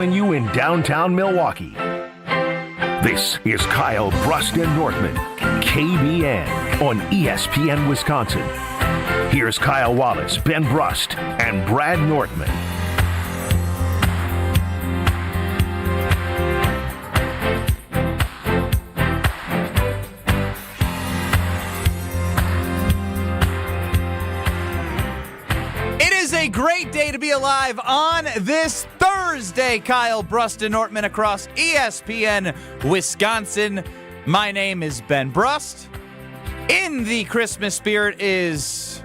You in downtown Milwaukee. This is Kyle Brust and Nortman, KBN on ESPN Wisconsin. Here's Kyle Wallace, Ben Brust, and Brad Nortman. A great day to be alive on this Thursday. Kyle Brust and Nortman across ESPN Wisconsin. My name is Ben Brust. In the Christmas spirit is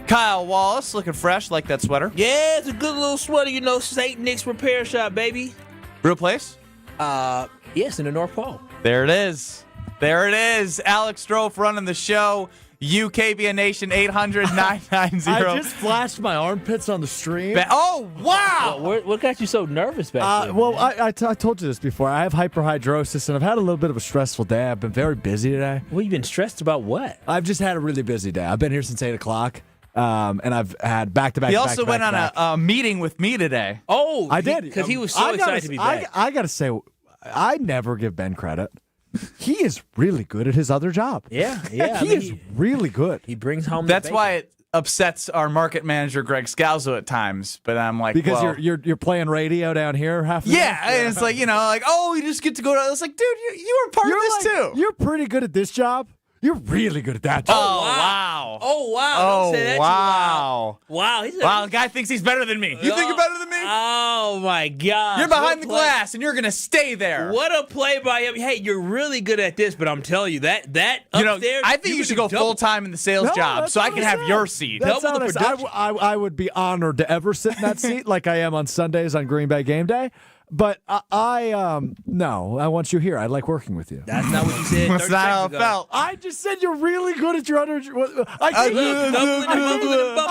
Kyle Wallace, looking fresh like that sweater. Yeah, it's a good little sweater, you know, St. Nick's Repair Shop, baby. Real place? Yes, in the North Pole. There it is. There it is. Alex Strofe running the show. UKBN Nation 800-990. I just flashed my armpits on the stream. Oh, wow. What got you so nervous back there? Well, I told you this before. I have hyperhidrosis, and I've had a little bit of a stressful day. I've been very busy today. Well, you've been stressed about what? I've just had a really busy day. I've been here since 8 o'clock, and I've had back-to-back. He also went on a meeting with me today. Oh, I did. Because he was so excited to be back. I got to say, I never give Ben credit. He is really good at his other job. Yeah. He is really good. He brings home That's the why it upsets our market manager, Greg Scalzo, at times. But I'm like, because well, you're playing radio down here half the day? and it's like, oh, you just get to go to. It's like, dude, you were part of this too. You're pretty good at this job. You're really good at that job. Oh, wow. Oh, wow. Oh, Don't say that wow. Wow. Wow, the guy thinks he's better than me. You think you're better than me? Oh, my God. You're behind the glass, and you're going to stay there. What a play by him. Hey, you're really good at this, but I'm telling you, that up there, I think you should go full-time in the sales job so I can have your seat. That's Double the honest. production. I would be honored to ever sit in that seat like I am on Sundays on Green Bay game day. But no, I want you here. I like working with you. That's not what you said. That's not how it felt. I just said you're really good at your under. I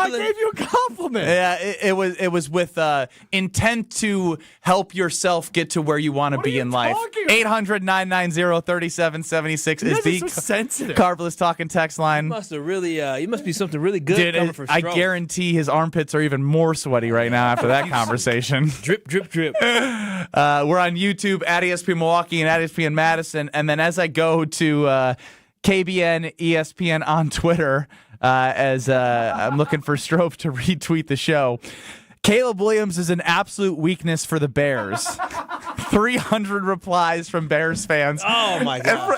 gave you a compliment. Yeah, it was with intent to help yourself get to where you want to be in life. 800-990-3776 is the sensitive. Carvelous talking text line. You must be something really good coming for I Stroh. guarantee his armpits are even more sweaty right now after that conversation. Drip, drip, drip. We're on YouTube at ESPN Milwaukee and at ESPN Madison. And then as I go to KBN ESPN on Twitter, as I'm looking for Strofe to retweet the show, Caleb Williams is an absolute weakness for the Bears. 300 replies from Bears fans. Oh, my God.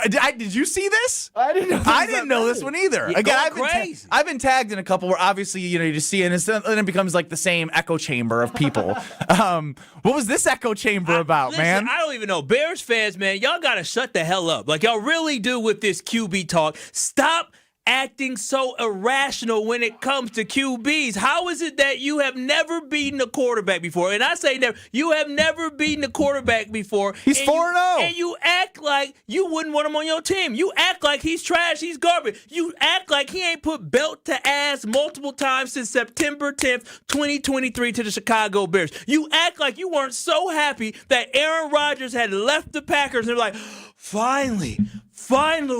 Did you see this? I didn't know. I didn't know this one either. You're Again, going crazy. I've been tagged in a couple where obviously you just see it and it becomes like the same echo chamber of people. What was this echo chamber about, Listen, man? I don't even know. Bears fans, man, y'all got to shut the hell up. Like, y'all really do with this QB talk. Stop acting so irrational when it comes to QBs. How is it that you have never beaten a quarterback before? And I say never. You have never beaten a quarterback before. He's 4-0. And you act like you wouldn't want him on your team. You act like he's trash. He's garbage. You act like he ain't put belt to ass multiple times since September 10th, 2023 to the Chicago Bears. You act like you weren't so happy that Aaron Rodgers had left the Packers and they're like, finally,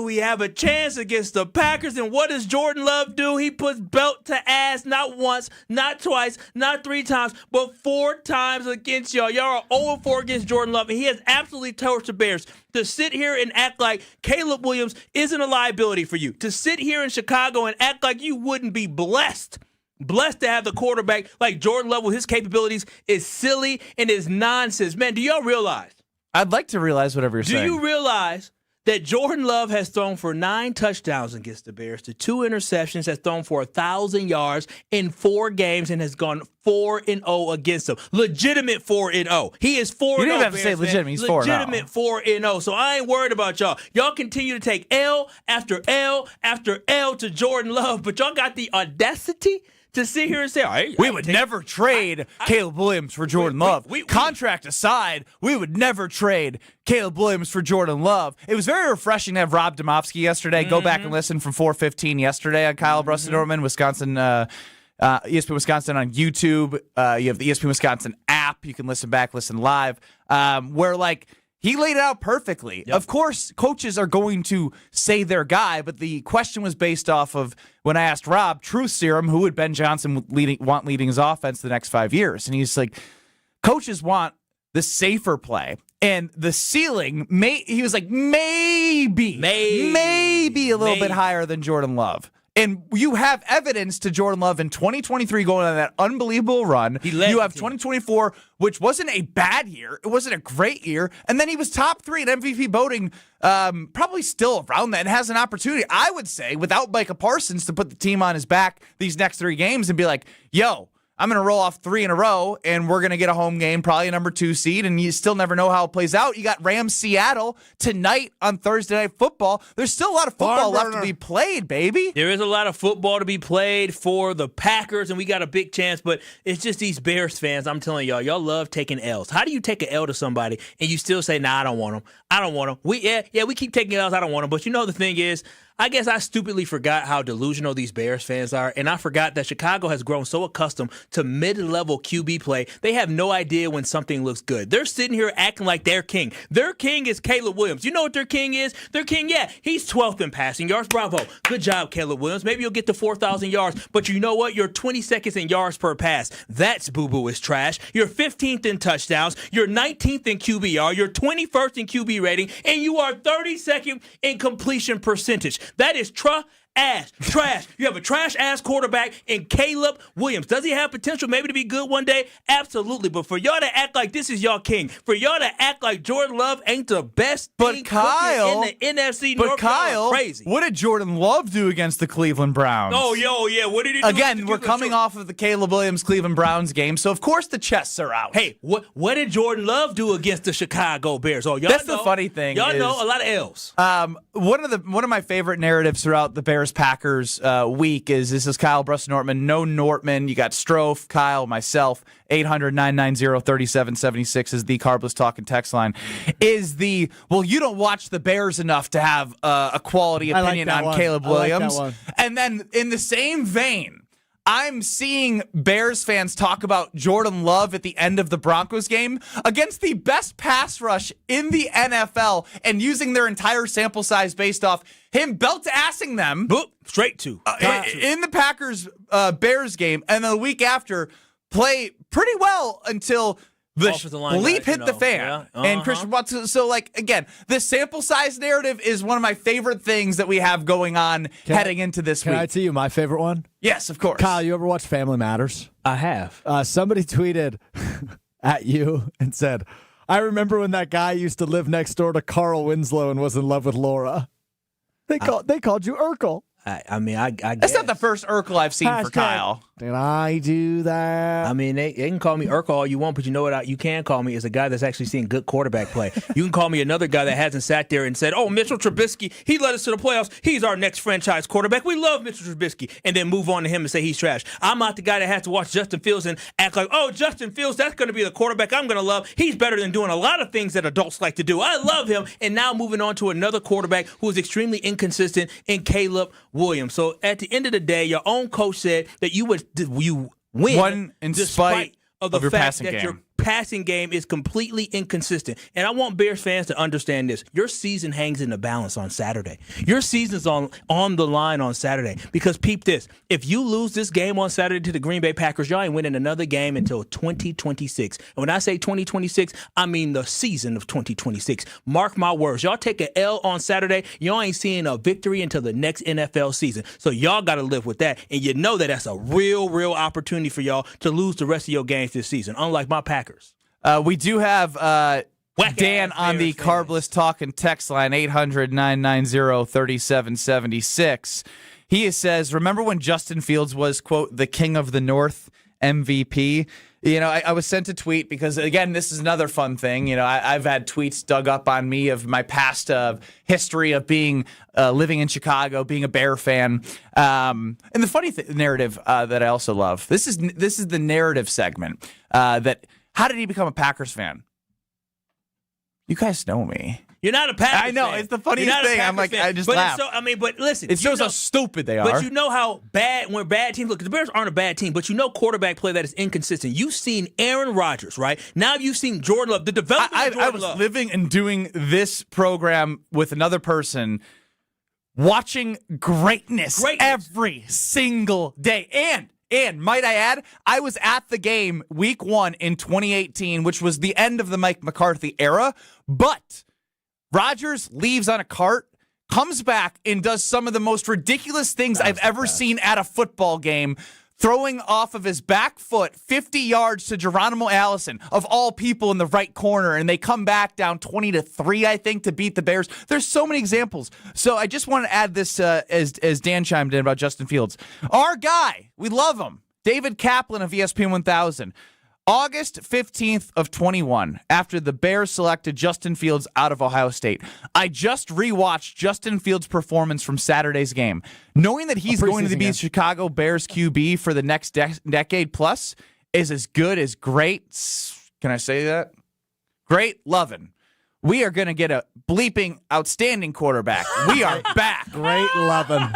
we have a chance against the Packers. And what does Jordan Love do? He puts belt to ass not once, not twice, not 3 times, but 4 times against y'all. Y'all are 0-4 against Jordan Love, and he has absolutely torched the Bears. To sit here and act like Caleb Williams isn't a liability for you. To sit here in Chicago and act like you wouldn't be blessed to have the quarterback like Jordan Love with his capabilities is silly and is nonsense. Man, do y'all realize? I'd like to realize whatever you're saying. Do you realize that Jordan Love has thrown for 9 touchdowns against the Bears, to 2 interceptions, has thrown for 1,000 yards in 4 games, and has gone 4-0 against them. Legitimate 4-0. He is 4-0. You didn't even have to Bears say fan. legitimate. He's 4-0. Legitimate 4-0. So I ain't worried about y'all. Y'all continue to take L after L after L to Jordan Love, but y'all got the audacity to sit here and say, we would never trade Caleb Williams for Jordan Love. Contract aside, we would never trade Caleb Williams for Jordan Love. It was very refreshing to have Rob Domofsky yesterday. Go back and listen from 4:15 yesterday on Kyle Brust and Nortman, Wisconsin, ESPN Wisconsin on YouTube. You have the ESPN Wisconsin app. You can listen back, listen live, where he laid it out perfectly. Yep. Of course, coaches are going to say their guy, but the question was based off of when I asked Rob, truth serum, who would Ben Johnson want leading his offense the next 5 years? And he's like, coaches want the safer play. And the ceiling, he was like, maybe a little bit higher than Jordan Love. And you have evidence to Jordan Love in 2023 going on that unbelievable run. You have 2024, which wasn't a bad year. It wasn't a great year. And then he was top 3 in MVP voting, probably still around that, and has an opportunity, I would say, without Micah Parsons, to put the team on his back these next 3 games and be like, yo, I'm going to roll off 3 in a row, and we're going to get a home game, probably a number 2 seed, and you still never know how it plays out. You got Rams-Seattle tonight on Thursday Night Football. There's still a lot of football left to be played, baby. There is a lot of football to be played for the Packers, and we got a big chance, but it's just these Bears fans. I'm telling y'all love taking L's. How do you take an L to somebody, and you still say, nah, I don't want them. I don't want them. We keep taking L's. I don't want them. But you know the thing is, I guess I stupidly forgot how delusional these Bears fans are, and I forgot that Chicago has grown so accustomed to mid-level QB play, they have no idea when something looks good. They're sitting here acting like their king. Their king is Caleb Williams. You know what their king is? Their king, he's 12th in passing yards. Bravo. Good job, Caleb Williams. Maybe you'll get to 4,000 yards, but you know what? You're 22nd in yards per pass. That's boo-boo is trash. You're 15th in touchdowns. You're 19th in QBR. You're 21st in QB rating, and you are 32nd in completion percentage. That is trash. You have a trash-ass quarterback in Caleb Williams. Does he have potential maybe to be good one day? Absolutely. But for y'all to act like this is y'all king, for y'all to act like Jordan Love ain't the best thing Kyle, in the NFC North, Kyle, crazy. What did Jordan Love do against the Cleveland Browns? Oh, yeah. What did he do? Again, we're coming off of the Caleb Williams Cleveland Browns game, so of course the chests are out. Hey, what did Jordan Love do against the Chicago Bears? Oh, y'all That's know, the funny thing. Y'all know a lot of L's. One of my favorite narratives throughout the Bears-Packers week is this is Kyle Brust Nortman, no Nortman. You got Strofe, Kyle, myself. 800-990-3776 is the Carbless Talking text line. Is you don't watch the Bears enough to have a quality opinion on Caleb Williams. And then in the same vein, I'm seeing Bears fans talk about Jordan Love at the end of the Broncos game against the best pass rush in the NFL and using their entire sample size based off him belt-assing them. Straight to. In the Packers-Bears game, and then the week after, play pretty well until the bleep hit the fan. And Christian Watson. So, again, the sample size narrative is one of my favorite things that we have going on heading into this week. Can I tell you my favorite one? Yes, of course. Kyle, you ever watch Family Matters? I have. Somebody tweeted at you and said, I remember when that guy used to live next door to Carl Winslow and was in love with Laura. They called you Urkel. I guess. That's not the first Urkel I've seen for Kyle. Did I do that? I mean, they can call me Urkel all you want, but you know what you can call me is a guy that's actually seeing good quarterback play. You can call me another guy that hasn't sat there and said, oh, Mitchell Trubisky, he led us to the playoffs. He's our next franchise quarterback. We love Mitchell Trubisky. And then move on to him and say he's trash. I'm not the guy that has to watch Justin Fields and act like, oh, Justin Fields, that's going to be the quarterback I'm going to love. He's better than doing a lot of things that adults like to do. I love him. And now moving on to another quarterback who is extremely inconsistent in Caleb Williams. So at the end of the day, your own coach said that you win in spite of the your fact passing that game. your passing game is completely inconsistent. And I want Bears fans to understand this. Your season hangs in the balance on Saturday. Your season's on the line on Saturday. Because peep this, if you lose this game on Saturday to the Green Bay Packers, y'all ain't winning another game until 2026. And when I say 2026, I mean the season of 2026. Mark my words. Y'all take an L on Saturday, y'all ain't seeing a victory until the next NFL season. So y'all got to live with that. And you know that that's a real opportunity for y'all to lose the rest of your games this season, unlike my Packers. We do have Dan on the Carbless Talking text line, 800-990-3776. He says, remember when Justin Fields was, quote, the king of the North MVP? You know, I was sent a tweet because, again, this is another fun thing. You know, I've had tweets dug up on me of my past history of being living in Chicago, being a Bear fan. And the funny narrative that I also love, this is the narrative segment that how did he become a Packers fan? You guys know me. You're not a Packers fan. I know. It's the funniest thing. I'm like, I just laugh. But listen. It shows how stupid they are. But you know how when bad teams look, the Bears aren't a bad team, but you know quarterback play that is inconsistent. You've seen Aaron Rodgers, right? Now you've seen Jordan Love. The development of Jordan Love. I was living and doing this program with another person, watching greatness every single day. And And might I add, I was at the game week 1 in 2018, which was the end of the Mike McCarthy era. But Rodgers leaves on a cart, comes back, and does some of the most ridiculous things I've ever seen at a football game, throwing off of his back foot 50 yards to Geronimo Allison, of all people, in the right corner, and they come back down 20-3, I think, to beat the Bears. There's so many examples. So I just want to add this as Dan chimed in about Justin Fields. Our guy, we love him, David Kaplan of ESPN 1000. August 15th of 21, after the Bears selected Justin Fields out of Ohio State, I just rewatched Justin Fields' performance from Saturday's game. Knowing that he's going to be the Chicago Bears QB for the next decade plus is as good as great. Can I say that? Great lovin'. We are going to get a bleeping outstanding quarterback. We are back. Great lovin'.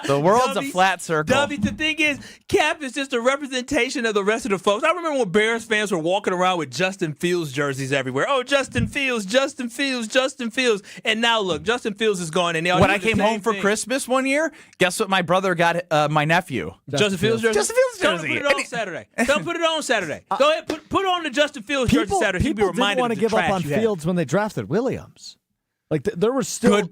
The world's a flat circle. The thing is, Cap is just a representation of the rest of the folks. I remember when Bears fans were walking around with Justin Fields jerseys everywhere. Oh, Justin Fields, Justin Fields, Justin Fields. And now look, Justin Fields is gone. And when I came home for Christmas one year, guess what my brother got my nephew? Justin Fields jersey? Justin Fields jersey. Don't put it on Saturday. Don't put it on Saturday. Go ahead, put on the Justin Fields jersey Saturday. People didn't want to give up on Fields when they drafted Williams. Like there was still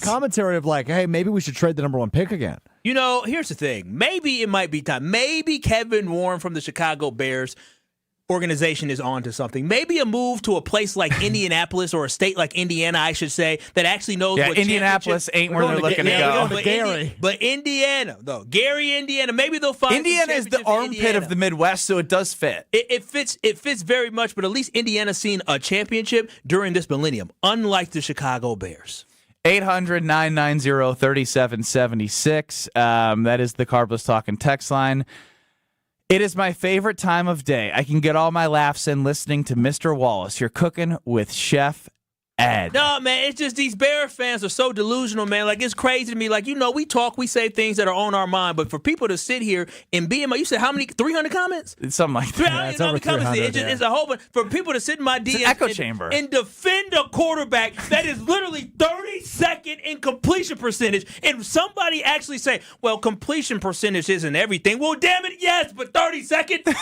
commentary of like, hey, maybe we should trade the number 1 pick again. You know, here's the thing. Maybe it might be time. Maybe Kevin Warren from the Chicago Bears organization is on to something. Maybe a move to a place like Indianapolis, or a state like Indiana, I should say, that actually knows what Indianapolis ain't where they're looking to go. But Indiana, though. Gary, Indiana. Maybe they'll find Indiana is the armpit of the Midwest, so it does fit. It fits very much, but at least Indiana's seen a championship during this millennium, unlike the Chicago Bears. 800-990-3776. That is the Carbless Talking text line. It is my favorite time of day. I can get all my laughs in listening to Mr. Wallace. You're cooking with Chef Ed. No, man, it's just these Bear fans are so delusional, man. Like, it's crazy to me. Like, you know, we talk, we say things that are on our mind, but for people to sit here and be in my, you said how many, 300 comments? It's something like that. Yeah, it's over 300, it's a whole bunch. For people to sit in my DMs echo chamber and defend a quarterback that is literally 32nd in completion percentage, and somebody actually say, well, completion percentage isn't everything. Well, damn it, yes, but 32nd?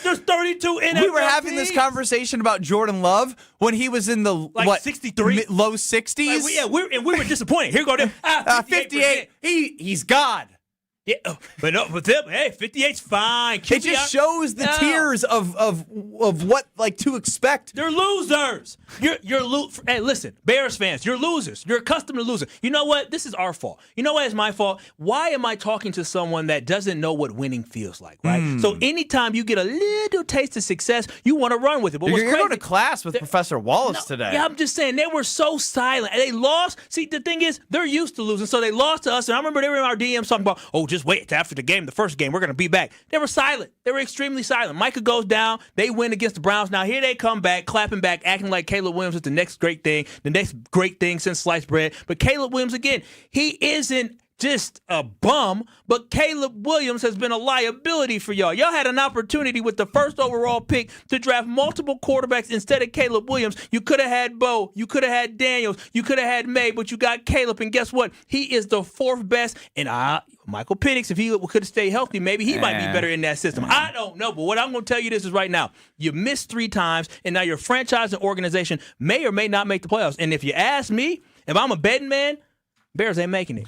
There's 32 in We were having this conversation about Jordan Love when he was in the 63, low 60s. We were disappointed. Here go them. 58. He's God. Yeah, but them, hey, 58's fine. It just shows the tiers of what to expect. They're losers. Hey, listen, Bears fans, you're losers. You're accustomed to losing. You know what? This is our fault. You know what? It's my fault. Why am I talking to someone that doesn't know what winning feels like, right? So anytime you get a little taste of success, you want to run with it. But you're going to class with Professor Wallace today. Yeah, I'm just saying, they were so silent. And they lost. See, the thing is, they're used to losing, so they lost to us. And I remember they were in our DMs talking about, just wait after the game, the first game, we're going to be back. They were silent. They were extremely silent. Micah goes down. They win against the Browns. Now here they come back, clapping back, acting like Caleb Williams is the next great thing since sliced bread. But Caleb Williams, again, he isn't just a bum, but Caleb Williams has been a liability for y'all. Y'all had an opportunity with the first overall pick to draft multiple quarterbacks instead of Caleb Williams. You could have had Bo. You could have had Daniels. You could have had May, but you got Caleb. And guess what? He is the 4th best. And Michael Penix, if he could have stayed healthy, maybe he might be better in that system. I don't know, but what I'm going to tell you this is right now. You missed 3 times, and now your franchise and organization may or may not make the playoffs. And if you ask me, if I'm a betting man, Bears ain't making it.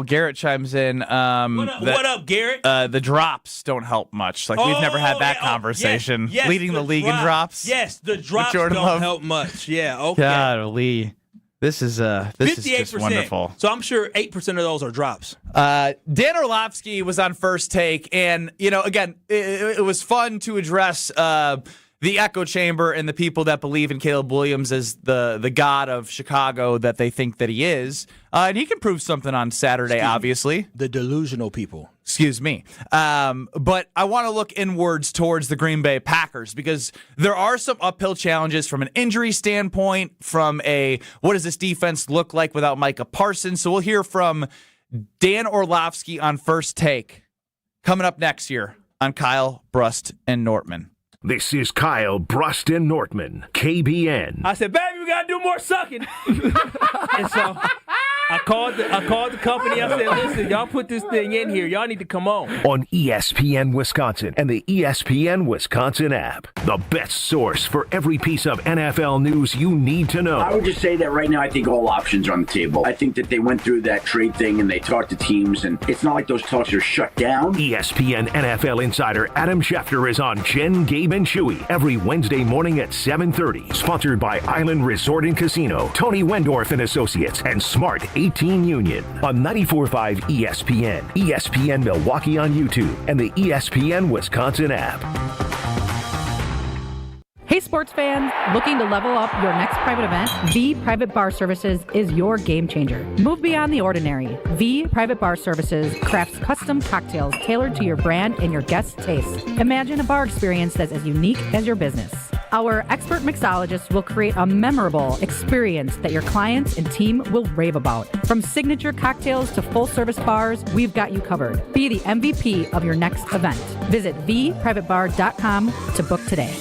Garrett chimes in. What up, Garrett? The drops don't help much. We've never had that conversation. Yes, leading the league in drops. Yes, the drops don't help much. Yeah, okay. Golly. This is just wonderful. So I'm sure 8% of those are drops. Dan Orlovsky was on First Take, and again, it was fun to address the echo chamber and the people that believe in Caleb Williams as the god of Chicago that they think that he is. And he can prove something on Saturday, obviously. The delusional people. Excuse me. But I want to look inwards towards the Green Bay Packers because there are some uphill challenges from an injury standpoint, from what does this defense look like without Micah Parsons? So we'll hear from Dan Orlovsky on First Take coming up next year on Kyle, Brust, and Nortman. This is Kyle, Brust, and Nortman, KBN. I said, baby, we got to do more sucking. And so I called the company. I said, listen, y'all put this thing in here. Y'all need to come on. On ESPN Wisconsin and the ESPN Wisconsin app. The best source for every piece of NFL news you need to know. I would just say that right now I think all options are on the table. I think that they went through that trade thing and they talked to teams, and it's not like those talks are shut down. ESPN NFL insider Adam Schefter is on Jen, Gabe, and Chewy every Wednesday morning at 7:30. Sponsored by Island Resort and Casino, Tony Wendorf and Associates, and Smart 18 Union on 94.5 ESPN, ESPN Milwaukee on YouTube, and the ESPN Wisconsin app. Hey sports fans, looking to level up your next private event? V Private Bar Services is your game changer. Move beyond the ordinary. V Private Bar Services crafts custom cocktails tailored to your brand and your guests' taste. Imagine a bar experience that's as unique as your business. Our expert mixologists will create a memorable experience that your clients and team will rave about. From signature cocktails to full-service bars, we've got you covered. Be the MVP of your next event. Visit vprivatebar.com to book today.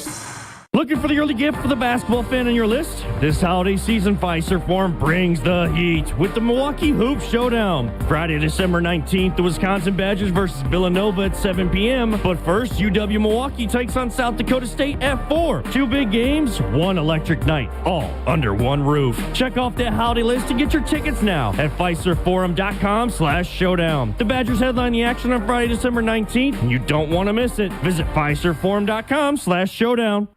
Looking for the early gift for the basketball fan on your list? This holiday season, Fiserv Forum brings the heat with the Milwaukee Hoop Showdown. Friday, December 19th, the Wisconsin Badgers versus Villanova at 7 p.m. But first, UW Milwaukee takes on South Dakota State at 4. 2 big games, one electric night, all under one roof. Check off that holiday list and get your tickets now at FiservForum.com/showdown. The Badgers headline the action on Friday, December 19th, and you don't want to miss it. Visit FiservForum.com/showdown.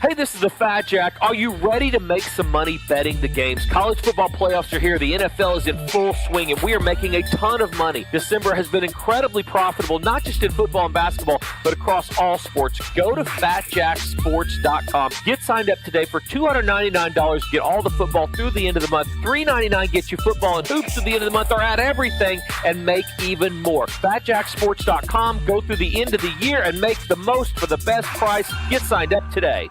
Hey, this is the Fat Jack. Are you ready to make some money betting the games? College football playoffs are here. The NFL is in full swing, and we are making a ton of money. December has been incredibly profitable, not just in football and basketball, but across all sports. Go to FatJackSports.com. Get signed up today for $299. Get all the football through the end of the month. $399 gets you football and hoops through the end of the month, or add everything and make even more. FatJackSports.com. Go through the end of the year and make the most for the best price. Get signed up today.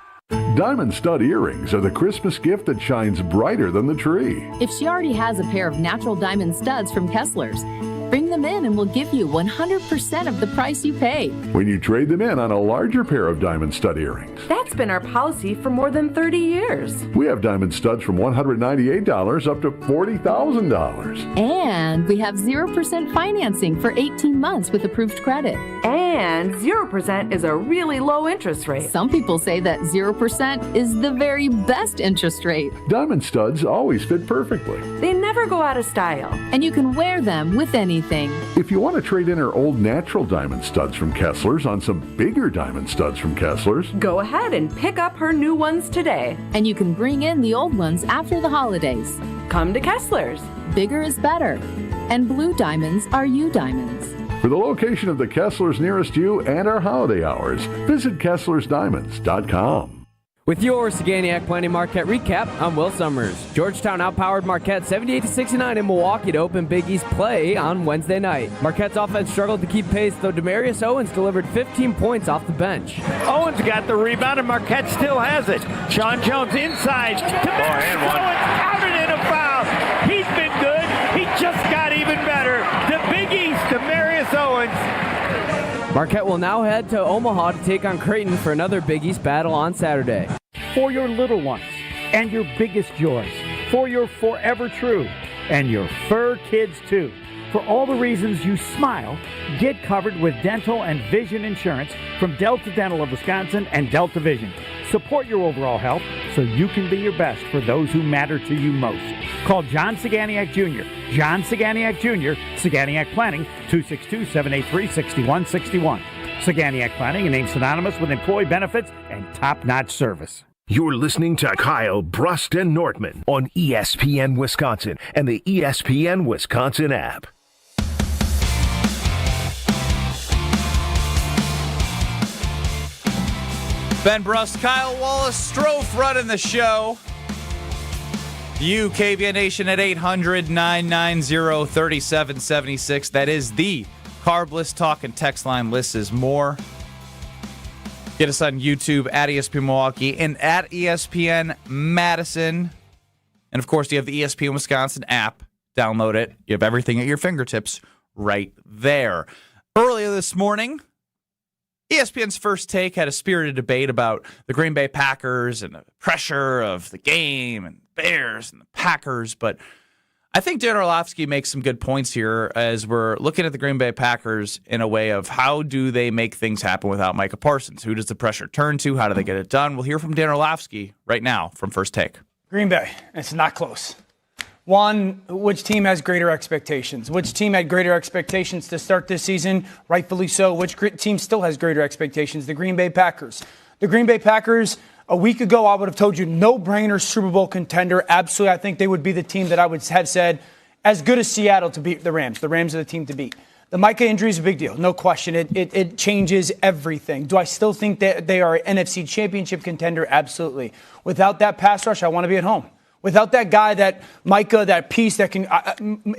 Diamond stud earrings are the Christmas gift that shines brighter than the tree. If she already has a pair of natural diamond studs from Kessler's, bring them in and we'll give you 100% of the price you pay. When you trade them in on a larger pair of diamond stud earrings. That's been our policy for more than 30 years. We have diamond studs from $198 up to $40,000. And we have 0% financing for 18 months with approved credit. And 0% is a really low interest rate. Some people say that 0% is the very best interest rate. Diamond studs always fit perfectly. They never go out of style. And you can wear them with anything. If you want to trade in her old natural diamond studs from Kessler's on some bigger diamond studs from Kessler's, go ahead and pick up her new ones today. And you can bring in the old ones after the holidays. Come to Kessler's. Bigger is better. And blue diamonds are you diamonds. For the location of the Kessler's nearest you and our holiday hours, visit KesslersDiamonds.com. With your Saganiac Planning Marquette recap, I'm Will Summers. Georgetown outpowered Marquette 78-69 in Milwaukee to open Big East play on Wednesday night. Marquette's offense struggled to keep pace, though Demarius Owens delivered 15 points off the bench. Owens got the rebound, and Marquette still has it. Sean Jones inside. Demarius Owens counted in a foul. He's been good. He just got even better. The Big East, Demarius Owens. Marquette will now head to Omaha to take on Creighton for another Big East battle on Saturday. For your little ones and your biggest joys, for your forever true and your fur kids too. For all the reasons you smile, get covered with dental and vision insurance from Delta Dental of Wisconsin and Delta Vision. Support your overall health so you can be your best for those who matter to you most. Call John Saganiac Jr., John Saganiac Jr., Saganiac Planning, 262-783-6161. Saganiac Planning, a name synonymous with employee benefits and top-notch service. You're listening to Kyle, Brust, and Nortman on ESPN Wisconsin and the ESPN Wisconsin app. Ben Brust, Kyle Wallace, Strofe running the show. You, KBN Nation, at 800-990-3776. That is the Carbless Talk and Text line. List is more. Get us on YouTube at ESPN Milwaukee and at ESPN Madison. And, of course, you have the ESPN Wisconsin app. Download it. You have everything at your fingertips right there. Earlier this morning, ESPN's First Take had a spirited debate about the Green Bay Packers and the pressure of the game and Bears and the Packers. But I think Dan Orlovsky makes some good points here as we're looking at the Green Bay Packers in a way of how do they make things happen without Micah Parsons? Who does the pressure turn to? How do they get it done? We'll hear from Dan Orlovsky right now from First Take. Green Bay, it's not close. One, which team has greater expectations? Which team had greater expectations to start this season? Rightfully so. Which team still has greater expectations? The Green Bay Packers. The Green Bay Packers, a week ago, I would have told you no-brainer Super Bowl contender. Absolutely, I think they would be the team that I would have said as good as Seattle to beat the Rams. The Rams are the team to beat. The Micah injury is a big deal, no question. It changes everything. Do I still think that they are an NFC championship contender? Absolutely. Without that pass rush, I want to be at home. Without that guy, that Micah, that piece that can,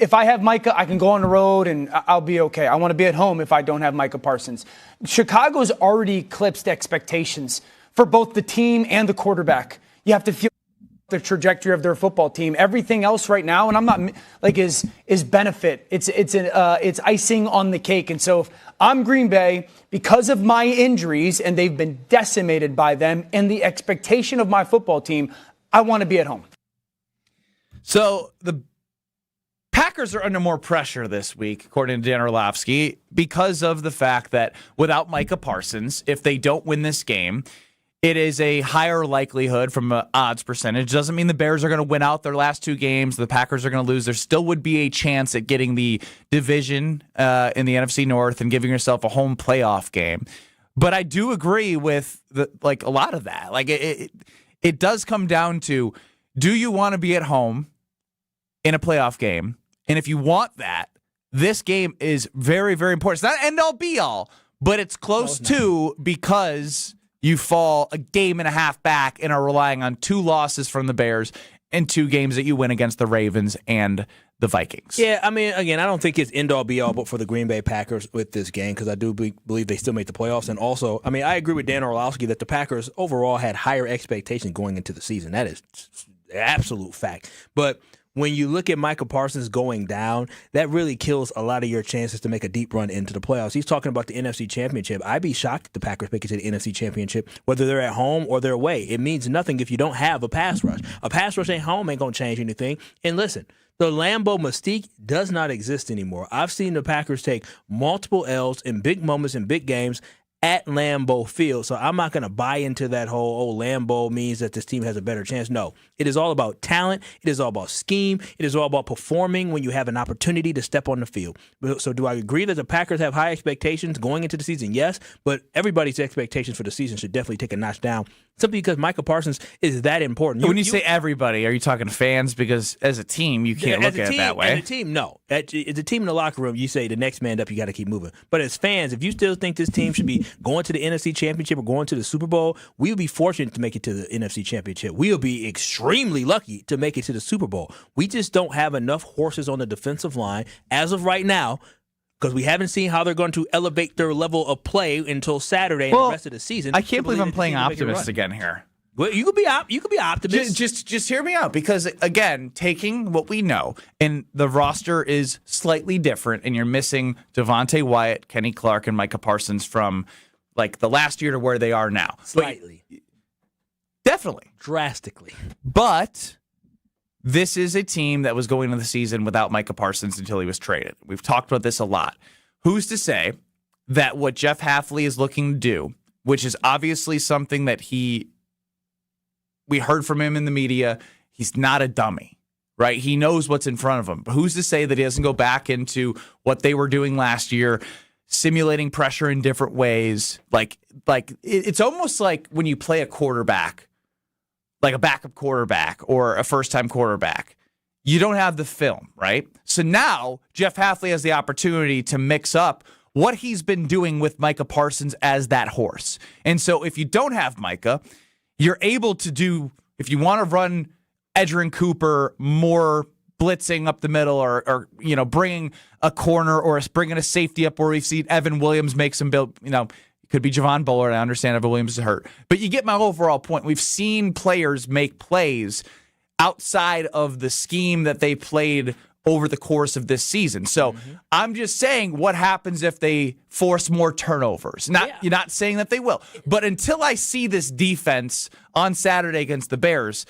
if I have Micah, I can go on the road and I'll be okay. I want to be at home if I don't have Micah Parsons. Chicago's already eclipsed expectations for both the team and the quarterback. You have to feel the trajectory of their football team. Everything else right now, and I'm not like is benefit. It's icing on the cake. And so if I'm Green Bay, because of my injuries, and they've been decimated by them, and the expectation of my football team, I want to be at home. So the Packers are under more pressure this week, according to Dan Orlovsky, because of the fact that without Micah Parsons, if they don't win this game, it is a higher likelihood from an odds percentage. Doesn't mean the Bears are going to win out their last two games. The Packers are going to lose. There still would be a chance at getting the division in the NFC North and giving yourself a home playoff game. But I do agree with a lot of that. Like it does come down to, do you want to be at home in a playoff game? And if you want that, this game is very, very important. It's not end-all, be-all, but it's close to, because you fall a game and a half back and are relying on 2 losses from the Bears and 2 games that you win against the Ravens and the Vikings. Yeah, I mean, again, I don't think it's end-all, be-all but for the Green Bay Packers with this game, because I do believe they still make the playoffs. And also, I mean, I agree with Dan Orlovsky that the Packers overall had higher expectations going into the season. That is an absolute fact. But when you look at Micah Parsons going down, that really kills a lot of your chances to make a deep run into the playoffs. He's talking about the NFC Championship. I'd be shocked if the Packers make it to the NFC Championship, whether they're at home or they're away. It means nothing if you don't have a pass rush. A pass rush at home ain't going to change anything. And listen, the Lambeau mystique does not exist anymore. I've seen the Packers take multiple L's in big moments in big games at Lambeau Field. So I'm not going to buy into that whole, Lambeau means that this team has a better chance. No, it is all about talent. It is all about scheme. It is all about performing when you have an opportunity to step on the field. So do I agree that the Packers have high expectations going into the season? Yes, but everybody's expectations for the season should definitely take a notch down, simply because Micah Parsons is that important. When you say everybody, are you talking fans? Because as a team, you can't look at it that way. As a team, no. As a team in the locker room, you say the next man up, you got to keep moving. But as fans, if you still think this team should be going to the NFC Championship or going to the Super Bowl, we'll be fortunate to make it to the NFC Championship. We'll be extremely lucky to make it to the Super Bowl. We just don't have enough horses on the defensive line as of right now, because we haven't seen how they're going to elevate their level of play until Saturday and the rest of the season. I can't believe I'm playing optimist again here. Well, you could be optimist. Just hear me out, because again, taking what we know, and the roster is slightly different, and you're missing Devontae Wyatt, Kenny Clark, and Micah Parsons from like the last year to where they are now. Slightly. Definitely. Drastically. But this is a team that was going into the season without Micah Parsons until he was traded. We've talked about this a lot. Who's to say that what Jeff Hafley is looking to do, which is obviously something that we heard from him in the media, he's not a dummy, right? He knows what's in front of him. But who's to say that he doesn't go back into what they were doing last year, simulating pressure in different ways? Like it's almost like when you play a quarterback, like a backup quarterback or a first-time quarterback, you don't have the film, right? So now Jeff Hafley has the opportunity to mix up what he's been doing with Micah Parsons as that horse. And so if you don't have Micah, you're able to do, if you want to run Edgerrin Cooper more blitzing up the middle, or bringing a corner or bringing a safety up where we've seen Evan Williams make some build, it could be Javon Bullard. I understand Evan Williams is hurt. But you get my overall point. We've seen players make plays outside of the scheme that they played over the course of this season. So I'm just saying, what happens if they force more turnovers? You're not saying that they will. But until I see this defense on Saturday against the Bears,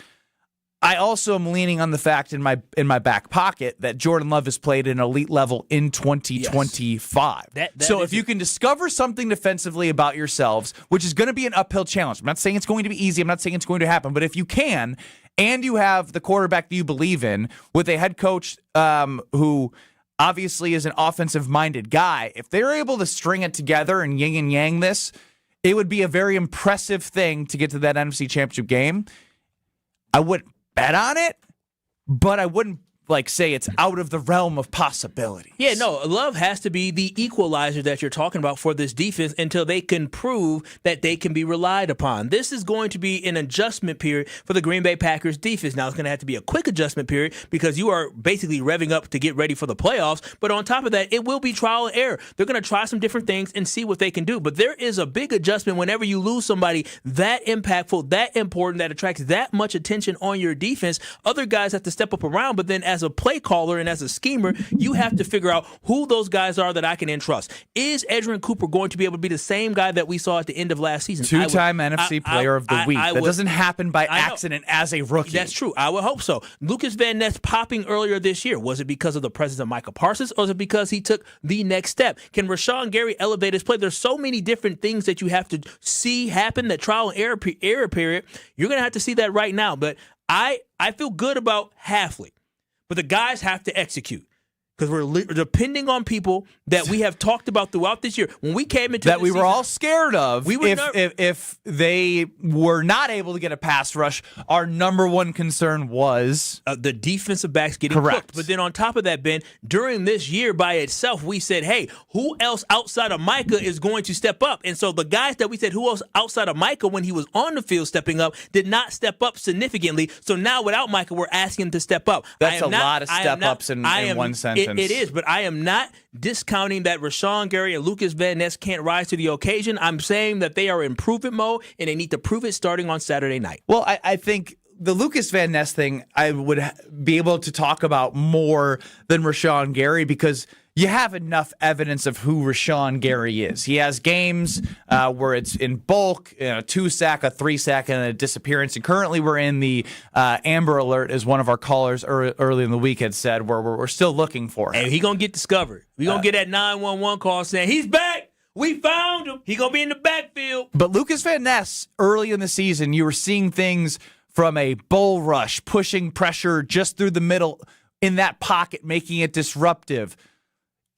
I also am leaning on the fact in my back pocket that Jordan Love has played at an elite level in 2025. Yes. So if you can discover something defensively about yourselves, which is going to be an uphill challenge. I'm not saying it's going to be easy. I'm not saying it's going to happen. But if you can, and you have the quarterback that you believe in with a head coach who obviously is an offensive-minded guy, if they're able to string it together and yin and yang this, it would be a very impressive thing to get to that NFC Championship game. I wouldn't bet on it, but I wouldn't say it's out of the realm of possibility. Yeah, no, Love has to be the equalizer that you're talking about for this defense until they can prove that they can be relied upon. This is going to be an adjustment period for the Green Bay Packers defense. Now, it's going to have to be a quick adjustment period because you are basically revving up to get ready for the playoffs. But on top of that, it will be trial and error. They're going to try some different things and see what they can do. But there is a big adjustment whenever you lose somebody that impactful, that important, that attracts that much attention on your defense. Other guys have to step up around, but then as a play caller and as a schemer, you have to figure out who those guys are that I can entrust. Is Edgerrin Cooper going to be able to be the same guy that we saw at the end of last season? Two-time NFC Player of the Week. That doesn't happen by accident as a rookie. That's true. I would hope so. Lucas Van Ness popping earlier this year. Was it because of the presence of Micah Parsons, or was it because he took the next step? Can Rashawn Gary elevate his play? There's so many different things that you have to see happen, that trial and error period. You're going to have to see that right now. But I feel good about Halfley. But the guys have to execute because we're depending on people that we have talked about throughout this year. When we came into that we season, were all scared of, if they were not able to get a pass rush, our number one concern was the defensive backs getting cooked. But then on top of that, Ben, during this year by itself, we said, hey, who else outside of Micah is going to step up? And so the guys that we said who else outside of Micah when he was on the field stepping up did not step up significantly. So now without Micah, we're asking him to step up. That's a lot of step-ups in one sentence. It is, but I am not discounting that Rashawn Gary and Lucas Van Ness can't rise to the occasion. I'm saying that they are in prove-it mode, and they need to prove it starting on Saturday night. Well, I think the Lucas Van Ness thing I would be able to talk about more than Rashawn Gary because you have enough evidence of who Rashawn Gary is. He has games where it's in bulk, a 2-sack, a 3-sack, and a disappearance. And currently we're in the Amber Alert, as one of our callers early in the week had said, where we're still looking for him. And he's going to get discovered. We're going to get that 911 call saying, he's back. We found him. He's going to be in the backfield. But Lucas Van Ness, early in the season, you were seeing things from a bull rush, pushing pressure just through the middle in that pocket, making it disruptive.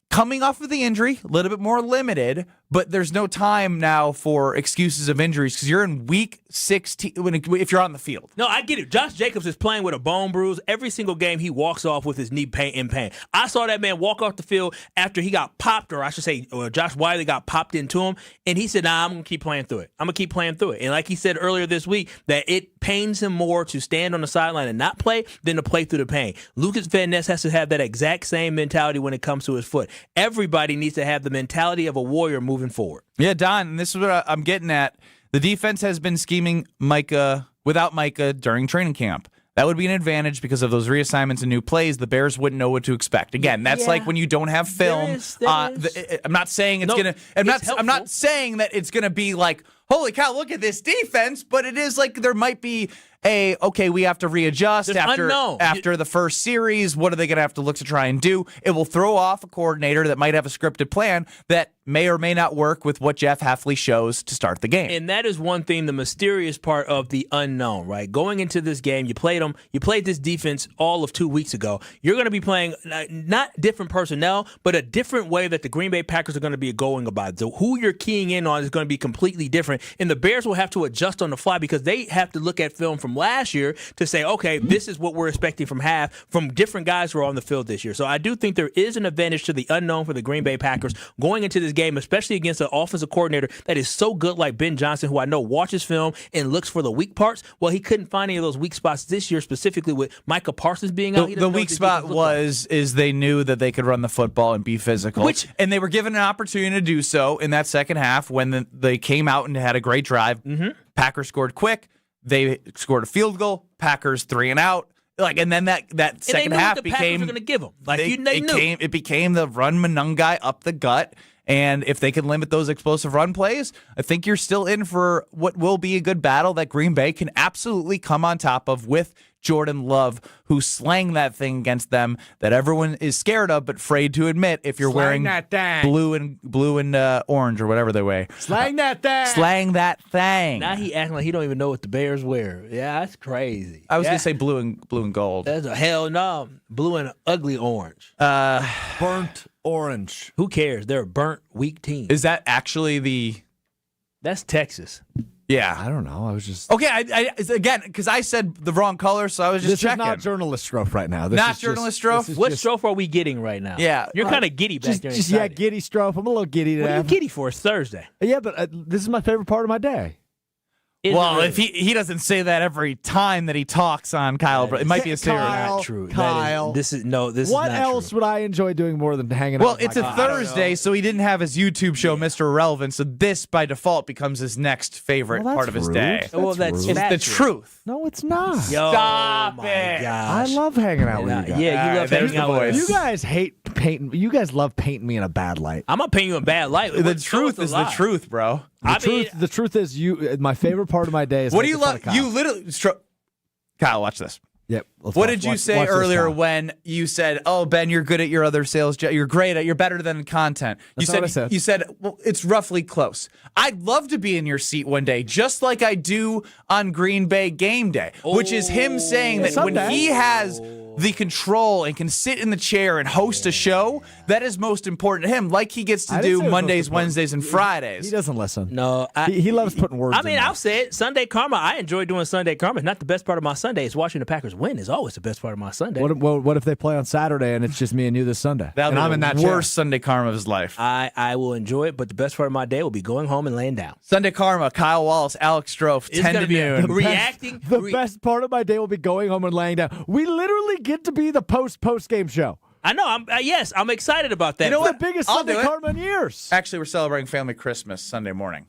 Coming off of the injury, a little bit more limited, but there's no time now for excuses of injuries because you're in week 16 if you're on the field. No, I get it. Josh Jacobs is playing with a bone bruise. Every single game he walks off with his knee in pain. I saw that man walk off the field after he got popped, or I should say Josh Wiley got popped into him, and he said, nah, I'm going to keep playing through it. I'm going to keep playing through it. And like he said earlier this week, that it pains him more to stand on the sideline and not play than to play through the pain. Lucas Van Ness has to have that exact same mentality when it comes to his foot. Everybody needs to have the mentality of a warrior moving forward. Yeah, Don, and this is what I'm getting at. The defense has been scheming without Micah during training camp. That would be an advantage because of those reassignments and new plays. The Bears wouldn't know what to expect. Again, that's like when you don't have film. I'm not saying it's gonna. I'm not saying that it's gonna be like, holy cow, look at this defense. But it is like there might be we have to readjust after the first series. What are they going to have to look to try and do? It will throw off a coordinator that might have a scripted plan that may or may not work with what Jeff Hafley shows to start the game. And that is one thing, the mysterious part of the unknown, right? Going into this game, you played this defense all of 2 weeks ago. You're going to be playing not different personnel, but a different way that the Green Bay Packers are going to be going about it. So who you're keying in on is going to be completely different. And the Bears will have to adjust on the fly because they have to look at film from last year to say, okay, this is what we're expecting from different guys who are on the field this year. So I do think there is an advantage to the unknown for the Green Bay Packers going into this game, especially against an offensive coordinator that is so good like Ben Johnson, who I know watches film and looks for the weak parts. Well, he couldn't find any of those weak spots this year, specifically with Micah Parsons being out. The weak spot is they knew that they could run the football and be physical, and they were given an opportunity to do so in that second half when they came out and had a great drive. Mm-hmm. Packers scored quick. They scored a field goal. Packers 3 and out. And then that second half became going to give them. It became the run Manungai up the gut, And if they can limit those explosive run plays, I think you're still in for what will be a good battle that Green Bay can absolutely come on top of with Jordan Love, who slang that thing against them that everyone is scared of but afraid to admit if you're wearing blue and orange or whatever they wear. Slang that thing. Slang that thing. Now he acting like he don't even know what the Bears wear. Yeah, that's crazy. I was going to say blue and gold. That's a hell no. Blue and ugly orange. Burnt orange. Who cares? They're a burnt, weak team. Is that actually the... That's Texas. Yeah. I don't know. I was just... Okay, again, because I said the wrong color, so I was just checking. This is not journalist strofe right now. This not is journalist just, strofe? What strofe are we getting right now? Yeah. You're kind of giddy back there. Yeah, giddy strofe. I'm a little giddy today. What are you giddy for? It's Thursday. Yeah, but this is my favorite part of my day. Well, if he doesn't say that every time that he talks on Kyle, it might be a stereotype. Kyle, Not true. Kyle. This is not What else true. would I enjoy doing more than hanging out? Well, it's a Thursday, so he didn't have his YouTube show, Mr. Irrelevant, so this, by default, becomes his next favorite part of his day. That's it's the truth. No, it's not. Yo, Stop my it. gosh. I love hanging out with you guys. Yeah, you love hanging out with us. You guys hate painting. You guys love painting me in a bad light. I'm not painting you in a bad light. The truth is the truth, bro. The truth is, my favorite part of my day is. What do you love? You literally, Kyle, watch this. Yep. What did you say earlier when you said, "Oh, Ben, you're good at your other sales job. You're great at. You're better than content." That's not what I said. You said, "Well, it's roughly close." I'd love to be in your seat one day, just like I do on Green Bay game day, which is him saying that when he has the control and can sit in the chair and host a show, that is most important to him. Like he gets to do Mondays, Wednesdays, and Fridays. He doesn't listen. No, he loves putting words. I mean, I'll say it. Sunday Karma. I enjoy doing Sunday Karma. It's not the best part of my Sunday. It's watching the Packers win. Is always the best part of my Sunday. What if they play on Saturday and it's just me and you this Sunday? That'll I'm be in the that worst Sunday Karma of his life. I will enjoy it, but the best part of my day will be going home and laying down. Sunday Karma, Kyle Wallace, Alex Strofe, 10 to noon. The best part of my day will be going home and laying down. We literally get to be the post-game show. I know. I'm excited about that. You know what? The biggest I'll Sunday do it. Karma in years. Actually, we're celebrating Family Christmas Sunday morning.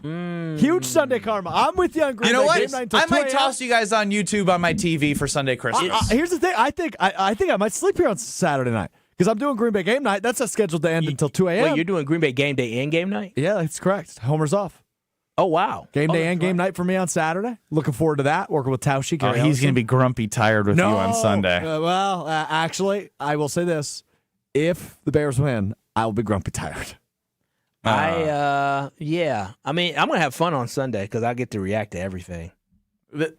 Huge Sunday Karma. I'm with you on Green You know Bay what? Game Night until I might 2 a.m. toss you guys on YouTube on my TV for Sunday Christmas. Here's the thing. I think I might sleep here on Saturday night because I'm doing Green Bay Game Night. That's not scheduled to end until 2 a.m. Wait, you're doing Green Bay game day and game night? Yeah, that's correct. Homer's off. Oh, wow. Game day and game night for me on Saturday. Looking forward to that. Working with Taushi. He's going to be grumpy tired with you on Sunday. Actually, I will say this. If the Bears win, I will be grumpy tired. Yeah. I mean, I'm going to have fun on Sunday because I get to react to everything.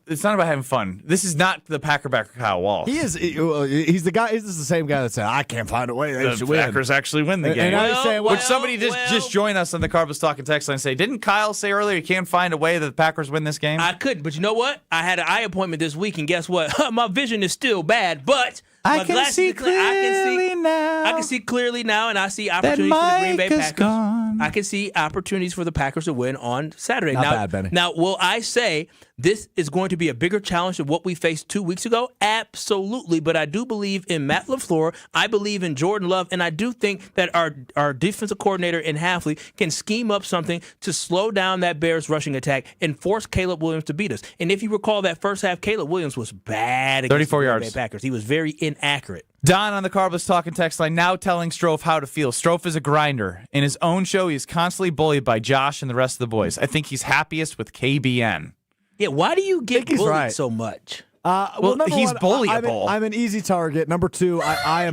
It's not about having fun. This is not the Packerbacker Kyle Walsh. He's the guy. He's the same guy that said, "I can't find a way they should The win." Packers actually win the game. And I say, Which somebody just join us on the Cardinals Talking text line and say, didn't Kyle say earlier you can't find a way that the Packers win this game? I could, but you know what? I had an eye appointment this week, and guess what? My vision is still bad, but I can see clearly now. I can see clearly now, and I see opportunities for the Green Bay Packers. I can see opportunities for the Packers to win on Saturday. Not bad, Benny. Now, will I say this is going to be a bigger challenge than what we faced 2 weeks ago? Absolutely, but I do believe in Matt LaFleur. I believe in Jordan Love, and I do think that our defensive coordinator in Halfley can scheme up something to slow down that Bears rushing attack and force Caleb Williams to beat us. And if you recall that first half, Caleb Williams was bad against 34 the Green yards. Bay Packers. He was very inaccurate. Don on the Cardinals Talking text line now telling Strofe how to feel. Strofe is a grinder. In his own show, he's constantly bullied by Josh and the rest of the boys. I think he's happiest with KBN. Yeah, why do you get bullied so much? Well, he's bullyable. I'm an easy target. Number two, I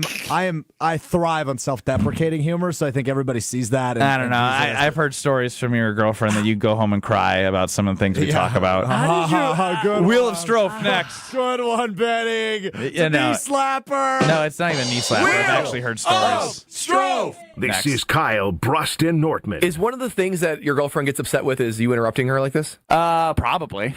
thrive on self-deprecating humor, so I think everybody sees that. I don't know. I've heard stories from your girlfriend that you go home and cry about some of the things we talk about. Good Wheel one. of Strofe next. Good one, Benning. Yeah, no. Knee slapper. No, it's not even a knee slapper. I've actually heard stories. Strofe. This is Kyle Brust and Nortman. Is one of the things that your girlfriend gets upset with is you interrupting her like this? Probably.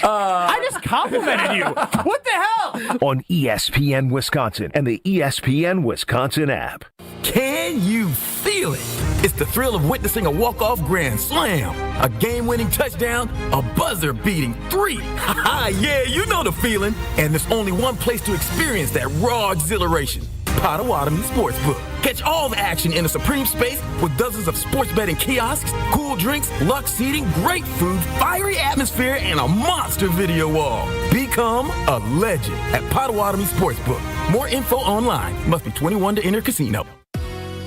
I just complimented you. What the hell? On ESPN Wisconsin and the ESPN Wisconsin app. Can you feel it? It's the thrill of witnessing a walk-off grand slam, a game-winning touchdown, a buzzer-beating 3. Yeah, you know the feeling. And there's only one place to experience that raw exhilaration. Potawatomi Sportsbook. Catch all the action in a supreme space with dozens of sports betting kiosks, cool drinks, luxe seating, great food, fiery atmosphere, and a monster video wall. Become a legend at Potawatomi Sportsbook. More info online. Must be 21 to enter casino.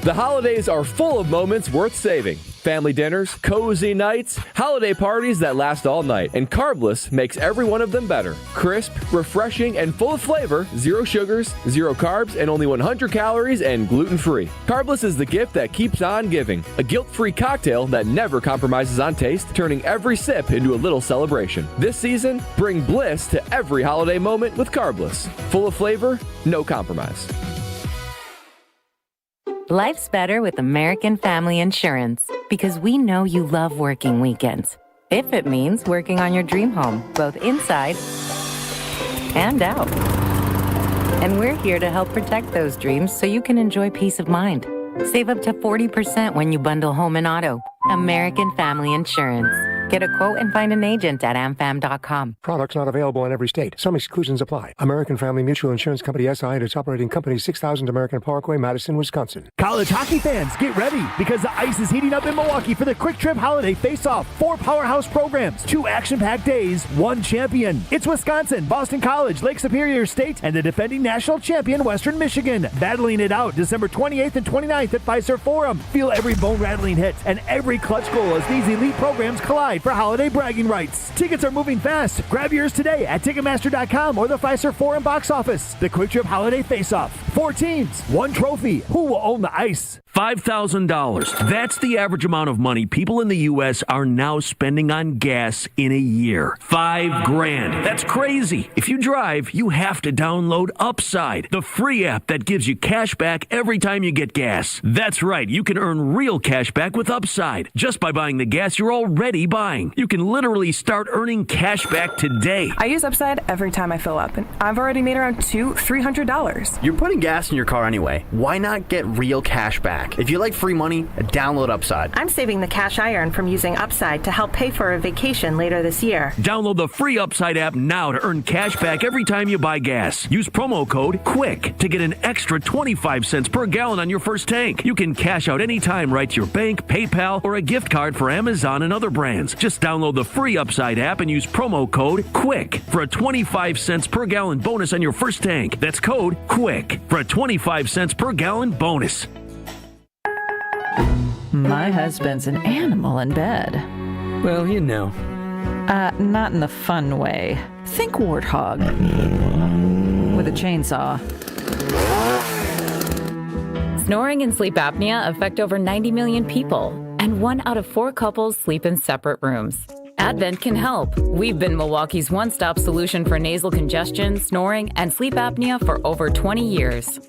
The holidays are full of moments worth saving. Family dinners, cozy nights, holiday parties that last all night. And Carbless makes every one of them better. Crisp, refreshing, and full of flavor. 0 sugars, 0 carbs, and only 100 calories and gluten-free. Carbless is the gift that keeps on giving. A guilt-free cocktail that never compromises on taste, turning every sip into a little celebration. This season, bring bliss to every holiday moment with Carbless. Full of flavor, no compromise. Life's better with American Family Insurance because we know you love working weekends. If it means working on your dream home, both inside and out. And we're here to help protect those dreams so you can enjoy peace of mind. Save up to 40% when you bundle home and auto. American Family Insurance. Get a quote and find an agent at amfam.com. Products not available in every state. Some exclusions apply. American Family Mutual Insurance Company, SI, and its operating company, 6000 American Parkway, Madison, Wisconsin. College hockey fans, get ready because the ice is heating up in Milwaukee for the Quick Trip Holiday Face-Off. 4 powerhouse programs, 2 action-packed days, 1 champion. It's Wisconsin, Boston College, Lake Superior State, and the defending national champion, Western Michigan. Battling it out December 28th and 29th at Fiserv Forum. Feel every bone-rattling hit and every clutch goal as these elite programs collide for holiday bragging rights. Tickets are moving fast. Grab yours today at Ticketmaster.com or the Fiserv Forum box office. The Quick Trip Holiday Face-Off. 4 teams, 1 trophy. Who will own the ice? $5,000. That's the average amount of money people in the U.S. are now spending on gas in a year. $5,000. That's crazy. If you drive, you have to download Upside, the free app that gives you cash back every time you get gas. That's right. You can earn real cash back with Upside just by buying the gas you're already buying. You can literally start earning cash back today. I use Upside every time I fill up, and I've already made around $200-$300. You're putting gas in your car anyway. Why not get real cash back? If you like free money, download Upside. I'm saving the cash I earn from using Upside to help pay for a vacation later this year. Download the free Upside app now to earn cash back every time you buy gas. Use promo code QUICK to get an extra 25 cents per gallon on your first tank. You can cash out anytime right to your bank, PayPal, or a gift card for Amazon and other brands. Just download the free Upside app and use promo code QUICK for a 25 cents per gallon bonus on your first tank. That's code QUICK for a 25 cents per gallon bonus. My husband's an animal in bed. Well, you know. Not in the fun way. Think warthog. With a chainsaw. Snoring and sleep apnea affect over 90 million people, and 1 out of 4 couples sleep in separate rooms. Advent can help. We've been Milwaukee's one-stop solution for nasal congestion, snoring, and sleep apnea for over 20 years.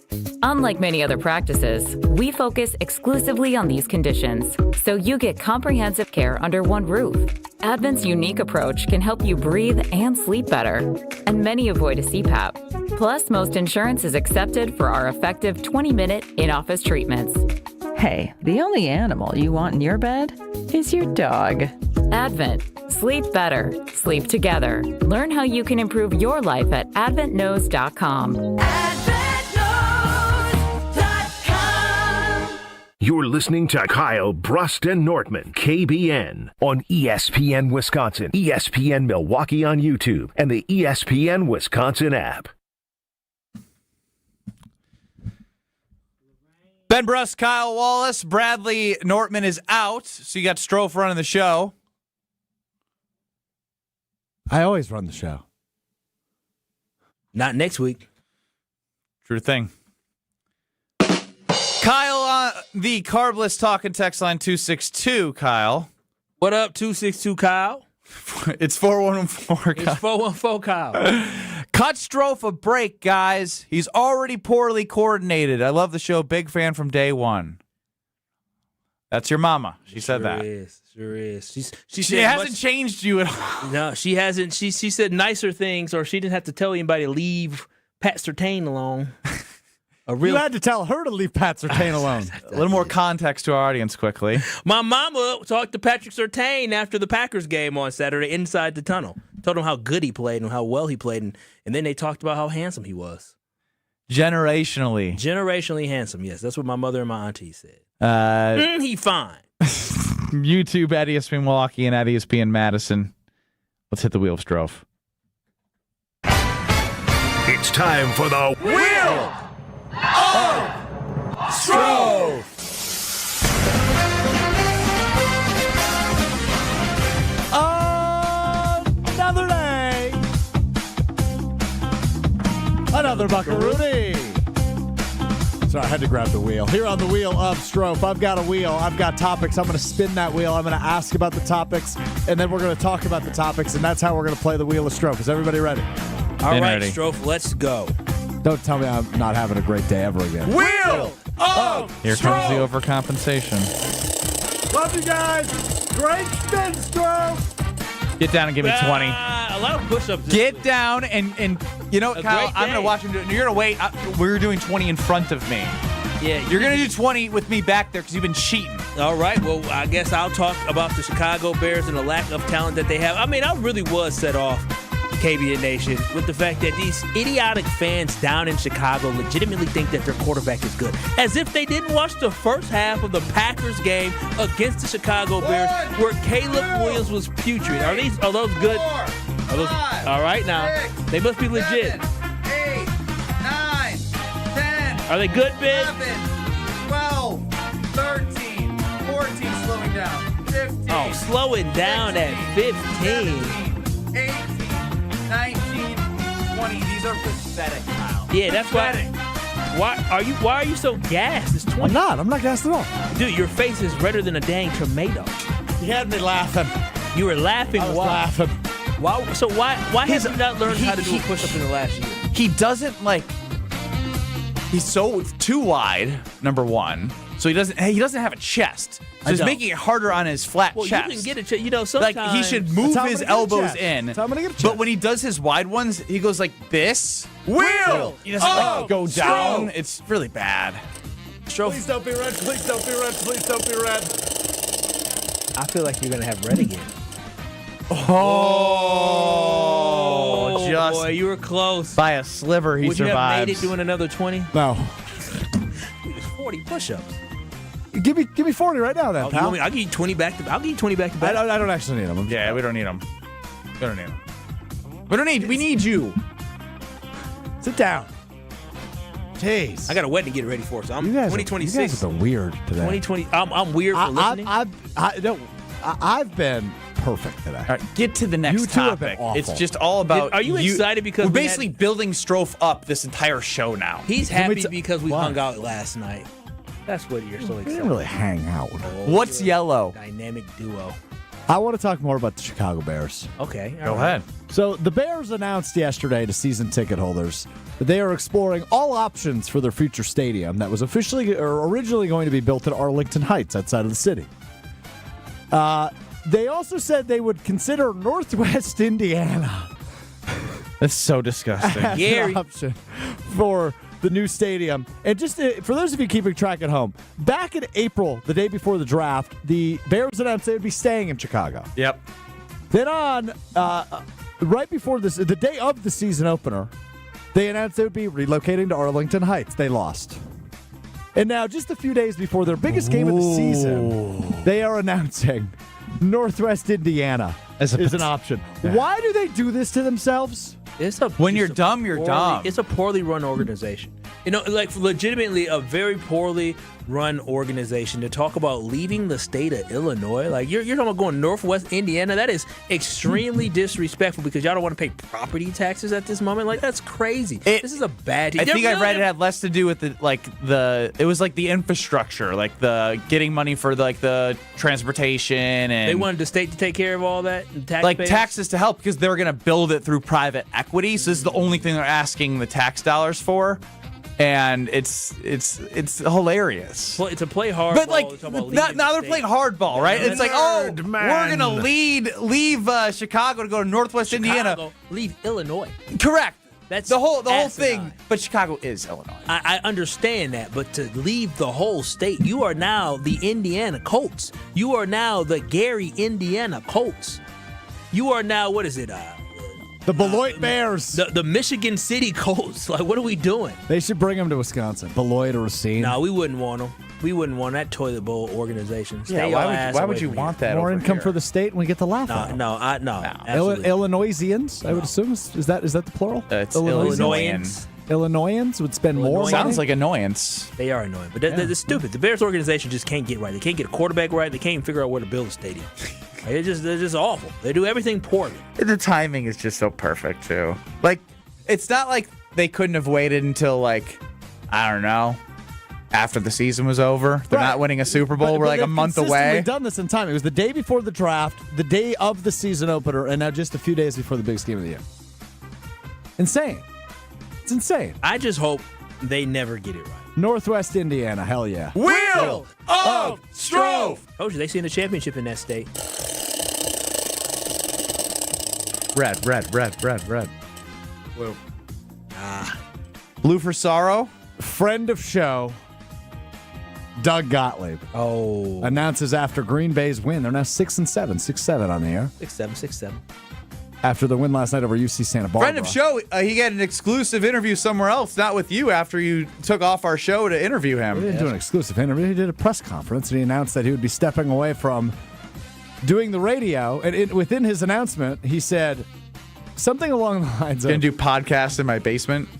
Unlike many other practices, we focus exclusively on these conditions, so you get comprehensive care under one roof. Advent's unique approach can help you breathe and sleep better, and many avoid a CPAP. Plus, most insurance is accepted for our effective 20-minute in-office treatments. Hey, the only animal you want in your bed is your dog. Advent. Sleep better. Sleep together. Learn how you can improve your life at adventknows.com. You're listening to Kyle, Brust, and Nortman, KBN, on ESPN Wisconsin, ESPN Milwaukee on YouTube, and the ESPN Wisconsin app. Ben Brust, Kyle Wallace, Bradley Nortman is out, so you got Strofe running the show. I always run the show. Not next week. True thing. Kyle on the Carbless talking text line 262, Kyle. What up, 262 Kyle? It's 414 Kyle. It's 414 Kyle. Cut Strofe a break, guys. He's already poorly coordinated. I love the show. Big fan from day one. That's your mama. She said that. Sure is. She hasn't changed you at all. No, she hasn't. She said nicer things, or she didn't have to tell anybody to leave Pat Surtain alone. You had to tell her to leave Pat Surtain alone. A little more context to our audience quickly. My mama talked to Patrick Surtain after the Packers game on Saturday inside the tunnel. Told him how good he played and how well he played, and then they talked about how handsome he was. Generationally handsome, yes. That's what my mother and my auntie said. He fine. YouTube at ESPN Milwaukee and at ESPN Madison. Let's hit the wheel of Strofe. It's time for the Wheel of Strofe. another buckaroonie. Sorry, I had to grab the wheel. Here on the wheel of Strofe, I've got a wheel. I've got topics. I'm going to spin that wheel. I'm going to ask about the topics, and then we're going to talk about the topics, and that's how we're going to play the wheel of Strofe. Is everybody ready? All right, Strofe, let's go. Don't tell me I'm not having a great day ever again. Wheel of Here comes the overcompensation. Love you guys. Great spin, Strofe. Get down and give me 20. A lot of push-ups. Get down and you know, Kyle, I'm going to watch him do it. You're going to wait. We're doing 20 in front of me. Yeah, you're going to do 20 with me back there because you've been cheating. All right, well, I guess I'll talk about the Chicago Bears and the lack of talent that they have. I mean, I really was set off, KBN Nation, with the fact that these idiotic fans down in Chicago legitimately think that their quarterback is good. As if they didn't watch the first half of the Packers game against the Chicago Bears where Caleb Williams was putrid. Are those good? Are those, all right, now. They must be legit. 8, 9, 10. Are they good, Ben? 11, 12, 13, 14, slowing down. 15. Oh, slowing down 16, at 15. 17, 18, 19, 20. These are pathetic, Kyle. Yeah, that's pathetic. Why are you so gassed? It's 20. I'm not gassed at all. Dude, your face is redder than a dang tomato. You had me laughing. You were laughing. I was why? laughing. Why? So why have you not learned how to do a push-up in the last year? He doesn't he's so too wide, number one. So he doesn't have a chest. So he's making it harder on his flat chest. You can get a chest. You know, sometimes he should move his elbows in. That's how I'm gonna get a chest. But when he does his wide ones, he goes like this. Wheel! He doesn't go down. It's really bad. Please don't be red. Please don't be red. Please don't be red. I feel like you're gonna have red again. Oh, just boy, you were close. By a sliver, he Would you survives. have made it doing another 20? No. It was 40 push-ups. Give me 40 right now, then, pal. I'll give you 20 back to. I'll give you 20 back to back. I don't actually need them. Yeah, we don't need them. We don't need them. We need you. Sit down. Jeez. I got a wedding to get ready for, so I'm 2026. You guys have been weird today. 2020. I'm weird for listening. I've been perfect today. All right, get to the next You two have topic. been awful. It's just all about. Are you excited because we're basically building Strofe up this entire show now? He's happy because we hung out last night. That's what you're so excited. We didn't really hang out. What's yellow? Dynamic duo. I want to talk more about the Chicago Bears. Okay. Go ahead. So the Bears announced yesterday to season ticket holders that they are exploring all options for their future stadium that was originally going to be built at Arlington Heights outside of the city. They also said they would consider Northwest Indiana. That's so disgusting. As an option for the new stadium. And just for those of you keeping track at home, back in April, the day before the draft, the Bears announced they would be staying in Chicago. Yep. Then right before the day of the season opener, they announced they would be relocating to Arlington Heights. They lost. And now, just a few days before their biggest game of the season, they are announcing Northwest Indiana is an option. Yeah. Why do they do this to themselves? When you're dumb, you're dumb. It's a poorly run organization. You know, like legitimately a very poorly run organization to talk about leaving the state of Illinois. Like you're talking about going Northwest Indiana. That is extremely disrespectful because y'all don't want to pay property taxes at this moment. Like that's crazy. This is a bad team. I think I read it had less to do with it was like the infrastructure, like the getting money for the transportation, and they wanted the state to take care of all that. Like taxes to help because they're going to build it through private equity. So this is the only thing they're asking the tax dollars for. And it's hilarious. Well, it's a play hard. But now they're playing hardball, right? It's like, we're gonna leave Chicago to go to Northwest Indiana. Leave Illinois. Correct. That's the whole thing. But Chicago is Illinois. I understand that, but to leave the whole state, you are now the Indiana Colts. You are now the Gary Indiana Colts. You are now the Beloit Bears. The Michigan City Colts. Like, what are we doing? They should bring them to Wisconsin. Beloit or Racine. No, we wouldn't want them. We wouldn't want that toilet bowl organization. Stay why would you want that? More income for the state, and we get to laugh at them. No. Illinoisians, I would assume. Is that the plural? It's Illinoisans. Illinoisans would spend more money? Sounds like annoyance. They are annoying, but they're stupid. The Bears organization just can't get right. They can't get a quarterback right. They can't even figure out where to build a stadium. They're just awful. They do everything poorly. The timing is just so perfect too. Like, it's not like they couldn't have waited until, I don't know, after the season was over. They're not winning a Super Bowl. We're a month away. We've done this in time. It was the day before the draft, the day of the season opener, and now just a few days before the biggest game of the year. Insane. It's insane. I just hope they never get it right. Northwest Indiana, hell yeah. Wheel of Strove! Told you, they seen the championship in that state. Red. Blue. Blue for sorrow. Friend of show, Doug Gottlieb. Announces after Green Bay's win. They're now 6-7. 6-7 on the air. 6-7. After the win last night over UC Santa Barbara. Friend of show, he got an exclusive interview somewhere else, not with you, after you took off our show to interview him. He didn't do an exclusive interview. He did a press conference, and he announced that he would be stepping away from doing the radio. And within his announcement, he said something along the lines of... Going to do podcasts in my basement?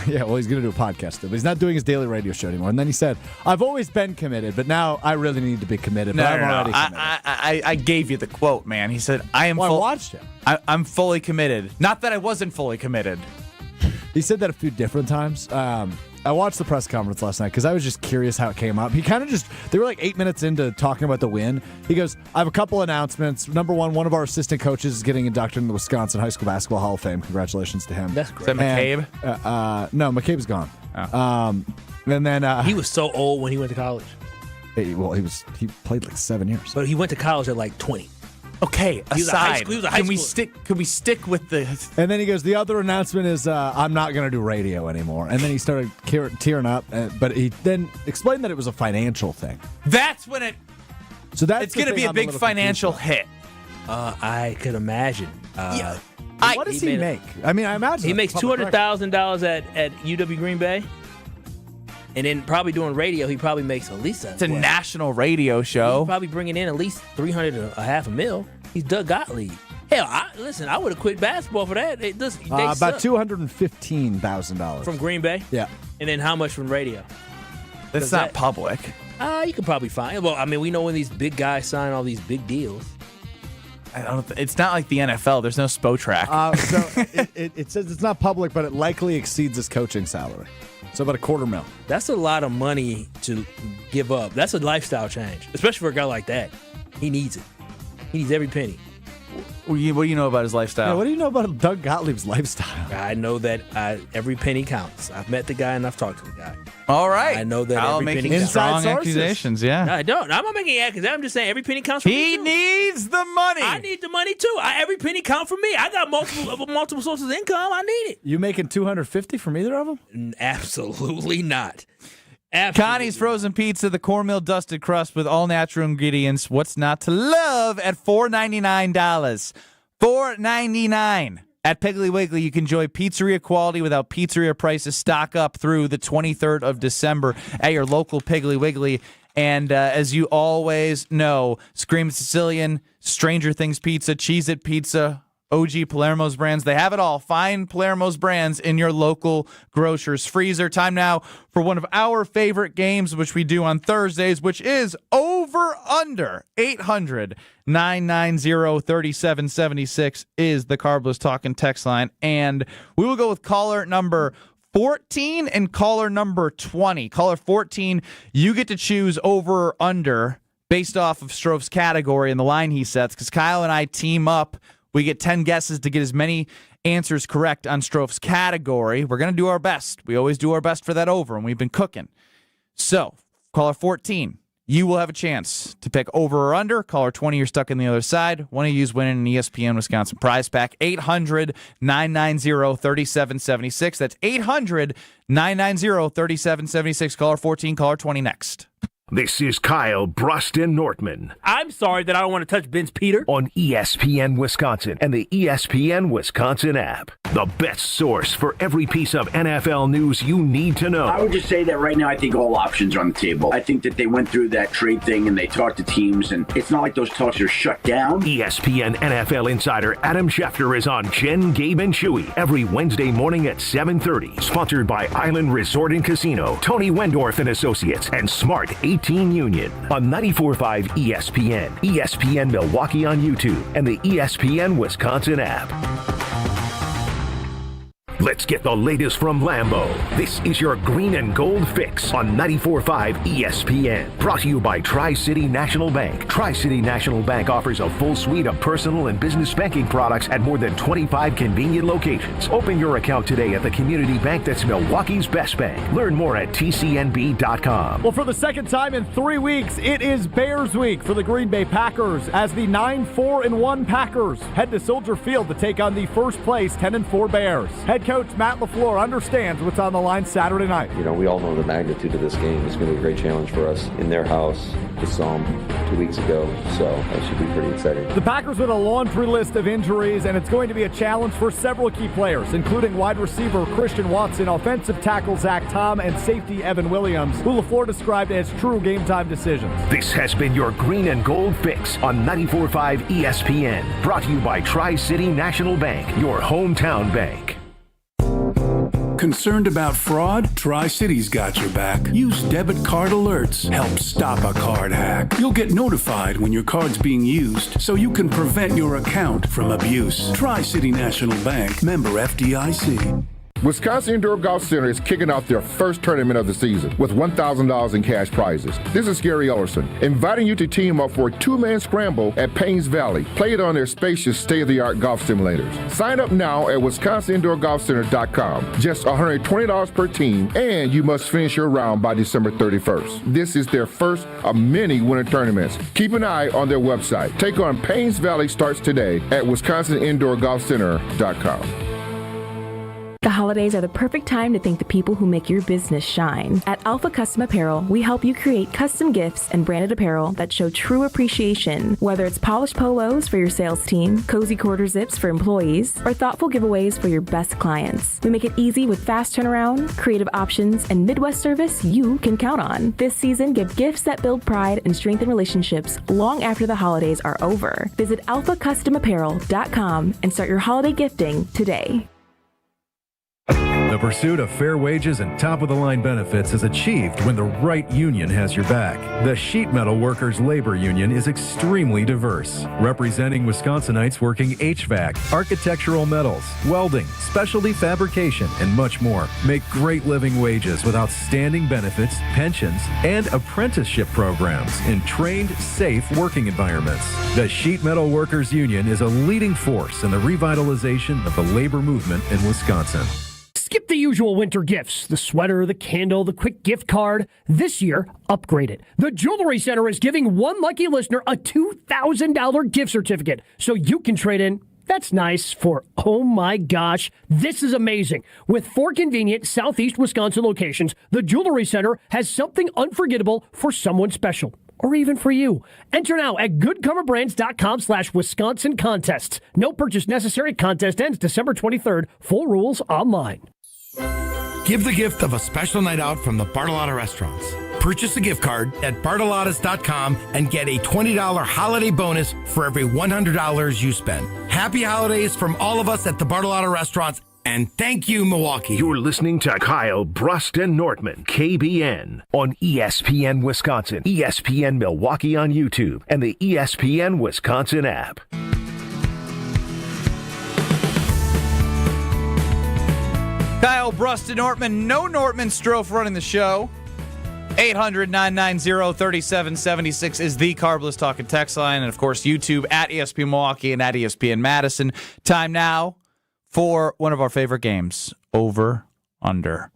Yeah, well, he's going to do a podcast, but he's not doing his daily radio show anymore. And then he said, I've always been committed, but now I really need to be committed. But I'm already committed. I gave you the quote, man. He said, I watched it. I'm fully committed. Not that I wasn't fully committed. He said that a few different times. I watched the press conference last night because I was just curious how it came up. He kind of they were 8 minutes into talking about the win. He goes, I have a couple announcements. Number one of our assistant coaches is getting inducted in the Wisconsin High School Basketball Hall of Fame. Congratulations to him. That's great. Is that McCabe? No, McCabe's gone. Oh. And then he was so old when he went to college. He played 7 years. But he went to college at 20. Okay, He was a high schooler. Can we stick with the... And then he goes, the other announcement is I'm not going to do radio anymore. And then he started tearing up, but he then explained that it was a financial thing. That's when it... So it's going to be a big financial hit. I could imagine. What does he make? I mean, I imagine he makes $200,000 at UW Green Bay. And then probably doing radio, he probably makes at least It's a national radio show. He's probably bringing in at least $300,000 to $500,000. He's Doug Gottlieb. Hell, I would have quit basketball for that. About $215,000 from Green Bay. Yeah. And then how much from radio? That's not public. You could probably find. Well, I mean, we know when these big guys sign all these big deals. It's not like the NFL. There's no Spotrac. So it says it's not public, but it likely exceeds his coaching salary. So about $250,000. That's a lot of money to give up. That's a lifestyle change, especially for a guy like that. He needs it. He needs every penny. What do you know about his lifestyle? Yeah, what do you know about Doug Gottlieb's lifestyle? I know that every penny counts. I've met the guy and I've talked to the guy. All right. I know that I'll every make penny counts. strong accusations, yeah. I don't. I'm not making accusations. I'm just saying every penny counts for me. He needs the money. I need the money too. Every penny counts for me. I got multiple sources of income. I need it. You making $250,000 from either of them? Absolutely not. Connie's Frozen Pizza, the cornmeal dusted crust with all natural ingredients. What's not to love at $4.99? $4.99 at Piggly Wiggly. You can enjoy pizzeria quality without pizzeria prices. Stock up through the 23rd of December at your local Piggly Wiggly. And as you always know, Scream Sicilian, Stranger Things Pizza, Cheez-It Pizza, OG Palermo's brands. They have it all. Find Palermo's brands in your local grocer's freezer. Time now for one of our favorite games, which we do on Thursdays, which is Over Under. 800-990-3776 is the Carbless Talking text line. And we will go with caller number 14 and caller number 20. Caller 14, you get to choose over or under based off of Strove's category and the line he sets, because Kyle and I team up. We get 10 guesses to get as many answers correct on Strove's category. We're going to do our best. We always do our best for that over, and we've been cooking. So, caller 14, you will have a chance to pick over or under. Caller 20, you're stuck on the other side. One of you is winning an ESPN Wisconsin prize pack. 800-990-3776. That's 800-990-3776. Caller 14, caller 20 next. This is Kyle Brust Nortman I'm sorry that I don't want to touch Ben's Peter. On ESPN Wisconsin and the ESPN Wisconsin app. The best source for every piece of NFL news you need to know. I would just say that right now I think all options are on the table. I think that they went through that trade thing and they talked to teams, and it's not like those talks are shut down. ESPN NFL insider Adam Schefter is on Jen, Gabe, and Chewy every Wednesday morning at 7:30. Sponsored by Island Resort and Casino, Tony Wendorf and Associates, and Smart 18 Union on 94.5 ESPN, ESPN Milwaukee on YouTube, and the ESPN Wisconsin app. Let's get the latest from Lambeau. This is your Green and Gold Fix on 94.5 ESPN. Brought to you by Tri-City National Bank. Tri-City National Bank offers a full suite of personal and business banking products at more than 25 convenient locations. Open your account today at the community bank that's Milwaukee's best bank. Learn more at tcnb.com. Well, for the second time in 3 weeks, it is Bears Week for the Green Bay Packers as the 9-4-1 Packers head to Soldier Field to take on the first place 10-4 Bears. Head coach Matt LaFleur understands what's on the line Saturday night. You know, we all know the magnitude of this game. It's going to be a great challenge for us in their house. Just saw them 2 weeks ago, so that should be pretty exciting. The Packers with a laundry list of injuries, and it's going to be a challenge for several key players, including wide receiver Christian Watson, offensive tackle Zach Tom, and safety Evan Williams, who LaFleur described as true game-time decisions. This has been your Green and Gold Fix on 94.5 ESPN. Brought to you by Tri-City National Bank, your hometown bank. Concerned about fraud? Tri-City's got your back. Use debit card alerts. Help stop a card hack. You'll get notified when your card's being used so you can prevent your account from abuse. Tri-City National Bank, member FDIC. Wisconsin Indoor Golf Center is kicking off their first tournament of the season with $1,000 in cash prizes. This is Gary Ellerson, inviting you to team up for a two-man scramble at Paynes Valley. Play it on their spacious, state-of-the-art golf simulators. Sign up now at WisconsinIndoorGolfCenter.com. Just $120 per team, and you must finish your round by December 31st. This is their first of many winter tournaments. Keep an eye on their website. Take on Paynes Valley starts today at WisconsinIndoorGolfCenter.com. The holidays are the perfect time to thank the people who make your business shine. At Alpha Custom Apparel, we help you create custom gifts and branded apparel that show true appreciation. Whether it's polished polos for your sales team, cozy quarter zips for employees, or thoughtful giveaways for your best clients. We make it easy with fast turnaround, creative options, and Midwest service you can count on. This season, give gifts that build pride and strengthen relationships long after the holidays are over. Visit alphacustomapparel.com and start your holiday gifting today. The pursuit of fair wages and top-of-the-line benefits is achieved when the right union has your back. The Sheet Metal Workers Labor Union is extremely diverse, representing Wisconsinites working HVAC, architectural metals, welding, specialty fabrication, and much more. Make great living wages with outstanding benefits, pensions, and apprenticeship programs in trained, safe working environments. The Sheet Metal Workers Union is a leading force in the revitalization of the labor movement in Wisconsin. Skip the usual winter gifts, the sweater, the candle, the quick gift card. This year, upgrade it. The Jewelry Center is giving one lucky listener a $2,000 gift certificate so you can trade in. That's nice for, oh my gosh, this is amazing. With 4 convenient Southeast Wisconsin locations, the Jewelry Center has something unforgettable for someone special. Or even for you. Enter now at goodcoverbrands.com/Wisconsin contests. No purchase necessary. Contest ends December 23rd. Full rules online. Give the gift of a special night out from the Bartolotta restaurants. Purchase a gift card at bartolottas.com and get a $20 holiday bonus for every $100 you spend. Happy holidays from all of us at the Bartolotta restaurants. And thank you, Milwaukee. You're listening to Kyle, Brust, and Nortman, KBN, on ESPN Wisconsin, ESPN Milwaukee on YouTube, and the ESPN Wisconsin app. Kyle, Brust, and Nortman. No Nortman Strofe running the show. 800-990-3776 is the Carbless Talk and Text line. And, of course, YouTube at ESPN Milwaukee and at ESPN Madison. Time now for one of our favorite games, Over, Under.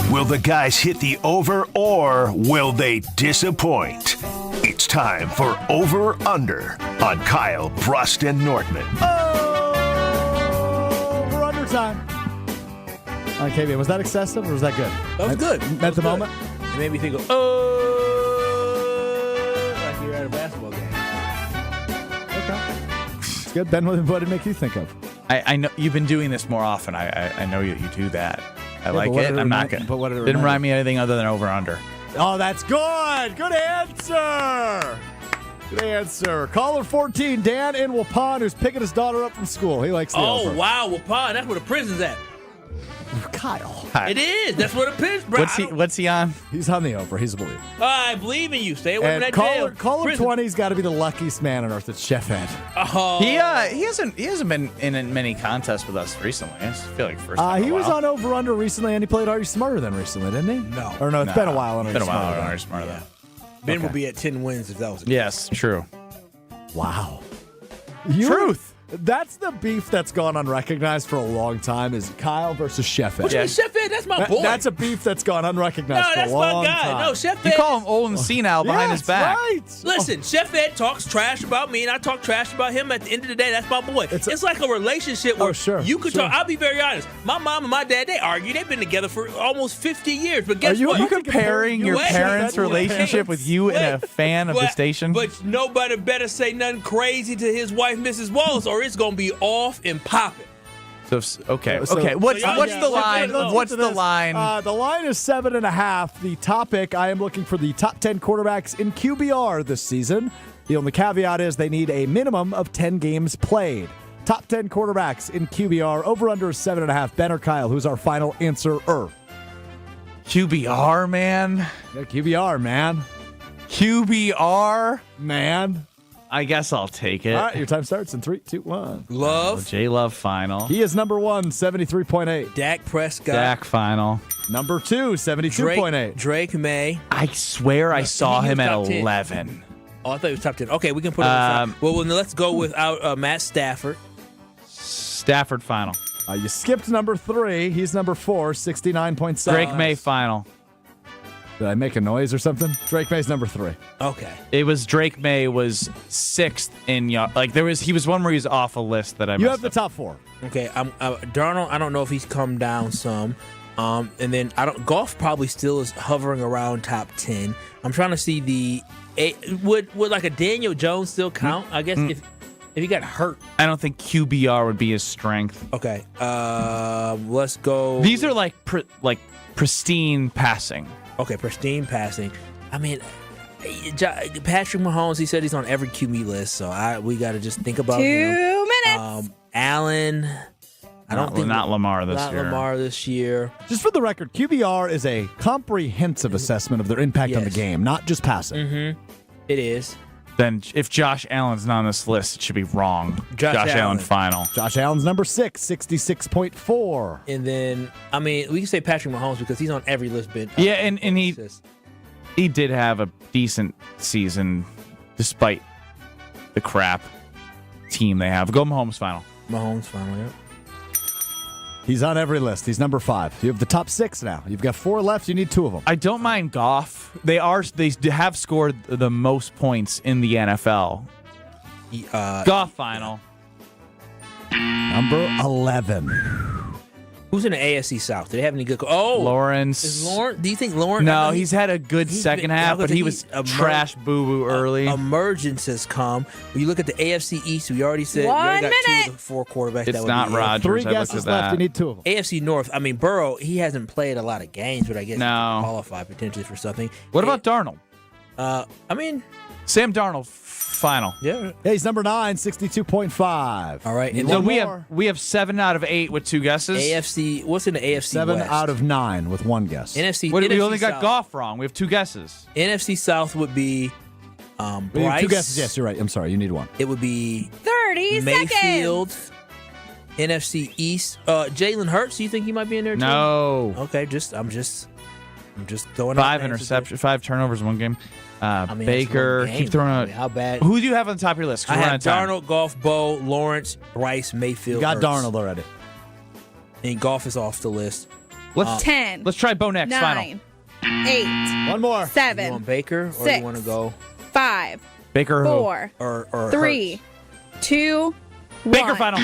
Will the guys hit the over or will they disappoint? It's time for Over Under on Kyle, Brust, and Nortman. Over Under time. Okay, was that excessive or was that good? That was good. At the moment? It made me think of, like you're at a basketball game. Okay. It's good. Ben, what did it make you think of? I know you've been doing this more often. I know you do that. I like it. I'm not going to. But what did it didn't remind me of anything other than Over Under. Oh, that's good. Good answer. Good answer. Caller 14, Dan in Waupun, who's picking his daughter up from school. He likes the over. Oh, wow, Waupun. That's where the prison's at. Kyle. It is. That's what it is, bro. What's he on? He's on the over. He's a believer. I believe in you. Stay away from And that jail. caller 20's got to be the luckiest man on earth. It's Chef Ed. Oh. He hasn't been in many contests with us recently. I just feel like first time He was on Over Under recently, and he played Are You Smarter Than recently, didn't he? No. Or no, it's been a while on Are You Smarter Than. Are You Smarter Than. Ben would be at 10 wins if that was. Yes, true. Wow. Truth. That's the beef that's gone unrecognized for a long time is Kyle versus Chef Ed. What you mean, Chef Ed? That's my boy. That's a beef that's gone unrecognized for a long time. No, Chef You Ed. call him old and senile behind his back. Right. Listen, Chef Ed talks trash about me, and I talk trash about him. At the end of the day, that's my boy. It's like a relationship where you could talk. I'll be very honest. My mom and my dad, they argue. They've been together for almost 50 years. But guess what? Are you comparing your parents' relationship with you and a fan of the station? But nobody better say nothing crazy to his wife, Mrs. Wallace, or it's going to be off and popping. So okay. What's the line? What's the line? The line is 7.5. The topic: I am looking for the top 10 quarterbacks in QBR this season. The only caveat is they need a minimum of 10 games played. Top 10 quarterbacks in QBR. Over under is 7.5. Ben or Kyle? Who's our final answer? QBR, man. Yeah, QBR, man. QBR, man. I guess I'll take it. All right, your time starts in 3, 2, 1. Love. J-Love final. He is number 1, 73.8. Dak Prescott. Dak final. Number 2, 72.8. Drake May. I swear I saw him at 11. Oh, I thought he was top 10. Okay, we can put it on the side. Well, let's go without Matt Stafford. Stafford final. You skipped number 3. He's number 4, 69.7. Drake May final. Did I make a noise or something? Drake May's number 3. Okay. It was Drake May was 6th in he was one where he was off a list that I. You have the top 4. Okay, Darnold. I don't know if he's come down some, and then Goff probably still is hovering around top 10. I'm trying to see would like a Daniel Jones still count? I guess if he got hurt. I don't think QBR would be his strength. Okay, let's go. These are like pristine passing. Okay, pristine passing. I mean, Patrick Mahomes, he said he's on every QB list, so we got to just think about 2 minutes. Allen. I don't think not Lamar this year. Not Lamar this year. Just for the record, QBR is a comprehensive assessment of their impact on the game, not just passing. Mm-hmm. It is. Then if Josh Allen's not on this list, it should be wrong. Josh Allen final. Josh Allen's number 6, 66.4. And then, we can say Patrick Mahomes because he's on every list. Yeah, and he did have a decent season despite the crap team they have. Go Mahomes final. Mahomes final, yeah. He's on every list. He's number 5. You have the top 6 now. You've got 4 left. You need 2 of them. I don't mind Goff. They have scored the most points in the NFL. Goff final. Number 11. Who's in the AFC South? Do they have any good? Lawrence. Is Lawrence? Do you think Lawrence? No, he's had a good second half, but he was trash boo-boo early. Emergence has come. When you look at the AFC East, we already said 1 got minute. 2 of the 4 quarterbacks. It's that not would be Rodgers. 3 guesses left. You need 2 of them. AFC North. Burrow, he hasn't played a lot of games, but I guess he can qualify potentially for something. What about Darnold? Sam Darnold final. Yeah. He's number 9, 62.5. All right. And so we have 7 out of 8 with 2 guesses. AFC. What's in the AFC 7 West? out of 9 with 1 guess. NFC. We only got Goff wrong. We have 2 guesses. NFC South would be Bryce. 2 guesses. Yes, you're right. I'm sorry. You need 1. It would be 30 Mayfield. seconds. NFC East. Jalen Hurts. Do you think he might be in there too? No. Okay. I'm just throwing 5 interceptions, 5 turnovers in 1 game. Baker, game. keep throwing out. How bad? Who do you have on the top of your list? I have Darnold, Goff, Bo, Lawrence, Bryce, Mayfield. You got Hurts. Darnold already. And Goff is off the list. Let's 10. Let's try Bo next. 9. Final. 8. 1 more. 7. You want Baker or 6, you want to go 5. Baker 4. Or 3. Hurts? 2. Baker 1. final.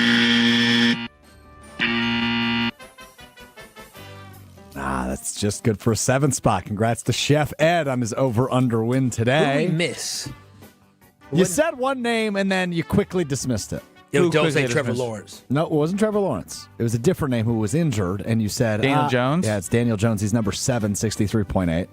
That's just good for a 7th spot. Congrats to Chef Ed on his over-under win today. Who did we miss? You said 1 name and then you quickly dismissed it. Don't say Trevor Lawrence. No, it wasn't Trevor Lawrence. It was a different name who was injured, and you said Daniel Jones? Yeah, it's Daniel Jones. He's number 7, 63.8.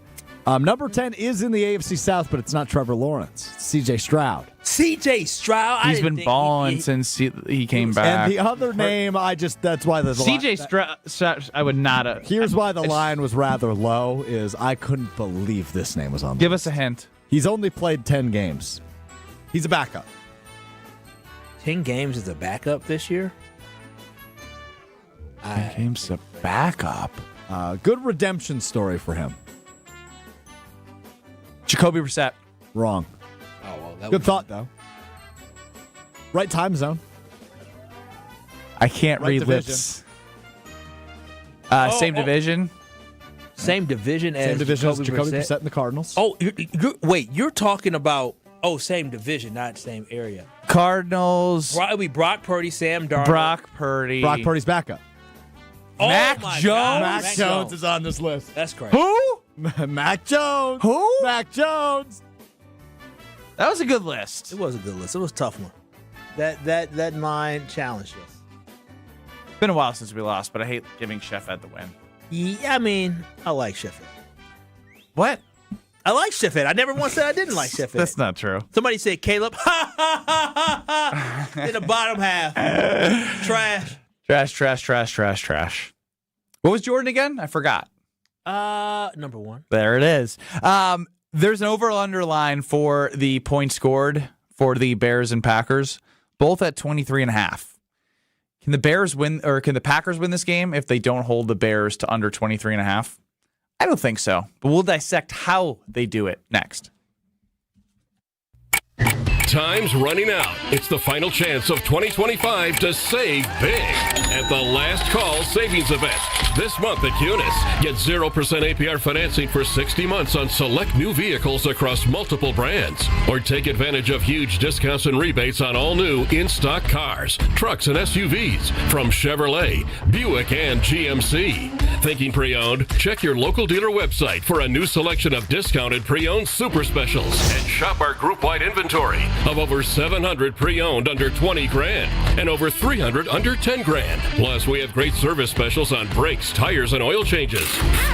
Number 10 is in the AFC South, but it's not Trevor Lawrence. It's C.J. Stroud. C.J. Stroud. He's been balling since he came back. And the other name, that's why the C.J. Stroud, I would not have. Here's why the line was rather low, is I couldn't believe this name was on the Give list. us a hint. He's only played 10 games. He's a backup. 10 games as a backup this year? 10 games as a backup. Good redemption story for him. Jacoby Brissett. Wrong. Oh, well, Good thought, though. Right time zone. I can't Right read division. lips. Same division. Same division as Jacoby Brissett and the Cardinals. Oh, you're talking about same division, not same area. Cardinals. It'll be Brock Purdy, Sam Darnold. Brock Purdy. Brock Purdy's backup. Mac my Jones. God, Mac Jones is on this list. That's crazy. Who? Mac Jones. Who? Mac Jones. That was a good list. It was a good list. It was a tough one. That line challenged us. It's been a while since we lost, but I hate giving Sheffett the win. Yeah, I mean, I like Sheffett. What? I like Sheffett. I never once said I didn't like Sheffett. That's not true. Somebody said Caleb. In the bottom half. Trash. Trash. What was Jordan again? I forgot. Number 1. There it is. There's an over-under line for the points scored for the Bears and Packers, both at 23.5. Can the Bears win, or can the Packers win this game if they don't hold the Bears to under 23.5? I don't think so, but we'll dissect how they do it next. Time's running out. It's the final chance of 2025 to save big at the Last Call Savings Event. This month at Cunis, get 0% APR financing for 60 months on select new vehicles across multiple brands. Or take advantage of huge discounts and rebates on all new in-stock cars, trucks, and SUVs from Chevrolet, Buick, and GMC. Thinking pre-owned? Check your local dealer website for a new selection of discounted pre-owned super specials and shop our group-wide inventory of over 700 pre-owned under 20 grand and over 300 under 10 grand. Plus, we have great service specials on brakes, tires, and oil changes.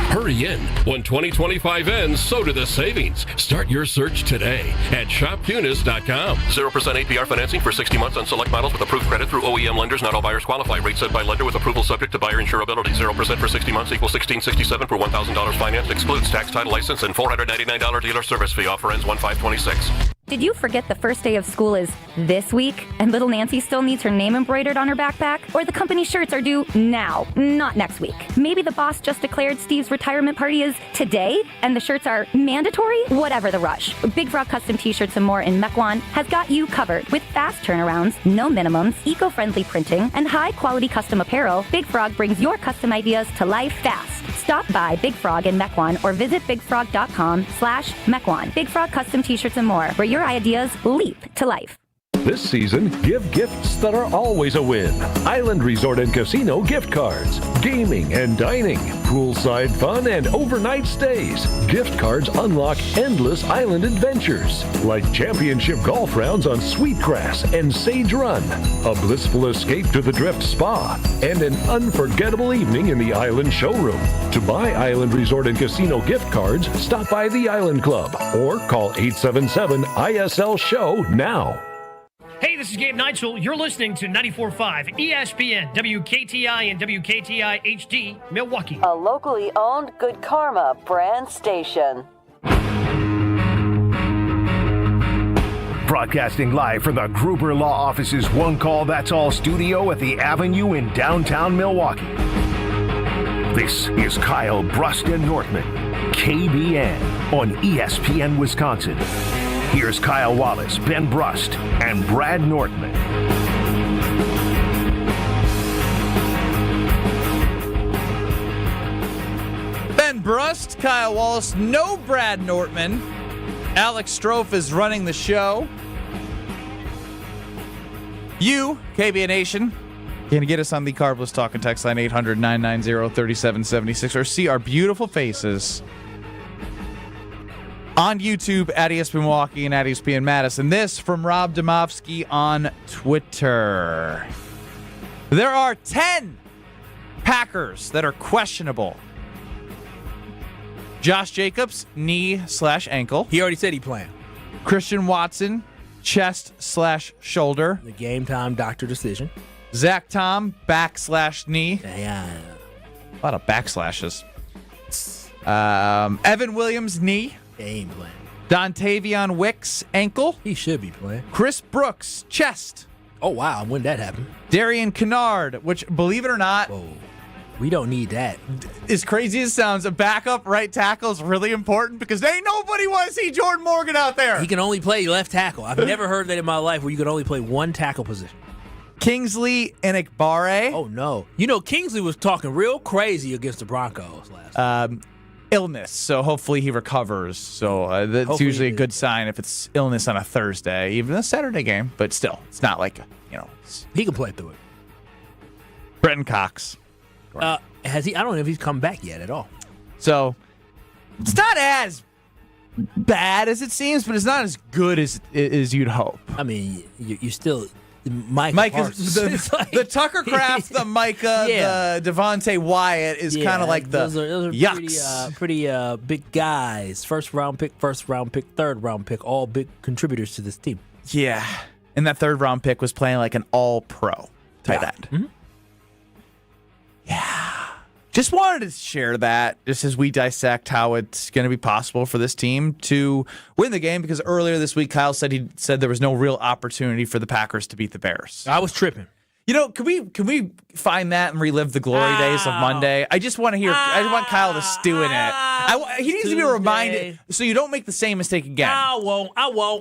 Hurry in. When 2025 ends, so do the savings. Start your search today at shopcunis.com. 0% APR financing for 60 months on select models with approved credit through OEM lenders. Not all buyers qualify. Rate set by lender with approval subject to buyer insurability. 0% for 60 months equals $1,667 for $1,000 finance. Excludes tax, title, license, and $499 dealer service fee. Offer ends 1/5/26. Did you forget the first day of school is this week and little Nancy still needs her name embroidered on her backpack? Or the company shirts are due now, not next week? Maybe the boss just declared Steve's retirement party is today and the shirts are mandatory? Whatever the rush, Big Frog Custom T-shirts and more in Mequon has got you covered. With fast turnarounds, no minimums, eco-friendly printing, and high-quality custom apparel, Big Frog brings your custom ideas to life fast. Stop by Big Frog in Mequon or visit bigfrog.com/Mequon. Big Frog Custom T-shirts and more, where your ideas leap to life. This season, give gifts that are always a win. Island Resort and Casino gift cards, gaming and dining, poolside fun, and overnight stays. Gift cards unlock endless island adventures, like championship golf rounds on Sweetgrass and Sage Run, a blissful escape to the Drift Spa, and an unforgettable evening in the Island Showroom. To buy Island Resort and Casino gift cards, stop by the Island Club or call 877-ISL-SHOW now. Hey, this is Gabe Neitzel. You're listening to 94.5 ESPN, WKTI and WKTI HD, Milwaukee. A locally owned Good Karma brand station. Broadcasting live from the Gruber Law Office's One Call That's All studio at the Avenue in downtown Milwaukee. This is Kyle Brust Nortman, KBN on ESPN Wisconsin. Here's Kyle Wallace, Ben Brust, and Brad Nortman. Ben Brust, Kyle Wallace, no Brad Nortman. Alex Strofe is running the show. You, KBN Nation, can get us on the Carbless Talk and text line 800-990-3776 or see our beautiful faces on YouTube at ESPN Milwaukee and at ESPN Madison. This from Rob Domofsky on Twitter. There are 10 Packers that are questionable. Josh Jacobs, knee/ankle. He already said he playing. Christian Watson, chest/shoulder. The game time doctor decision. Zach Tom, back/knee. Yeah. A lot of backslashes. Evan Williams, knee. He ain't playing. Dontavion Wicks, ankle. He should be playing. Chris Brooks, chest. Oh, wow. When did that happen? Darian Kennard, which, believe it or not, we don't need that. As crazy as it sounds, a backup right tackle is really important because ain't nobody want to see Jordan Morgan out there. He can only play left tackle. I've never heard that in my life where you can only play one tackle position. Kingsley Enikbare. Oh, no. You know, Kingsley was talking real crazy against the Broncos last week. Illness, so hopefully he recovers. So that's Hopefully usually a he good sign if it's illness on a Thursday, even a Saturday game. But still, it's not like, he can play through it. Brenton Cox. Has he? I don't know if he's come back yet at all. So it's not as bad as it seems, but it's not as good as you'd hope. I mean, you still Mike is the Tucker Craft, the Micah, the Devontae Wyatt is kind of like the those are yucks. pretty big guys. First round pick, third round pick, all big contributors to this team. Yeah, and that third round pick was playing like an all pro tight end. Mm-hmm. Yeah. Just wanted to share that just as we dissect how it's going to be possible for this team to win the game, because earlier this week Kyle said there was no real opportunity for the Packers to beat the Bears. I was tripping. Can we find that and relive the glory days of Monday? I just want to hear. I just want Kyle to stew in it. He needs to be reminded so you don't make the same mistake again. I won't.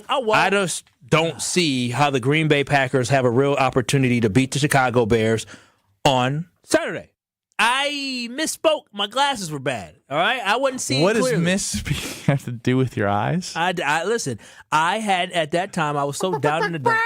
I just don't see how the Green Bay Packers have a real opportunity to beat the Chicago Bears on Saturday. I misspoke. My glasses were bad. All right, I wasn't seeing clearly. What does misspeak have to do with your eyes? I listen. I had at that time. I was so down in the dumps.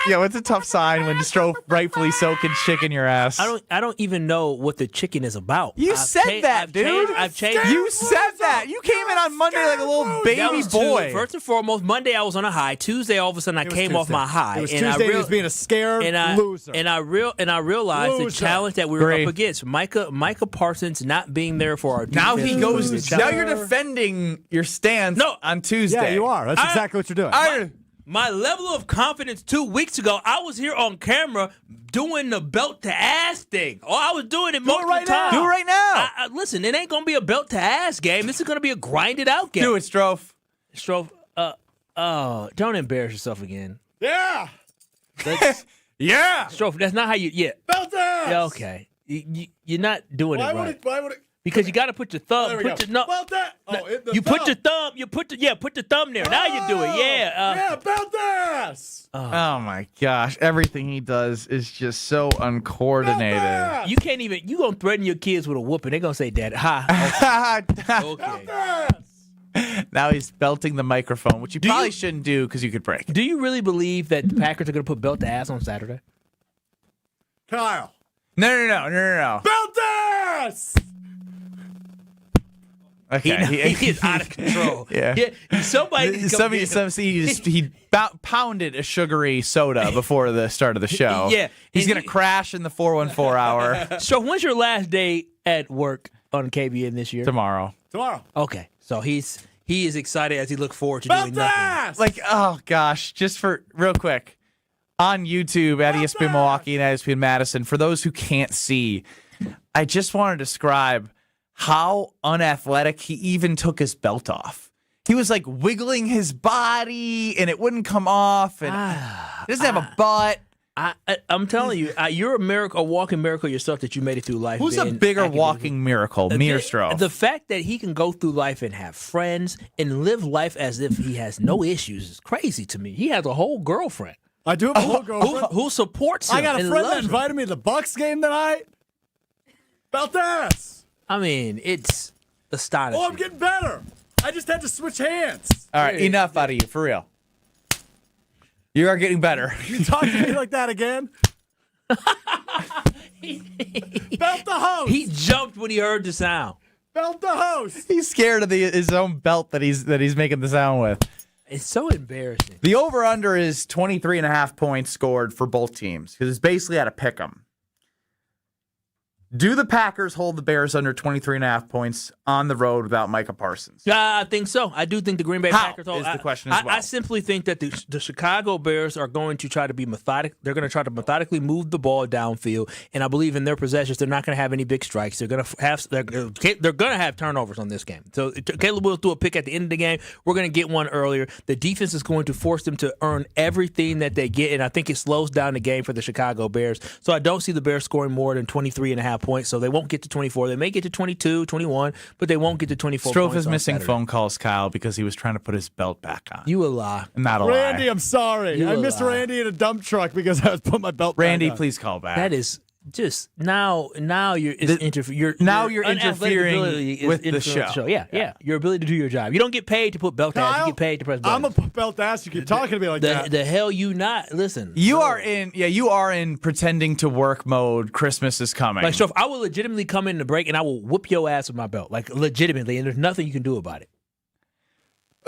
Yeah, it's a tough sign when Strofe rightfully so can chicken your ass. I don't even know what the chicken is about. You said that, dude. I've changed. You said that. You came in on Monday like a little baby boy. First and foremost, Monday I was on a high. Tuesday, all of a sudden, I came off my high. It was Tuesday. He was being a scared loser. And I realized the challenge that we were up against. Micah Parsons not being there for our defense. Now he goes. Now you're defending your stance on Tuesday. Yeah, you are. That's exactly what you're doing. My level of confidence 2 weeks ago, I was here on camera doing the belt to ass thing. Oh, I was doing it multiple times. Do it right now. Listen, it ain't going to be a belt to ass game. This is going to be a grinded out game. Do it, Strofe. Don't embarrass yourself again. Yeah. Yeah. Strofe, that's not how you, Belt to ass. Yeah, okay. You're not doing it right. Why would it? Because you got to put your thumb. There we go. Belt that. You put your thumb. Put the thumb there. Now you do it. Yeah. Belt ass. Oh my gosh! Everything he does is just so uncoordinated. You can't even. You gonna threaten your kids with a whooping? They're gonna say, "Dad, ha." Okay. Now he's belting the microphone, which you probably shouldn't do because you could break. Do you really believe that the Packers are gonna put belt to ass on Saturday? Kyle. No. Belt ass. Okay, he is out of control. Yeah. He pounded a sugary soda before the start of the show. Yeah, he's gonna crash in the 414 hour. So when's your last day at work on KBN this year? Tomorrow. Okay, so he is excited as he looks forward to doing nothing. Like, oh gosh, just for real quick on YouTube at ESPN Milwaukee and at ESPN Madison. For those who can't see, I just want to describe how unathletic he even took his belt off. He was like wiggling his body and it wouldn't come off, and he doesn't have a butt. I'm telling you, you're a walking miracle yourself that you made it through life. Who's a bigger walking miracle, me or Stroh? The fact that he can go through life and have friends and live life as if he has no issues is crazy to me. He has a whole girlfriend. I do have a whole girlfriend. Who supports him. I got a friend that invited me to the Bucks game tonight. Belt ass. I mean, it's astonishing. Oh, I'm getting better. I just had to switch hands. All right, enough out of you, for real. You are getting better. You talk to me like that again? Belt the host. He jumped when he heard the sound. Belt the host. He's scared of his own belt that he's making the sound with. It's so embarrassing. The over-under is 23.5 points scored for both teams because it's basically at a pick 'em. Do the Packers hold the Bears under 23.5 points on the road without Micah Parsons? Yeah, I think so. I do think the Green Bay Packers hold. Is the question as well. I simply think that the Chicago Bears are going to try to be methodic. They're going to try to methodically move the ball downfield, and I believe in their possessions, they're not going to have any big strikes. They're going to have turnovers on this game. So Caleb will do a pick at the end of the game. We're going to get one earlier. The defense is going to force them to earn everything that they get, and I think it slows down the game for the Chicago Bears. So I don't see the Bears scoring more than 23.5 points, so they won't get to 24. They may get to 22, 21, but they won't get to 24 Strofe points is missing Saturday. phone calls, Kyle, because he was trying to put his belt back on. You a lie. Not a Randy, lie. I'm sorry. I missed Randy in a dump truck because I was putting my belt Randy, back on. please call back. That is just now you're interfering with the show. Yeah. Your ability to do your job. You don't get paid to put belt ass. You get paid to press buttons. I'm a belt ass. You keep talking to me like that. The hell you not. Listen. You are in pretending to work mode. Christmas is coming. Like, so I will legitimately come in the break and I will whoop your ass with my belt. Like, legitimately, and there's nothing you can do about it.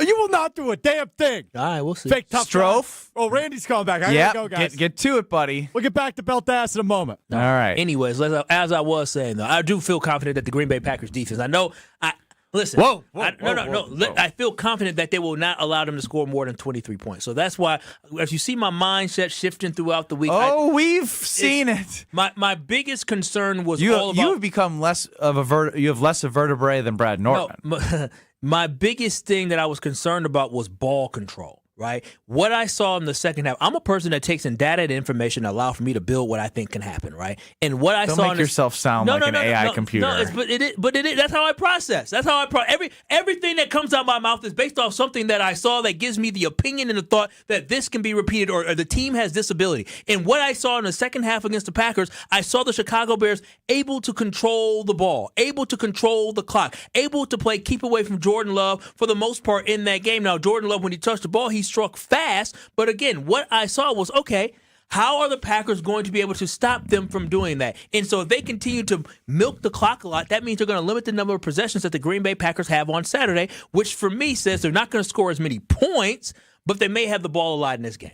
You will not do a damn thing. All right, we'll see. Fake tough Strofe. Oh, Randy's calling back. I gotta go, guys. Get to it, buddy. We'll get back to belt ass in a moment. All right. Anyways, as I was saying, though, I do feel confident that the Green Bay Packers defense, listen. Whoa. I feel confident that they will not allow them to score more than 23 points. So that's why, as you see my mindset shifting throughout the week. We've seen it. My biggest concern was you all about. You have become less of a vertebrae than Brad Nortman. No, my biggest thing that I was concerned about was ball control. Right? What I saw in the second half, I'm a person that takes in data and information that allow for me to build what I think can happen, right? And what I Don't saw make yourself sound like an AI computer. But that's how I process. That's how everything that comes out of my mouth is based off something that I saw that gives me the opinion and the thought that this can be repeated or the team has this ability. And what I saw in the second half against the Packers, I saw the Chicago Bears able to control the ball, able to control the clock, able to keep away from Jordan Love for the most part in that game. Now, Jordan Love, when he touched the ball, he struck fast, but again, what I saw was, okay, how are the Packers going to be able to stop them from doing that? And so if they continue to milk the clock a lot, that means they're going to limit the number of possessions that the Green Bay Packers have on Saturday, which for me says they're not going to score as many points, but they may have the ball a lot in this game.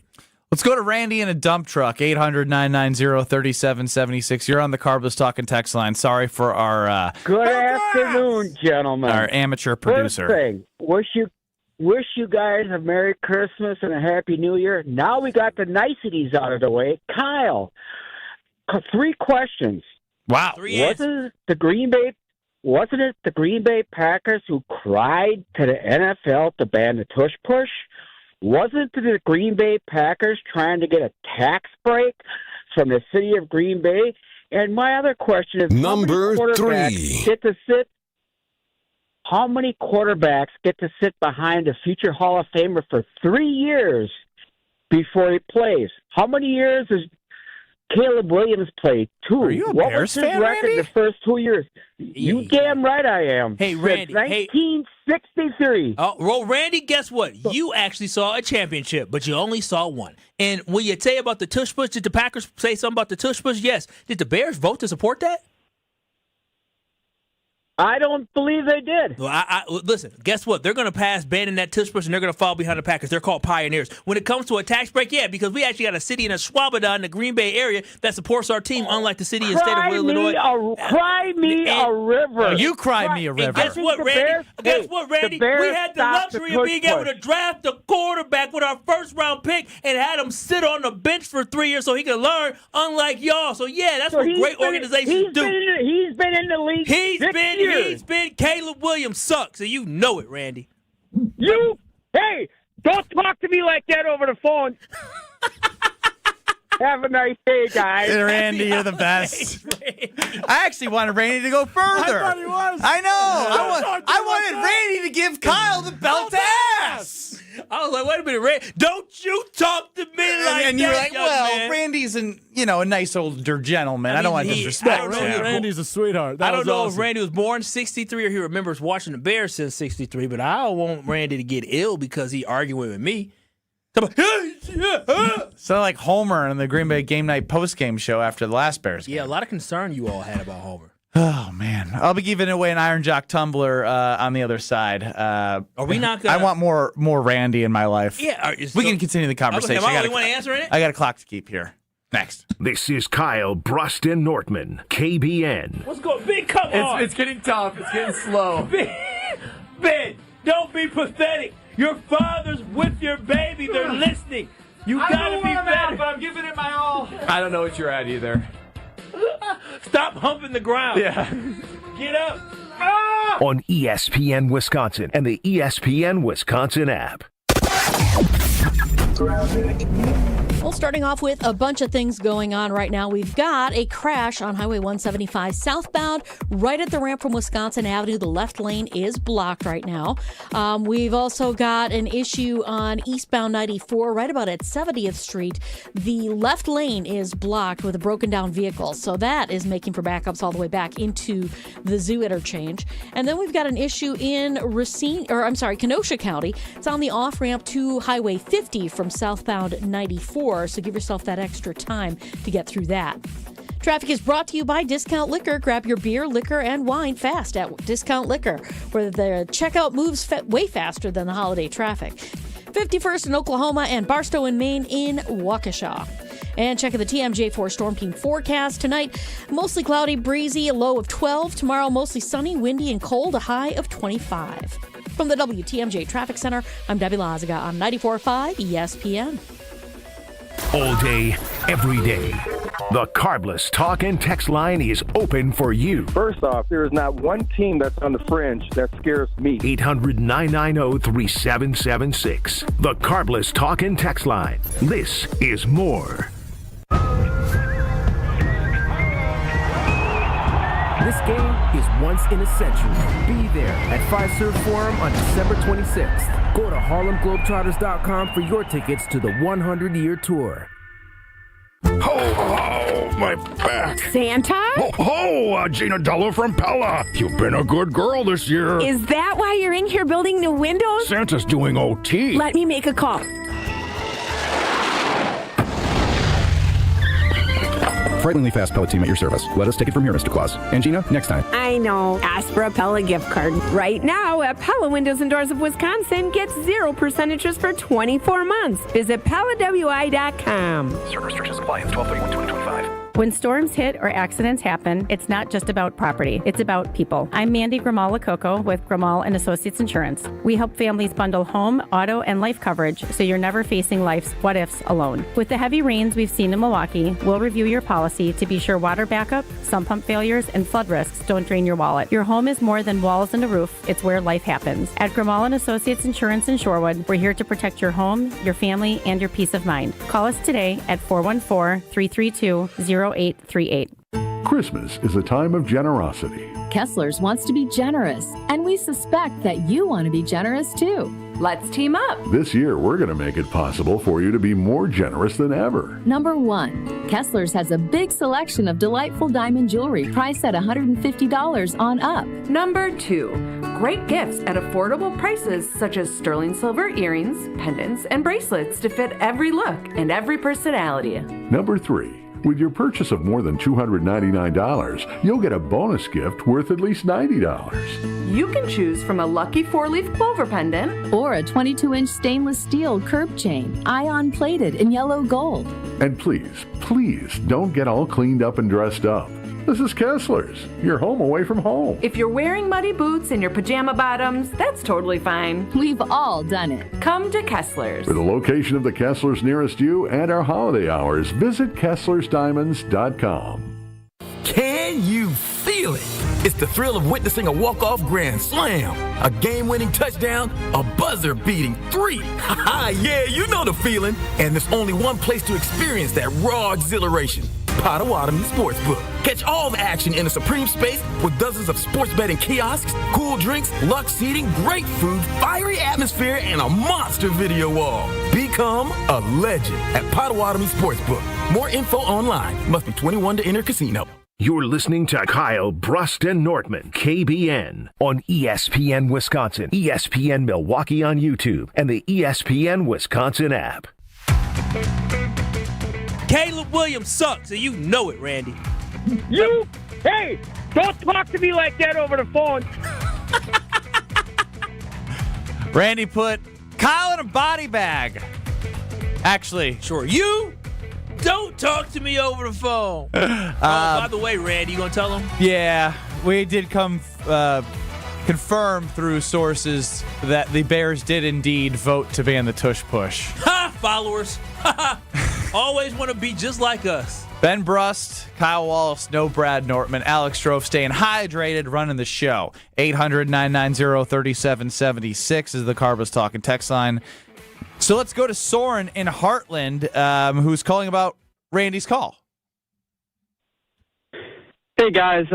Let's go to Randy in a dump truck, 800-990-3776. You're on the Carbless Talking text line. Sorry for our good afternoon, gentlemen. Our amateur producer. First thing, wish you guys a Merry Christmas and a Happy New Year. Now we got the niceties out of the way. Kyle, 3 questions. Wow. Wasn't it the Green Bay Packers who cried to the NFL to ban the tush push? Wasn't the Green Bay Packers trying to get a tax break from the city of Green Bay? And my other question is, number 3. How many quarterbacks get to sit behind a future Hall of Famer for 3 years before he plays? How many years has Caleb Williams played? 2. Are you a what Bears was his fan, record Randy? the first 2 years? You damn right I am. Hey, Randy. Since 1963. Well, Randy, guess what? You actually saw a championship, but you only saw one. And when you say about the tush push, did the Packers say something about the tush push? Yes. Did the Bears vote to support that? I don't believe they did. Well, listen, guess what? They're going to pass banning that tush push, and they're going to fall behind the Packers. They're called pioneers. When it comes to a tax break, yeah, because we actually got a city in Ashwaubenon in the Green Bay area that supports our team, unlike the city and state of Illinois. Cry me a river. You cry me a river. And guess what, Randy? We had the luxury of being able to draft a quarterback with our first-round pick and had him sit on the bench for 3 years so he could learn, unlike y'all. So, yeah, that's what great organizations do. He's been in the league He's been Caleb Williams sucks, and you know it, Randy. Hey, don't talk to me like that over the phone. Have a nice day, guys. Hey, Randy, you're the best. I actually wanted Randy to go further. I thought he was. I know. I wanted Randy to give Kyle the belt ass. I was like, wait a minute, Randy, don't you talk to me like that. And you were like, well, man. Randy's a nice older gentleman. I don't want to disrespect him. Randy's a sweetheart. I don't know if Randy was born 63 or he remembers watching the Bears since 63, but I don't want Randy to get ill because he arguing with me. So like Homer in the Green Bay game night post-game show after the last Bears game. Yeah, a lot of concern you all had about Homer. Oh, man. I'll be giving away an Iron Jock tumbler on the other side. Are we not going I want more Randy in my life. Yeah. We can continue the conversation. Am I the only one answering it? I got a clock to keep here. Next. This is Kyle Brust Nortman, KBN. What's going? Big, come on. It's getting tough. It's getting slow. Ben, don't be pathetic. Your father's with your baby. They're listening. You gotta be better. But I'm giving it my all. I don't know what you're at either. Stop humping the ground. Yeah. Get up. On ESPN Wisconsin and the ESPN Wisconsin app. Well, starting off with a bunch of things going on right now. We've got a crash on Highway 175 southbound right at the ramp from Wisconsin Avenue. The left lane is blocked right now. We've also got an issue on eastbound 94 right about at 70th Street. The left lane is blocked with a broken down vehicle. So that is making for backups all the way back into the Zoo interchange. And then we've got an issue in Kenosha County. It's on the off ramp to Highway 50 from southbound 94. So give yourself that extra time to get through that. Traffic is brought to you by Discount Liquor. Grab your beer, liquor, and wine fast at Discount Liquor, where the checkout moves way faster than the holiday traffic. 51st in Oklahoma and Barstow in Maine in Waukesha. And checking the TMJ4 Storm Team forecast tonight. Mostly cloudy, breezy, a low of 12. Tomorrow, mostly sunny, windy, and cold, a high of 25. From the WTMJ Traffic Center, I'm Debbie Lazaga on 94.5 ESPN. All day, every day. The Carbless Talk and Text line is open for you. First off, there is not one team that's on the fringe that scares me. 800-990-3776. The Carbless Talk and Text line. This is more. This game is once in a century. Be there at Fiserv Forum on December 26th. Go to HarlemGlobetrotters.com for your tickets to the 100-year tour. Oh, my back. Santa? Oh, Gina Della from Pella. You've been a good girl this year. Is that why you're in here building new windows? Santa's doing OT. Let me make a call. Frighteningly fast Pella team at your service. Let us take it from here, Mr. Claus. And Gina, next time. I know. Ask for a Pella gift card. Right now, at Pella Windows and Doors of Wisconsin, get 0% interest for 24 months. Visit PellaWI.com. Certain restrictions apply. It's 12/31/2025. When storms hit or accidents happen, it's not just about property, it's about people. I'm Mandy Grimal-Lococo with Grimal & Associates Insurance. We help families bundle home, auto, and life coverage so you're never facing life's what-ifs alone. With the heavy rains we've seen in Milwaukee, we'll review your policy to be sure water backup, sump pump failures, and flood risks don't drain your wallet. Your home is more than walls and a roof, it's where life happens. At Grimal & Associates Insurance in Shorewood, we're here to protect your home, your family, and your peace of mind. Call us today at 414-332-0838. Christmas is a time of generosity. Kessler's wants to be generous, and we suspect that you want to be generous too. Let's team up. This year, we're going to make it possible for you to be more generous than ever. Number 1, Kessler's has a big selection of delightful diamond jewelry priced at $150 on up. Number 2, great gifts at affordable prices such as sterling silver earrings, pendants, and bracelets to fit every look and every personality. Number 3, with your purchase of more than $299, you'll get a bonus gift worth at least $90. You can choose from a lucky 4-leaf clover pendant or a 22-inch stainless steel curb chain, ion plated in yellow gold. And please, please don't get all cleaned up and dressed up. This is Kessler's, your home away from home. If you're wearing muddy boots and your pajama bottoms, that's totally fine. We've all done it. Come to Kessler's. For the location of the Kessler's nearest you and our holiday hours, visit KesslersDiamonds.com. Can you feel it? It's the thrill of witnessing a walk-off grand slam, a game-winning touchdown, a buzzer-beating 3. Yeah, you know the feeling. And there's only one place to experience that raw exhilaration. Potawatomi Sportsbook. Catch all the action in a supreme space with dozens of sports betting kiosks, cool drinks, luxe seating, great food, fiery atmosphere, and a monster video wall. Become a legend at Potawatomi Sportsbook. More info online. Must be 21 to enter casino. You're listening to Kyle Brust Nortman, KBN, on ESPN Wisconsin, ESPN Milwaukee on YouTube, and the ESPN Wisconsin app. Caleb Williams sucks, and you know it, Randy. Hey, don't talk to me like that over the phone. Randy put Kyle in a body bag. Actually, sure, you Don't talk to me over the phone. By the way, Randy, you going to tell him? Yeah, we did confirm through sources that the Bears did indeed vote to ban the tush push. Ha! Followers. Always want to be just like us. Ben Brust, Kyle Wallace, no Brad Nortman, Alex Strofe staying hydrated, running the show. 800-990-3776 is the Carbos Talking text line. So let's go to Soren in Heartland, who's calling about Randy's call. Hey, guys.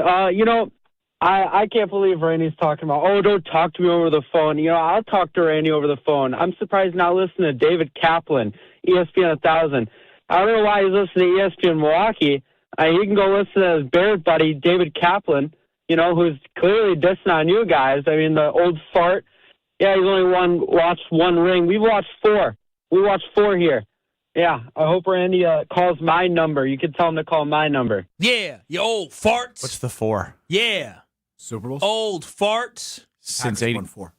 I can't believe Randy's talking about, don't talk to me over the phone. I'll talk to Randy over the phone. I'm surprised not listening to David Kaplan, ESPN 1000. I don't know why he's listening to ESPN Milwaukee. He can go listen to his Bears buddy, David Kaplan, who's clearly dissing on you guys. I mean, the old fart. Yeah, he's only watched one ring. We've watched 4. We watched 4 here. Yeah, I hope Randy calls my number. You can tell him to call my number. Yeah, you old farts. What's the 4? Yeah. Super Bowl? Old farts. Since Packers 84.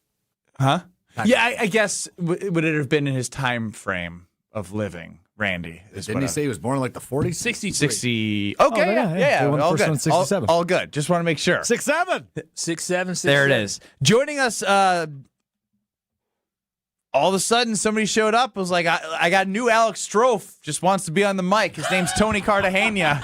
Huh? Packers. Yeah, I guess would it have been in his time frame of living, Randy? Didn't he say he was born in like the 40s? 60. Okay, They won the all first good. one in 67. All good. Just want to make sure. 6'7". 6'7". There it is. Joining us, all of a sudden, somebody showed up. Was like, I got new Alex Strofe. Just wants to be on the mic. His name's Tony Cartagena.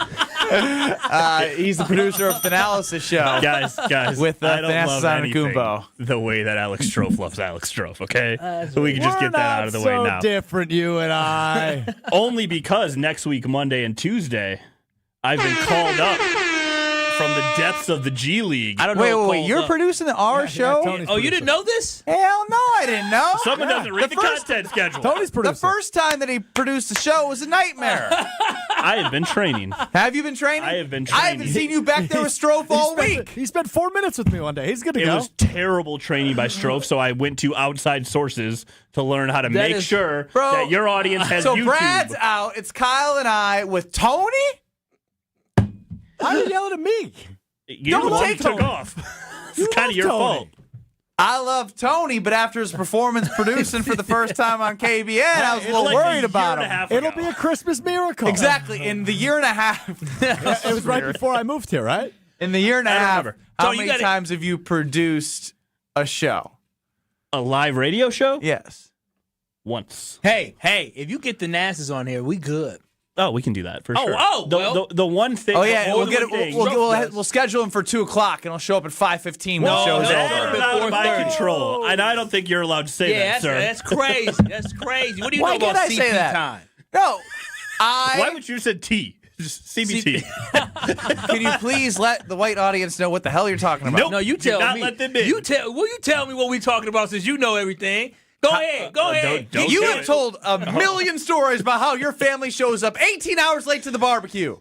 He's the producer of the Analysis Show. Guys, with I don't Thanasis love anything Antetokounmpo. the way that Alex Strofe loves Alex Strofe, okay? So we can just get that out of the way now. Different, you and I. Only because next week, Monday and Tuesday, I've been called up from the depths of the G League. I don't know. Wait, you're producing our show? You didn't know this? Hell no, I didn't know. Someone doesn't read the content schedule. Tony's producing. The first time that he produced the show was a nightmare. I have been training. Have you been training? I have been training. I haven't seen you back there with Strofe all week. He spent 4 minutes with me one day. He's good to It go. was terrible training by Strofe, so I went to outside sources to learn how to make sure that your audience has so YouTube. Brad's out. It's Kyle and I with Tony? Why are you yelling at me? You're the one who took off. It's kind of your fault. I love Tony, but after his performance producing for the first time on KBN, I was a little worried about him. It'll be a Christmas miracle. Exactly. In the year and a half. It was right before I moved here, right? In the year and a half, how Tony, many times have you produced a show? A live radio show? Yes. Once. Hey, if you get the NASAs on here, we good. Oh, we can do that for sure. The one thing. Oh yeah, we'll get it. We'll schedule him for 2:00, and he'll show up at 5:15 when the show's over. That's out of my control, and I don't think you're allowed to say that, sir. That's crazy. That's crazy. What do you Why know about can't I say CP that? time? No, Why would you say T? Just CBT. Can you please let the white audience know what the hell you're talking about? Nope. No, you tell Do not me. let them in. You tell me what we talking about since you know everything. Go ahead. Don't You do have it. told a million stories about how your family shows up 18 hours late to the barbecue.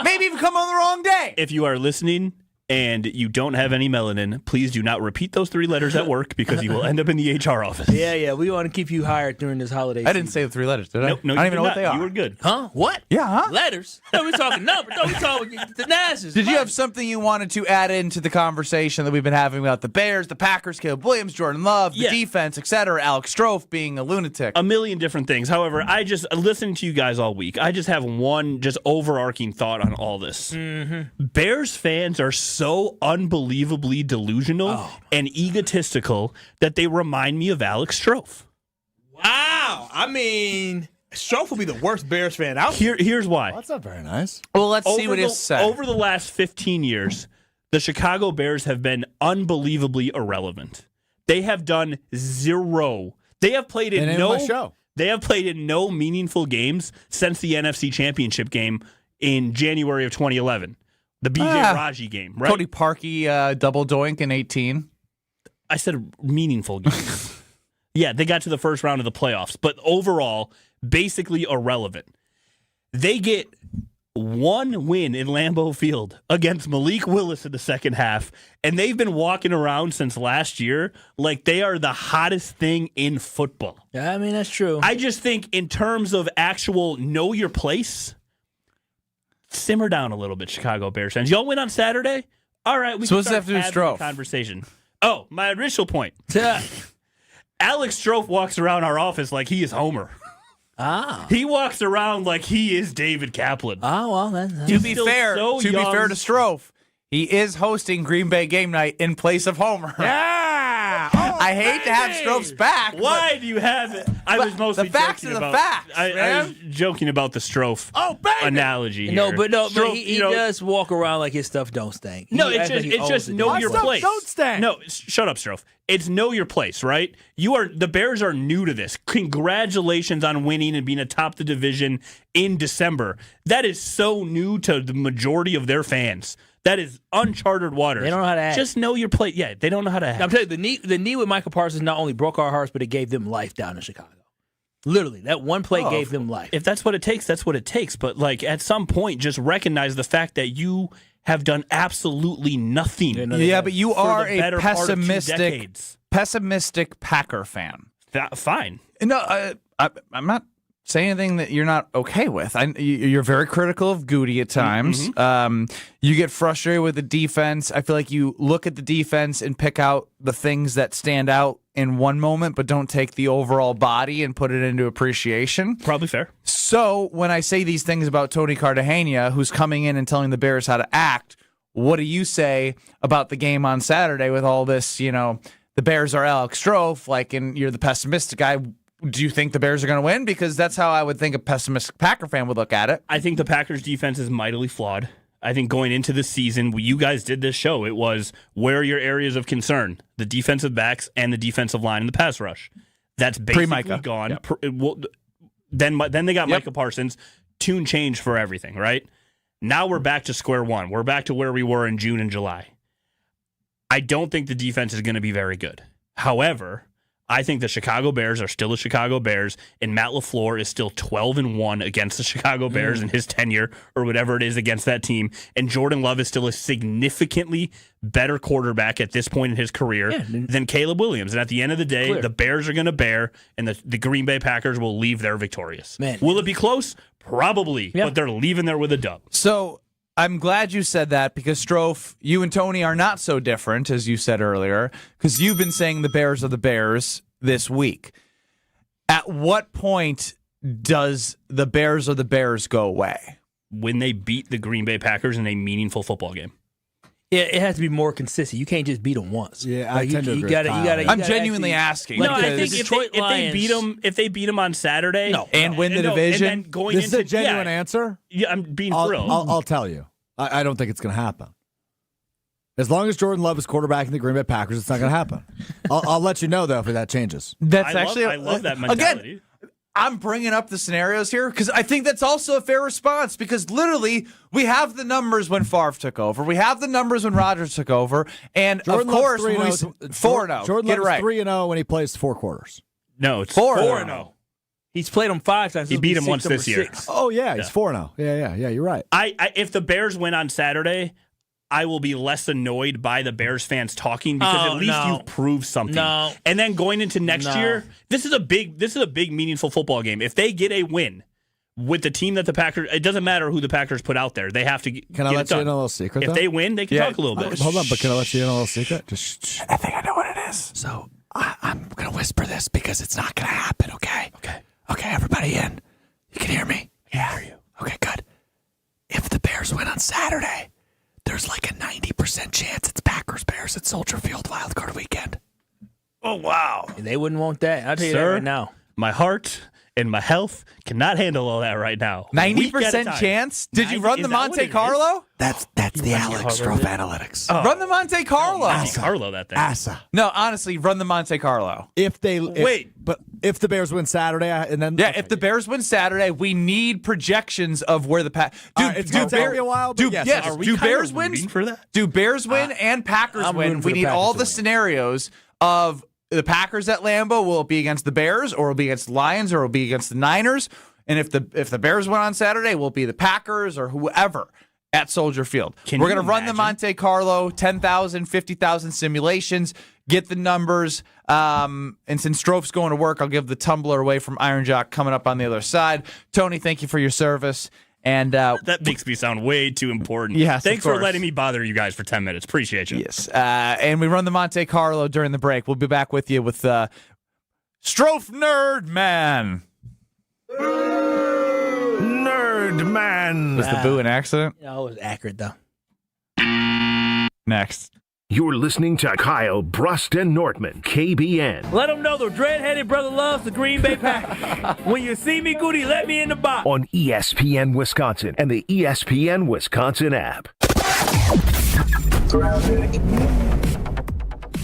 Maybe even come on the wrong day. If you are listening and you don't have any melanin, please do not repeat those 3 letters at work because you will end up in the HR office. Yeah. We want to keep you hired during this holiday I didn't say the 3 letters, did I? Nope, no, I don't you even did know not. what they are. You were good. Huh? What? Yeah, huh? Letters? No, we talking numbers. No, we talking the NASAs. Did you have something you wanted to add into the conversation that we've been having about the Bears, the Packers, Caleb Williams, Jordan Love, the defense, etc., Alex Strofe being a lunatic? A million different things. However, I just listening to you guys all week, I just have one just overarching thought on all this. Mm-hmm. Bears fans are so unbelievably delusional and egotistical that they remind me of Alex Strofe. Wow. I mean, Strofe will be the worst Bears fan out there. Here's why. That's not very nice. Well, let's see what he said. Over the last 15 years, the Chicago Bears have been unbelievably irrelevant. They have done zero. They have played in They have played in no meaningful games since the NFC Championship game in January of 2011. The BJ Raji game, right? Cody Parkey double doink in 18. I said meaningful games. Yeah, they got to the first round of the playoffs, but overall, basically irrelevant. They get one win in Lambeau Field against Malik Willis in the second half, and they've been walking around since last year like they are the hottest thing in football. Yeah, I mean, that's true. I just think in terms of actual know your place, simmer down a little bit, Chicago Bears fans. Y'all win on Saturday? All right, we So can what's that start have to do with having a Strofe? conversation. Oh, my initial point. Alex Strofe walks around our office like he is Homer. He walks around like he is David Kaplan. Oh, well, that's To be fair to Strofe, he is hosting Green Bay game night in place of Homer. Yeah. I hate to have Strofe's back. Why do you have it? I was mostly the facts joking are the about, facts, I was joking about the Strofe analogy here. No, but Strofe, he does walk around like his stuff don't stink. No, He acts like he it's owns just the know damn your place. place. Don't stand. No, shut up, Strofe. It's know your place, right? The Bears are new to this. Congratulations on winning and being atop the division in December. That is so new to the majority of their fans. That is uncharted waters. They don't know how to act. Just know your place. Yeah, they don't know how to act. I'm telling you, the knee with Michael Parsons not only broke our hearts, but it gave them life down in Chicago. Literally, that one play gave them life. If that's what it takes, that's what it takes. But like at some point, just recognize the fact that you have done absolutely nothing. Yeah, but you are the a better part of 2 pessimistic Packer fan. Fine. No, I'm not saying anything that you're not okay with. You're very critical of Goody at times. Mm-hmm. You get frustrated with the defense. I feel like you look at the defense and pick out the things that stand out in one moment, but don't take the overall body and put it into appreciation. Probably fair. So when I say these things about Tony Cartagena, who's coming in and telling the Bears how to act, what do you say about the game on Saturday with all this, the Bears are Alex Strofe, and you're the pessimistic guy. Do you think the Bears are going to win? Because that's how I would think a pessimistic Packer fan would look at it. I think the Packers' defense is mightily flawed. I think going into the season, you guys did this show. It was, where are your areas of concern? The defensive backs and the defensive line and the pass rush. That's basically Pre-Micah. gone. Yep. Then they got Micah Parsons. Tune changed for everything, right? Now we're back to square one. We're back to where we were in June and July. I don't think the defense is going to be very good. However, I think the Chicago Bears are still the Chicago Bears, and Matt LaFleur is still 12-1 against the Chicago Bears in his tenure, or whatever it is, against that team. And Jordan Love is still a significantly better quarterback at this point in his career than Caleb Williams. And at the end of the day, the Bears are going to bear, and the Green Bay Packers will leave there victorious. Will it be close? Probably, but they're leaving there with a dub. So I'm glad you said that, because Strofe, you and Tony are not so different, as you said earlier, because you've been saying the Bears are the Bears this week. At what point does the Bears are the Bears go away? When they beat the Green Bay Packers in a meaningful football game. Yeah, it has to be more consistent. You can't just beat them once. Yeah, I tend to agree. I'm genuinely asking. No, I think if they beat them on Saturday, and win the division, and then going this into, is a genuine answer. Yeah, I'm being thrilled. I'll tell you. I don't think it's going to happen. As long as Jordan Love is quarterbacking the Green Bay Packers, it's not going to happen. I'll let you know, though, if that changes. I love that mentality. Again, I'm bringing up the scenarios here because I think that's also a fair response, because literally we have the numbers when Favre took over. We have the numbers when Rodgers took over. And Jordan of course, 4-0. Jordan Love is 3-0 when he plays 4 quarters. No, it's 4-0. He's played them 5 times. He beat him once this year. Oh, yeah, he's 4-0. Yeah, you're right. If the Bears win on Saturday, I will be less annoyed by the Bears fans talking, because at least you've proved something. No. And then going into next year, this is a big meaningful football game. If they get a win with the team that the Packers, it doesn't matter who the Packers put out there. They have to Can I let you in a little secret, If though? they win, they can talk a little bit. Hold on, but can I let you in a little secret? Just I think I know what it is. So I'm going to whisper this because it's not going to happen, okay? Okay, everybody in. You can hear me? Yeah, I hear you. Okay, good. If the Bears win on Saturday, there's like a 90% chance it's Packers-Bears at Soldier Field Wildcard Weekend. Oh, wow. They wouldn't want that. I'll tell you that Sir, right now. My heart and my health cannot handle all that right now. 90% chance? Did you run the Monte Carlo? That's the Alex Strofe analytics. Run the Monte Carlo. Monte Carlo, that thing. Asa. No, honestly, run the Monte Carlo. If the Bears win Saturday, and then if the Bears win Saturday, we need projections of where the it's going to take me a while. But yes, do Bears win for that? Do Bears win and Packers win? We need all the scenarios of the Packers at Lambeau. Will it be against the Bears, or will it be against the Lions, or will it be against the Niners? And if the Bears win on Saturday, will it be the Packers or whoever at Soldier Field? We're going to run the Monte Carlo, 10,000, 50,000 simulations, get the numbers. And since Strofe's going to work, I'll give the tumbler away from Iron Jock coming up on the other side. Tony, thank you for your service. And that makes me sound way too important. Yes, thanks for letting me bother you guys for 10 minutes. Appreciate you. Yes. And we run the Monte Carlo during the break. We'll be back with you with Strofe Nerd Man. Nerdman. Was the boo an accident? No, it was accurate, though. Next. You're listening to Kyle, Brust, and Nortman, KBN. Let them know the dread-headed brother loves the Green Bay Packers. When you see me, Goody, let me in the box. On ESPN Wisconsin and the ESPN Wisconsin app.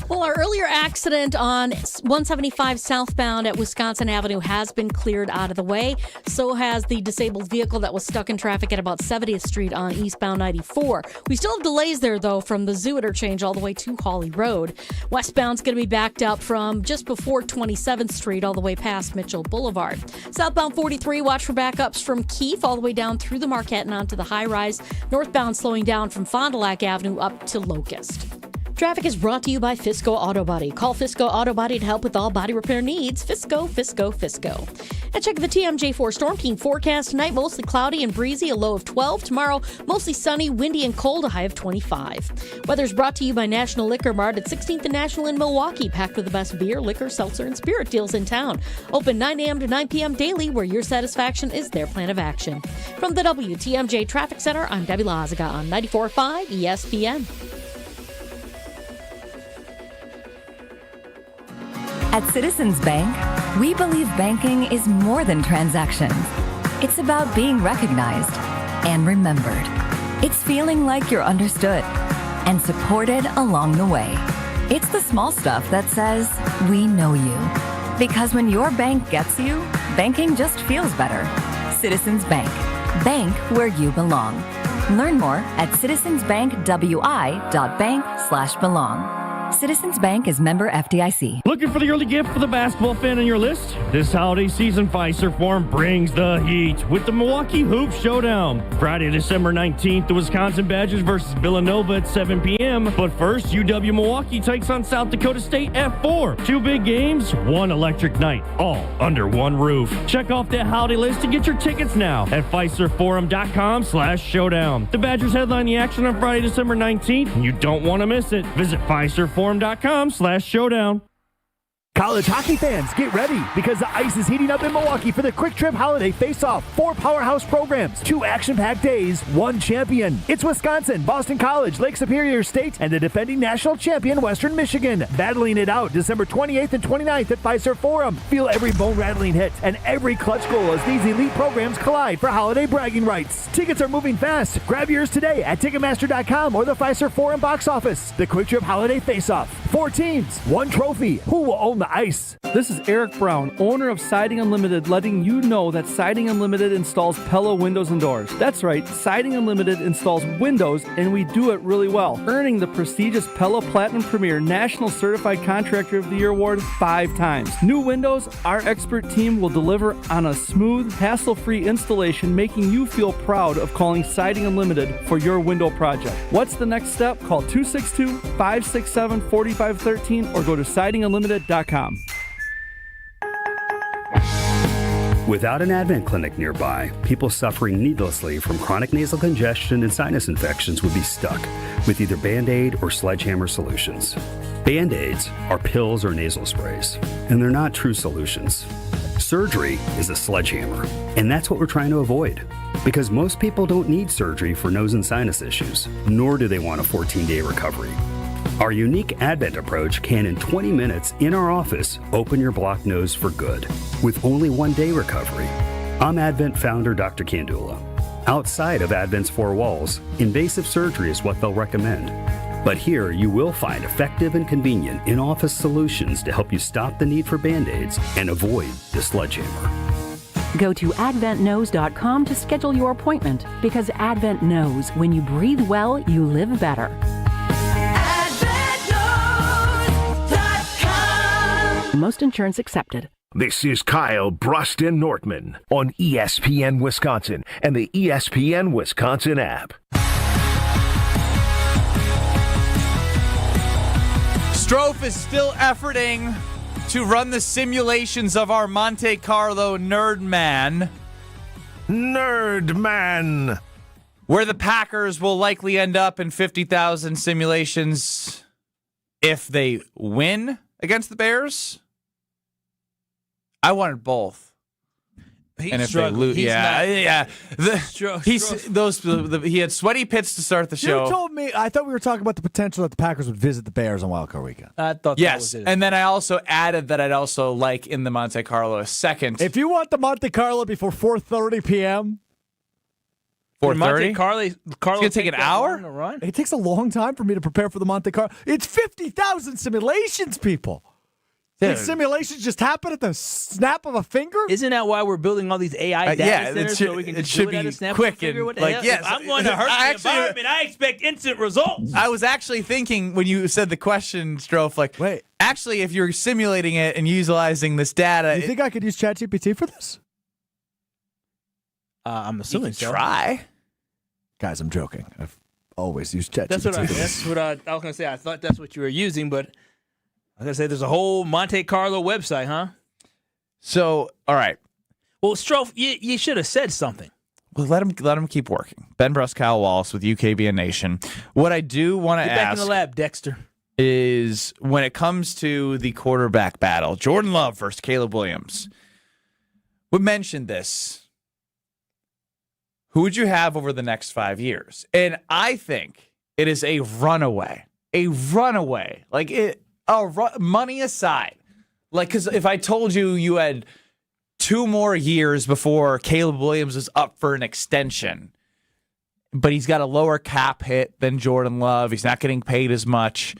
Well, our earlier accident on 175 southbound at Wisconsin Avenue has been cleared out of the way. So has the disabled vehicle that was stuck in traffic at about 70th Street on eastbound 94. We still have delays there, though, from the Zoo interchange all the way to Hawley Road. Westbound's going to be backed up from just before 27th Street all the way past Mitchell Boulevard. Southbound 43, watch for backups from Keefe all the way down through the Marquette and onto the high rise. Northbound slowing down from Fond du Lac Avenue up to Locust. Traffic is brought to you by Fisco Auto Body. Call Fisco Auto Body to help with all body repair needs. Fisco, Fisco, Fisco. And check the TMJ4 Storm Team forecast tonight. Mostly cloudy and breezy, a low of 12. Tomorrow, mostly sunny, windy, and cold, a high of 25. Weather's brought to you by National Liquor Mart at 16th and National in Milwaukee. Packed with the best beer, liquor, seltzer, and spirit deals in town. Open 9 a.m. to 9 p.m. daily, where your satisfaction is their plan of action. From the WTMJ Traffic Center, I'm Debbie Lazaga on 94.5 ESPN. At Citizens Bank, we believe banking is more than transactions. It's about being recognized and remembered. It's feeling like you're understood and supported along the way. It's the small stuff that says, we know you. Because when your bank gets you, banking just feels better. Citizens Bank. Bank where you belong. Learn more at citizensbankwi.bank/belong. Citizens Bank is member FDIC. Looking for the early gift for the basketball fan on your list? This holiday season, Fiserv Forum brings the heat with the Milwaukee Hoop Showdown. Friday, December 19th, the Wisconsin Badgers versus Villanova at 7 p.m. But first, UW Milwaukee takes on South Dakota State at 4. 2 big games, one electric night, all under one roof. Check off that holiday list to get your tickets now at FiservForum.com/showdown. The Badgers headline the action on Friday, December 19th, and you don't want to miss it. Visit FiservForum.com/showdown. College hockey fans, get ready because the ice is heating up in Milwaukee for the Quick Trip Holiday Face-Off. 4 powerhouse programs, 2 action-packed days, 1 champion. It's Wisconsin, Boston College, Lake Superior State, and the defending national champion, Western Michigan. Battling it out December 28th and 29th at Fiserv Forum. Feel every bone-rattling hit and every clutch goal as these elite programs collide for holiday bragging rights. Tickets are moving fast. Grab yours today at Ticketmaster.com or the Fiserv Forum box office. The Quick Trip Holiday Face-Off. 4 teams, 1 trophy. Who will own the ice? This is Eric Brown, owner of Siding Unlimited, letting you know that Siding Unlimited installs Pella windows and doors. That's right, Siding Unlimited installs windows, and we do it really well, earning the prestigious Pella Platinum Premier National Certified Contractor of the Year award 5 times. New windows, our expert team will deliver on a smooth, hassle-free installation, making you feel proud of calling Siding Unlimited for your window project. What's the next step? Call 262-567-4513 or go to sidingunlimited.com. Without an Advent clinic nearby, people suffering needlessly from chronic nasal congestion and sinus infections would be stuck with either Band-Aid or sledgehammer solutions. Band-Aids are pills or nasal sprays, and they're not true solutions. Surgery is a sledgehammer, and that's what we're trying to avoid. Because most people don't need surgery for nose and sinus issues, nor do they want a 14-day recovery. Our unique Advent approach can, in 20 minutes in our office, open your blocked nose for good, with only 1-day recovery. I'm Advent founder Dr. Kandula. Outside of Advent's 4 walls, invasive surgery is what they'll recommend. But here, you will find effective and convenient in-office solutions to help you stop the need for Band-Aids and avoid the sledgehammer. Go to adventknows.com to schedule your appointment, because Advent knows when you breathe well, you live better. Most insurance accepted. This is Kyle, Brust, and Nortman on ESPN Wisconsin and the ESPN Wisconsin app. Strofe is still efforting to run the simulations of our Monte Carlo Nerdman. Nerdman! Where the Packers will likely end up in 50,000 simulations if they win against the Bears. I wanted both. And if they lose, he had sweaty pits to start the show. You told me. I thought we were talking about the potential that the Packers would visit the Bears on Wild Card Weekend. I thought that was it. And then I also added that I'd also like in the Monte Carlo a second. If you want the Monte Carlo before 4:30 p.m. 4:30? Monte Carlo It's going to take an hour? To run? It takes a long time for me to prepare for the Monte Carlo. It's 50,000 simulations, people. These simulations just happen at the snap of a finger? Isn't that why we're building all these AI data centers so we can it just should do it at be a snap quick of a finger? and What the like hell? yes. If I'm going to hurt the environment, I expect instant results. I was actually thinking when you said the question, Strofe, like, wait, actually, if you're simulating it and utilizing this data, you think I could use ChatGPT for this? I'm assuming so. Try. Guys, I'm joking. I've always used ChatGPT. That's what I was going to say. I thought that's what you were using, but I was going to say there's a whole Monte Carlo website, huh? So, all right. Well, Strofe, you should have said something. Well, let him keep working. Ben Brust, Kyle Wallace with UKBN Nation. What I do want to Get back ask in the lab, Dexter. is when it comes to the quarterback battle, Jordan Love versus Caleb Williams. We mentioned this. Who would you have over the next 5 years? And I think it is a runaway. A runaway. Like, money aside. Like, because if I told you had 2 more years before Caleb Williams is up for an extension, but he's got a lower cap hit than Jordan Love, he's not getting paid as much.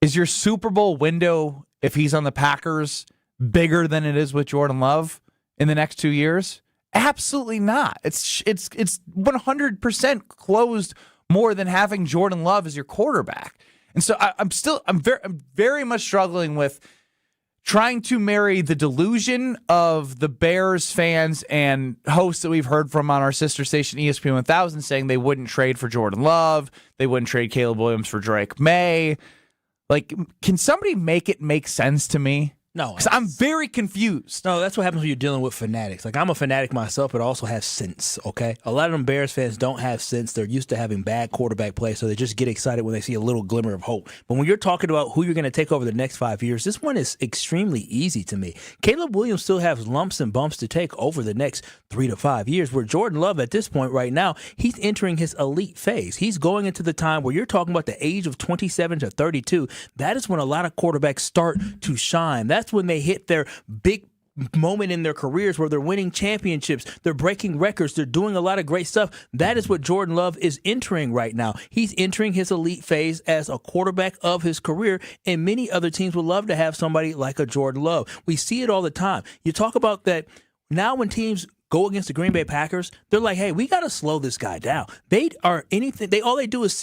Is your Super Bowl window, if he's on the Packers, bigger than it is with Jordan Love in the next 2 years? Absolutely not. It's 100% closed more than having Jordan Love as your quarterback. And so I'm very much struggling with trying to marry the delusion of the Bears fans and hosts that we've heard from on our sister station ESPN 1000 saying they wouldn't trade for Jordan Love, they wouldn't trade Caleb Williams for Drake May. Like, can somebody make it make sense to me? No. Because I'm very confused. No, that's what happens when you're dealing with fanatics. Like, I'm a fanatic myself, but I also have sense, okay? A lot of them Bears fans don't have sense. They're used to having bad quarterback play, so they just get excited when they see a little glimmer of hope. But when you're talking about who you're going to take over the next 5 years, this one is extremely easy to me. Caleb Williams still has lumps and bumps to take over the next 3 to 5 years, where Jordan Love at this point right now, he's entering his elite phase. He's going into the time where you're talking about the age of 27 to 32. That is when a lot of quarterbacks start to shine. That's when they hit their big moment in their careers where they're winning championships, they're breaking records, they're doing a lot of great stuff. That is what Jordan Love is entering right now. He's entering his elite phase as a quarterback of his career, and many other teams would love to have somebody like a Jordan Love. We see it all the time. You talk about that now when teams go against the Green Bay Packers, they're like, hey, we got to slow this guy down. All they do is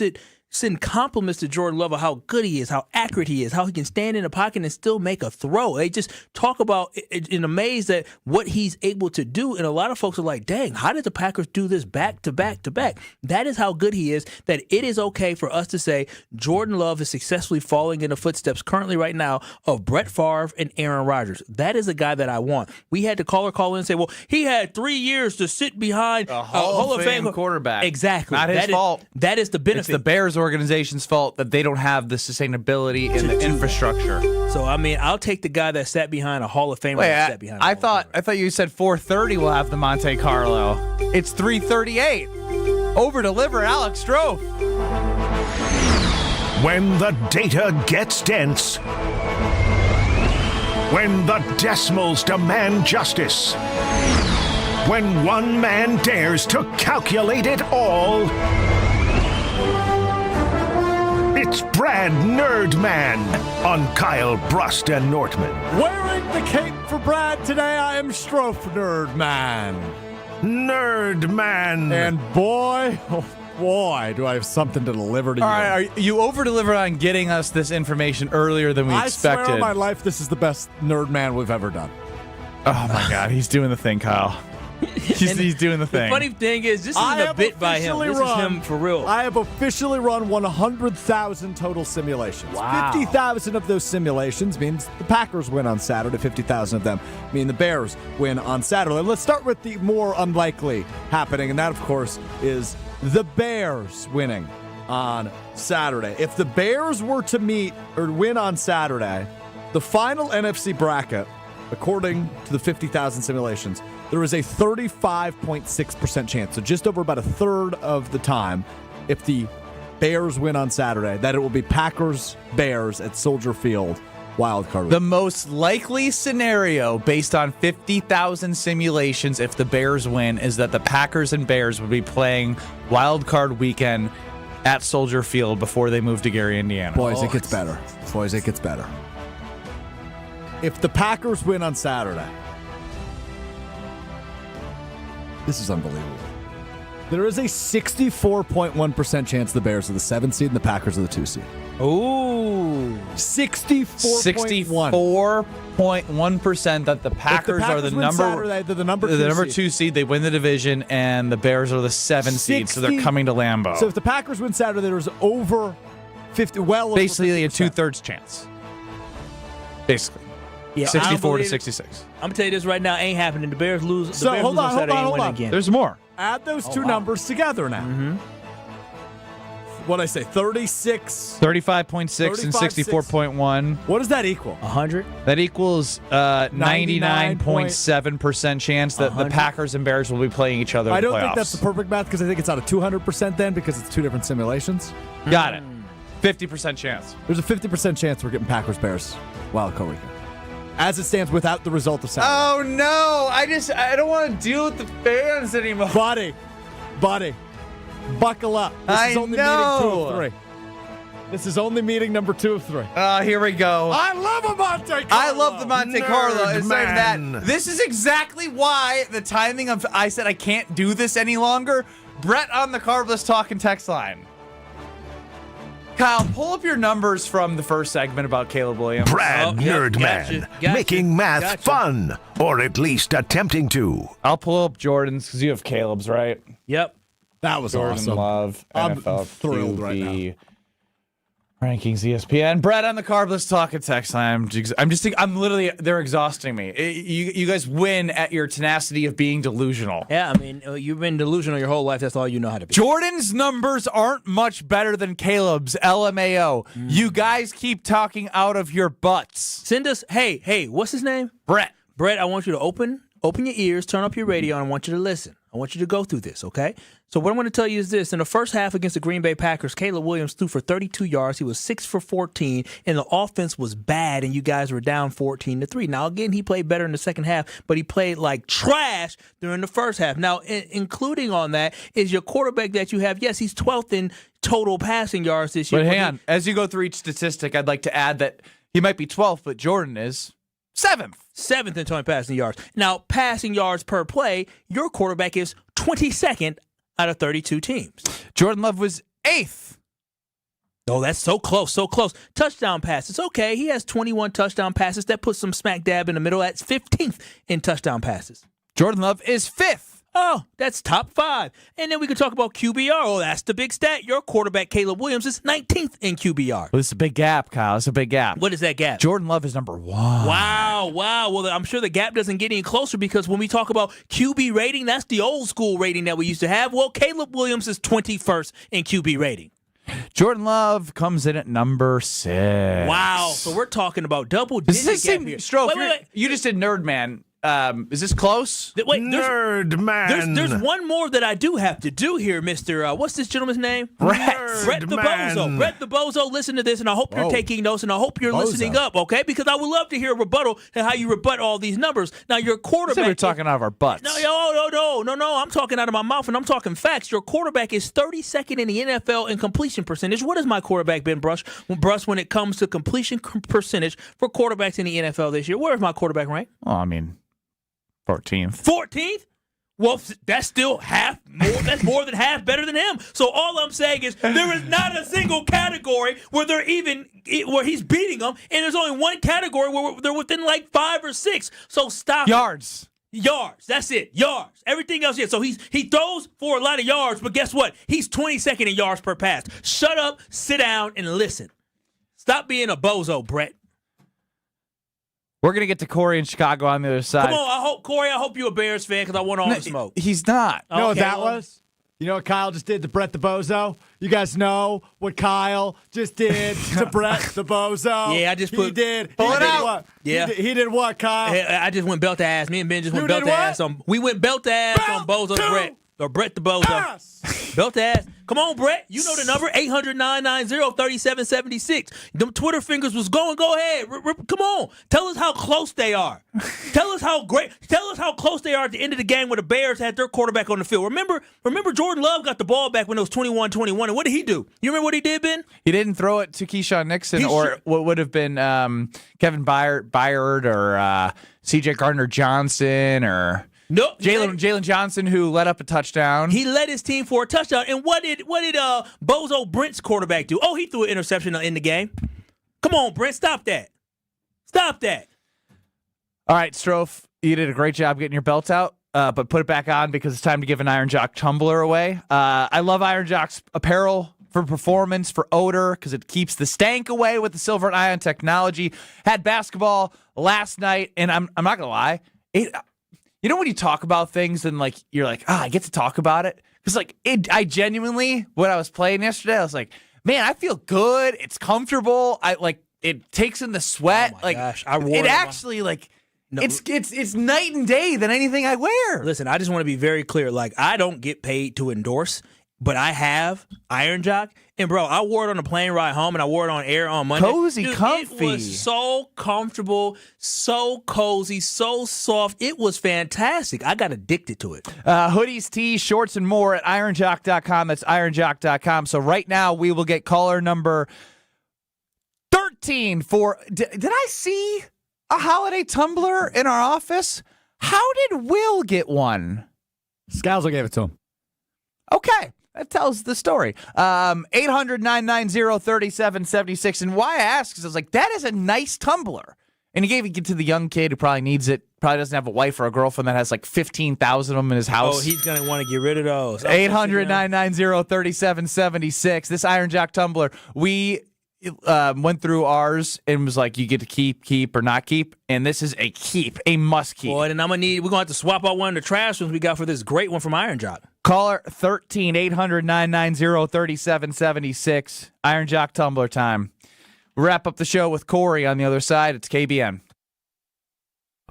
send compliments to Jordan Love of how good he is, how accurate he is, how he can stand in the pocket and still make a throw. They just talk about in amaze at what he's able to do. And a lot of folks are like, dang, how did the Packers do this back to back to back? That is how good he is, that it is okay for us to say Jordan Love is successfully falling in the footsteps currently right now of Brett Favre and Aaron Rodgers. That is a guy that I want. We had the caller call in and say, well, he had 3 years to sit behind a Hall of Fame quarterback. Exactly. Not his fault. That is the benefit. It's the Bears organization's fault that they don't have the sustainability and the infrastructure. So I mean, I'll take the guy that sat behind a Hall of Famer. I thought you said 4:30 will have the Monte Carlo. It's 3:38. Over deliver, Alex Strofe. When the data gets dense, when the decimals demand justice, when one man dares to calculate it all. It's Brad Nerdman on Kyle, Brust, and Nortman. Wearing the cape for Brad today, I am Strofe Nerdman. Nerdman. And boy, oh boy, do I have something to deliver to you. All right, you over-delivered on getting us this information earlier than we expected. I swear on my life, this is the best Nerdman we've ever done. Oh, my God. He's doing the thing, Kyle. He's doing the thing. The funny thing is, this isn't a bit by him. This is him for real. I have officially run 100,000 total simulations. Wow. 50,000 of those simulations means the Packers win on Saturday. 50,000 of them mean the Bears win on Saturday. Let's start with the more unlikely happening, and that, of course, is the Bears winning on Saturday. If the Bears were to meet or win on Saturday, the final NFC bracket, according to the 50,000 simulations, there is a 35.6% chance, so just over about a third of the time, if the Bears win on Saturday, that it will be Packers-Bears at Soldier Field wild card weekend. The most likely scenario based on 50,000 simulations if the Bears win is that the Packers and Bears would be playing wild card weekend at Soldier Field before they move to Gary, Indiana. Boys, it gets better. Boys, it gets better. If the Packers win on Saturday, this is unbelievable. There is a 64.1% chance the Bears are the 7th seed and the Packers are the 2 seed. Ooh. 64.1% that the Packers are the number 2 seed. They win the division, and the Bears are the 7th seed, so they're coming to Lambeau. So if the Packers win Saturday, there's over 50, basically a 2/3 chance. Basically. Yeah, 64 to 66. I'm going to tell you this right now, ain't happening. The Bears lose. The So Bears hold lose on. Saturday, ain't winning again. There's more. Add those two numbers together now. Mm-hmm. What'd I say? 36. 35.6 and 64.1. What does that equal? 100. That equals 99.7% chance that the Packers and Bears will be playing each other in I the don't playoffs. think that's the perfect math because I think it's out of 200% then because it's two different simulations. Got it. 50% chance. There's a 50% chance we're getting Packers-Bears wild card weekend. As it stands without the result of Saturday. Oh, no. I don't want to deal with the fans anymore. Buddy. Buckle up. This is only meeting 2 of 3. This is only meeting number 2 of 3. Here we go. I love a Monte Carlo. I love the Monte Carlo. It's like man. that. This is exactly why the timing of I said I can't do this any longer. Brett on the Carbless Talk and Text line. Kyle, pull up your numbers from the first segment about Caleb Williams. Brad Nerdman, making math fun, or at least attempting to. I'll pull up Jordan's because you have Caleb's, right? Yep. That was Jordan awesome. Love, I'm NFL thrilled QB, right now. Rankings, ESPN. Brett on the Carbless Talk and Text line. I'm literally, they're exhausting me. You guys win at your tenacity of being delusional. Yeah, I mean, you've been delusional your whole life. That's all you know how to be. Jordan's numbers aren't much better than Caleb's, LMAO. You guys keep talking out of your butts. Send us, hey, what's his name? Brett, I want you to open your ears, turn up your radio, and I want you to listen. I want you to go through this, okay? So what I'm going to tell you is this. In the first half against the Green Bay Packers, Caleb Williams threw for 32 yards. He was 6 for 14, and the offense was bad, and you guys were down 14-3. Now, again, he played better in the second half, but he played like trash during the first half. Now, including on that is your quarterback that you have. Yes, he's 12th in total passing yards this year. But hang on. As you go through each statistic, I'd like to add that he might be 12th, but Jordan is 7th. 7th in total passing yards. Now, passing yards per play, your quarterback is 22nd out of 32 teams. Jordan Love was 8th. Oh, that's so close, so close. Touchdown passes. Okay, he has 21 touchdown passes. That puts some smack dab in the middle. That's 15th in touchdown passes. Jordan Love is 5th. Oh, that's top 5. And then we can talk about QBR. Oh, that's the big stat. Your quarterback, Caleb Williams, is 19th in QBR. Well, this is a big gap, Kyle. It's a big gap. What is that gap? Jordan Love is number 1. Wow. Well, I'm sure the gap doesn't get any closer because when we talk about QB rating, that's the old school rating that we used to have. Well, Caleb Williams is 21st in QB rating. Jordan Love comes in at number 6. Wow. So we're talking about double-digit gap here. Stroke, wait. You just did Nerdman. Is this close? Wait, Nerdman. There's one more that I do have to do here, Mr. What's this gentleman's name? Brett the Bozo. Brett the Bozo, listen to this, and I hope you're taking notes, and I hope you're listening up, okay? Because I would love to hear a rebuttal and how you rebut all these numbers. Now, your quarterback... We're talking out of our butts. No, I'm talking out of my mouth, and I'm talking facts. Your quarterback is 32nd in the NFL in completion percentage. What has my quarterback been, Brush, when it comes to completion percentage for quarterbacks in the NFL this year? Where is my quarterback ranked? Oh, I mean... 14th. 14th? Well, that's still half more. That's more than half better than him. So all I'm saying is there is not a single category where where he's beating them, and there's only one category where they're within like 5 or 6. So stop. Yards. That's it. Yards. Everything else, yeah. So he throws for a lot of yards, but guess what? He's 22nd in yards per pass. Shut up, sit down, and listen. Stop being a bozo, Brett. We're going to get to Corey in Chicago on the other side. Come on, Corey, I hope you're a Bears fan because I want all the smoke. He's not. You know what that was? You know what Kyle just did to Brett the Bozo? You guys know what Kyle just did to Brett the Bozo? Yeah, I just put. He did. Pull He it did out. What? Yeah. He did what, Kyle? I just went belt to ass. Me and Ben just went You belt did to what? ass on. We went belt to ass on Bozo to Brett. Or Brett the Bozo. Pass. Belt to ass. Come on, Brett. You know the number 800-990-3776. Them Twitter fingers was going. Go ahead. Come on. Tell us how close they are. Tell us how great. Tell us how close they are at the end of the game where the Bears had their quarterback on the field. Remember Jordan Love got the ball back when it was 21-21. And what did he do? You remember what he did, Ben? He didn't throw it to Keyshawn Nixon what would have been Kevin Byard or C.J. Gardner-Johnson or Nope. Jalen Johnson, who led up a touchdown. He led his team for a touchdown. And what did Bozo Brent's quarterback do? Oh, he threw an interception in the game. Come on, Brent, stop that. Stop that. All right, Strofe, you did a great job getting your belt out, but put it back on because it's time to give an Iron Jock tumbler away. I love Iron Jock's apparel for performance, for odor, because it keeps the stank away with the silver and ion technology. Had basketball last night, and I'm not going to lie, you know when you talk about things and like you're like, I get to talk about it? Because I genuinely, when I was playing yesterday, I was like, man, I feel good. It's comfortable. It takes in the sweat. Oh my gosh. I wore it actually it's night and day than anything I wear. Listen, I just want to be very clear. I don't get paid to endorse, but I have Iron Jock. And, bro, I wore it on the plane ride home, and I wore it on air on Monday. Cozy, Dude, comfy. It was so comfortable, so cozy, so soft. It was fantastic. I got addicted to it. Hoodies, tees, shorts, and more at ironjock.com. That's ironjock.com. So right now we will get caller number 13 for... Did I see a holiday tumbler in our office? How did Will get one? Scalzo gave it to him. Okay. That tells the story. 800-990-3776. And why I asked is I was like, that is a nice tumbler. And he gave it to the young kid who probably needs it, probably doesn't have a wife or a girlfriend that has 15,000 of them in his house. Oh, he's going to want to get rid of those. 800-990-3776. This Iron Jock tumbler, we went through ours and was like, you get to keep, or not keep. And this is a keep, a must keep. Boy, then we're going to have to swap out one of the trash ones we got for this great one from Iron Jock. Caller 13, 800-990-3776. Iron Jock tumbler time. Wrap up the show with Corey on the other side. It's KBN.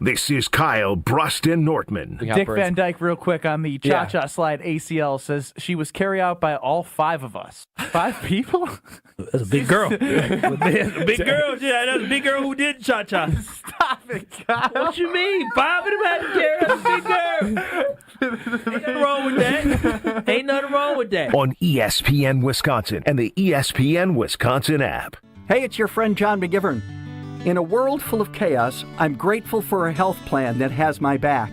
This is Kyle Brust Nortman. Dick Van Dyke, real quick on the cha-cha slide ACL, says she was carried out by all 5 of us. 5 people? That's a big girl. That's a big girl. Yeah, that's a big girl who did cha-cha. Stop it, Kyle. What you mean? 5 of them had to carry. That's a big girl. Ain't nothing wrong with that. Ain't nothing wrong with that. On ESPN Wisconsin and the ESPN Wisconsin app. Hey, it's your friend John McGivern. In a world full of chaos, I'm grateful for a health plan that has my back.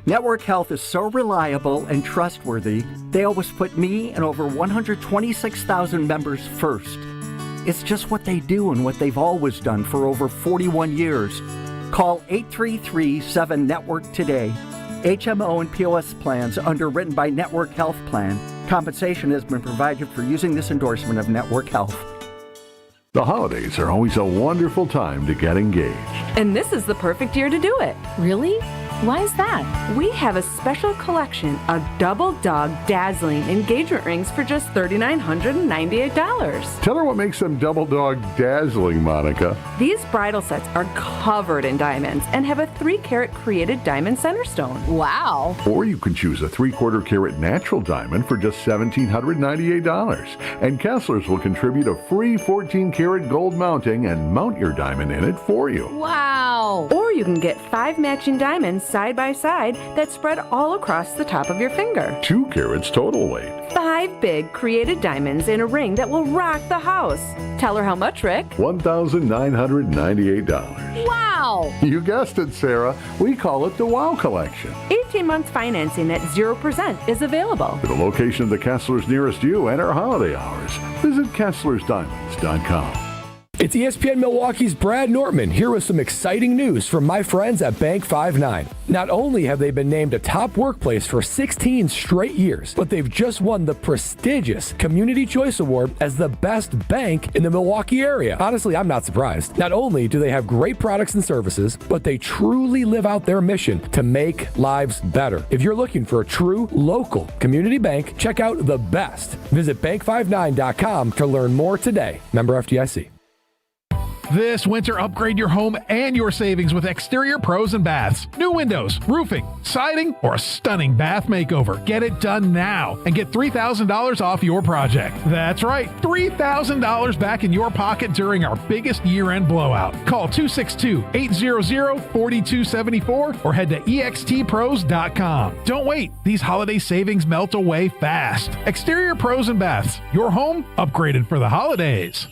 Network Health is so reliable and trustworthy, they always put me and over 126,000 members first. It's just what they do and what they've always done for over 41 years. Call 833-7-NETWORK today. HMO and POS plans underwritten by Network Health Plan. Compensation has been provided for using this endorsement of Network Health. The holidays are always a wonderful time to get engaged. And this is the perfect year to do it. Really? Why is that? We have a special collection of Double Dog Dazzling engagement rings for just $3,998. Tell her what makes them Double Dog dazzling, Monica. These bridal sets are covered in diamonds and have a 3-carat created diamond center stone. Wow. Or you can choose a 3/4 carat natural diamond for just $1,798. And Kessler's will contribute a free 14-carat gold mounting and mount your diamond in it for you. Wow. Or you can get 5 matching diamonds side by side that spread all across the top of your finger. 2 carats total weight. 5 big created diamonds in a ring that will rock the house. Tell her how much, Rick. $1,998. Wow. You guessed it, Sarah. We call it the Wow Collection. 18-month financing at 0% is available. For the location of the Kessler's nearest you and our holiday hours, visit KesslersDiamonds.com. It's ESPN Milwaukee's Brad Nortman here with some exciting news from my friends at Bank 5-9. Not only have they been named a top workplace for 16 straight years, but they've just won the prestigious Community Choice Award as the best bank in the Milwaukee area. Honestly, I'm not surprised. Not only do they have great products and services, but they truly live out their mission to make lives better. If you're looking for a true local community bank, check out the best. Visit bank59.com to learn more today. Member FDIC. This winter, upgrade your home and your savings with Exterior Pros and Baths. New windows, roofing, siding, or a stunning bath makeover. Get it done now and get $3,000 off your project. That's right, $3,000 back in your pocket during our biggest year-end blowout. Call 262-800-4274 or head to extpros.com. Don't wait. These holiday savings melt away fast. Exterior Pros and Baths. Your home upgraded for the holidays.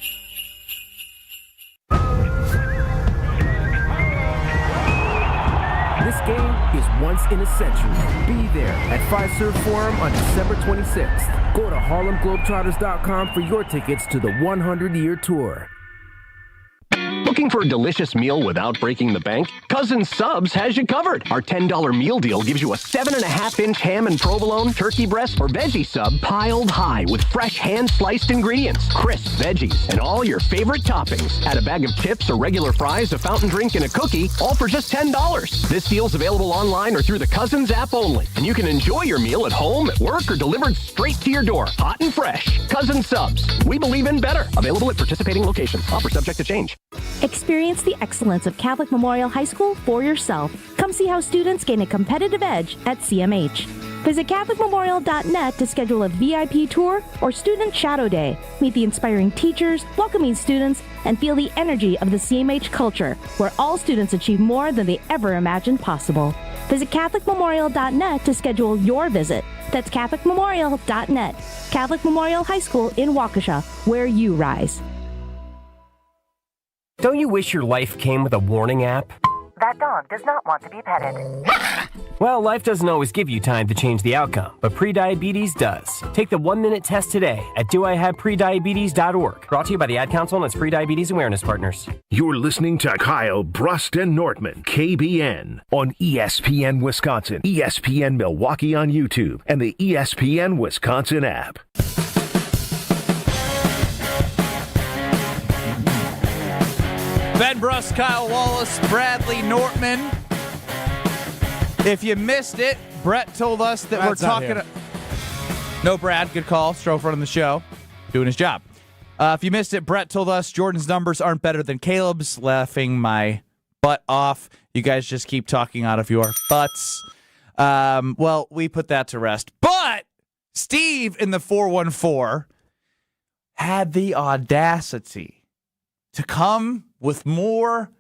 This game is once in a century. Be there at Fiserv Forum on December 26th. Go to HarlemGlobetrotters.com for your tickets to the 100-year tour. Looking for a delicious meal without breaking the bank? Cousin Subs has you covered. Our $10 meal deal gives you a 7.5-inch ham and provolone, turkey breast, or veggie sub piled high with fresh hand-sliced ingredients, crisp veggies, and all your favorite toppings. Add a bag of chips or regular fries, a fountain drink, and a cookie, all for just $10. This deal's available online or through the Cousins app only. And you can enjoy your meal at home, at work, or delivered straight to your door, hot and fresh. Cousin Subs. We believe in better. Available at participating locations. Offer subject to change. Experience the excellence of Catholic Memorial High School for yourself. Come see how students gain a competitive edge at CMH. Visit CatholicMemorial.net to schedule a VIP tour or Student Shadow Day. Meet the inspiring teachers, welcoming students, and feel the energy of the CMH culture, where all students achieve more than they ever imagined possible. Visit CatholicMemorial.net to schedule your visit. That's CatholicMemorial.net. Catholic Memorial High School in Waukesha, where you rise. Don't you wish your life came with a warning app? That dog does not want to be petted. Well, life doesn't always give you time to change the outcome, but prediabetes does. Take the 1-minute test today at doihaveprediabetes.org. Brought to you by the Ad Council and its Prediabetes Awareness Partners. You're listening to Kyle, Brust, and Nortman, KBN, on ESPN Wisconsin, ESPN Milwaukee on YouTube, and the ESPN Wisconsin app. Ben Brust, Kyle Wallace, Bradley Nortman. If you missed it, Brett told us that we're talking. No, Brad, good call. Stroke running the show, doing his job. If you missed it, Brett told us Jordan's numbers aren't better than Caleb's, laughing my butt off. You guys just keep talking out of your butts. Well, we put that to rest. But Steve in the 414 had the audacity to come with more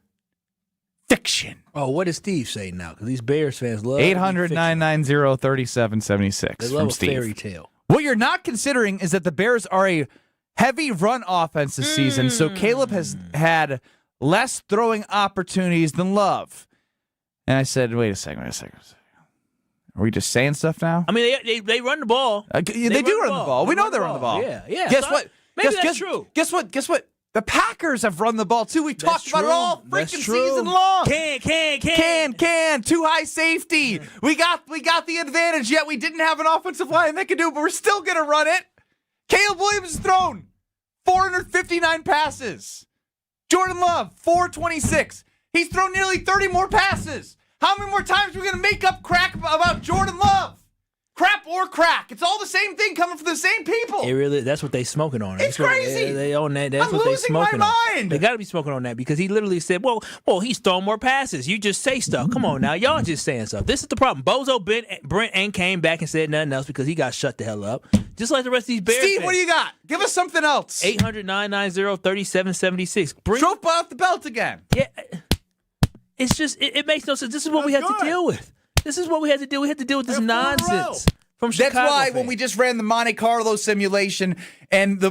fiction. Oh, what does Steve say now? Because these Bears fans love 800-990-3776 They love from a Steve. fairy tale. What you're not considering is that the Bears are a heavy run offense this season, so Caleb has had less throwing opportunities than Love. And I said, wait a second. Are we just saying stuff now? I mean, they run the ball. They do run the ball. We know they run the ball. Yeah. Guess what? Maybe that's true. Guess what? The Packers have run the ball, too. We've talked about it all freaking season long. Can. Too high safety. We got the advantage, yet we didn't have an offensive line that could do it, but we're still going to run it. Caleb Williams has thrown 459 passes. Jordan Love, 426. He's thrown nearly 30 more passes. How many more times are we going to make up crap about Jordan Love? Crap or crack. It's all the same thing coming from the same people. That's what they smoking on. It's crazy. They own that. That's I'm what they losing smoking my on. mind. They got to be smoking on that because he literally said, well, he's throwing more passes. You just say stuff. Come on now. Y'all just saying stuff. This is the problem. Bozo, Brent, and came back and said nothing else because he got shut the hell up. Just like the rest of these Bears Steve, fans. what do you got? Give us something else. 800-990-3776. Stroke off the belt again. Yeah. It's just, it makes no sense. This is what we have to deal with. This is what we had to do. We had to deal with this nonsense. From Chicago That's why fans. when we just ran the Monte Carlo simulation and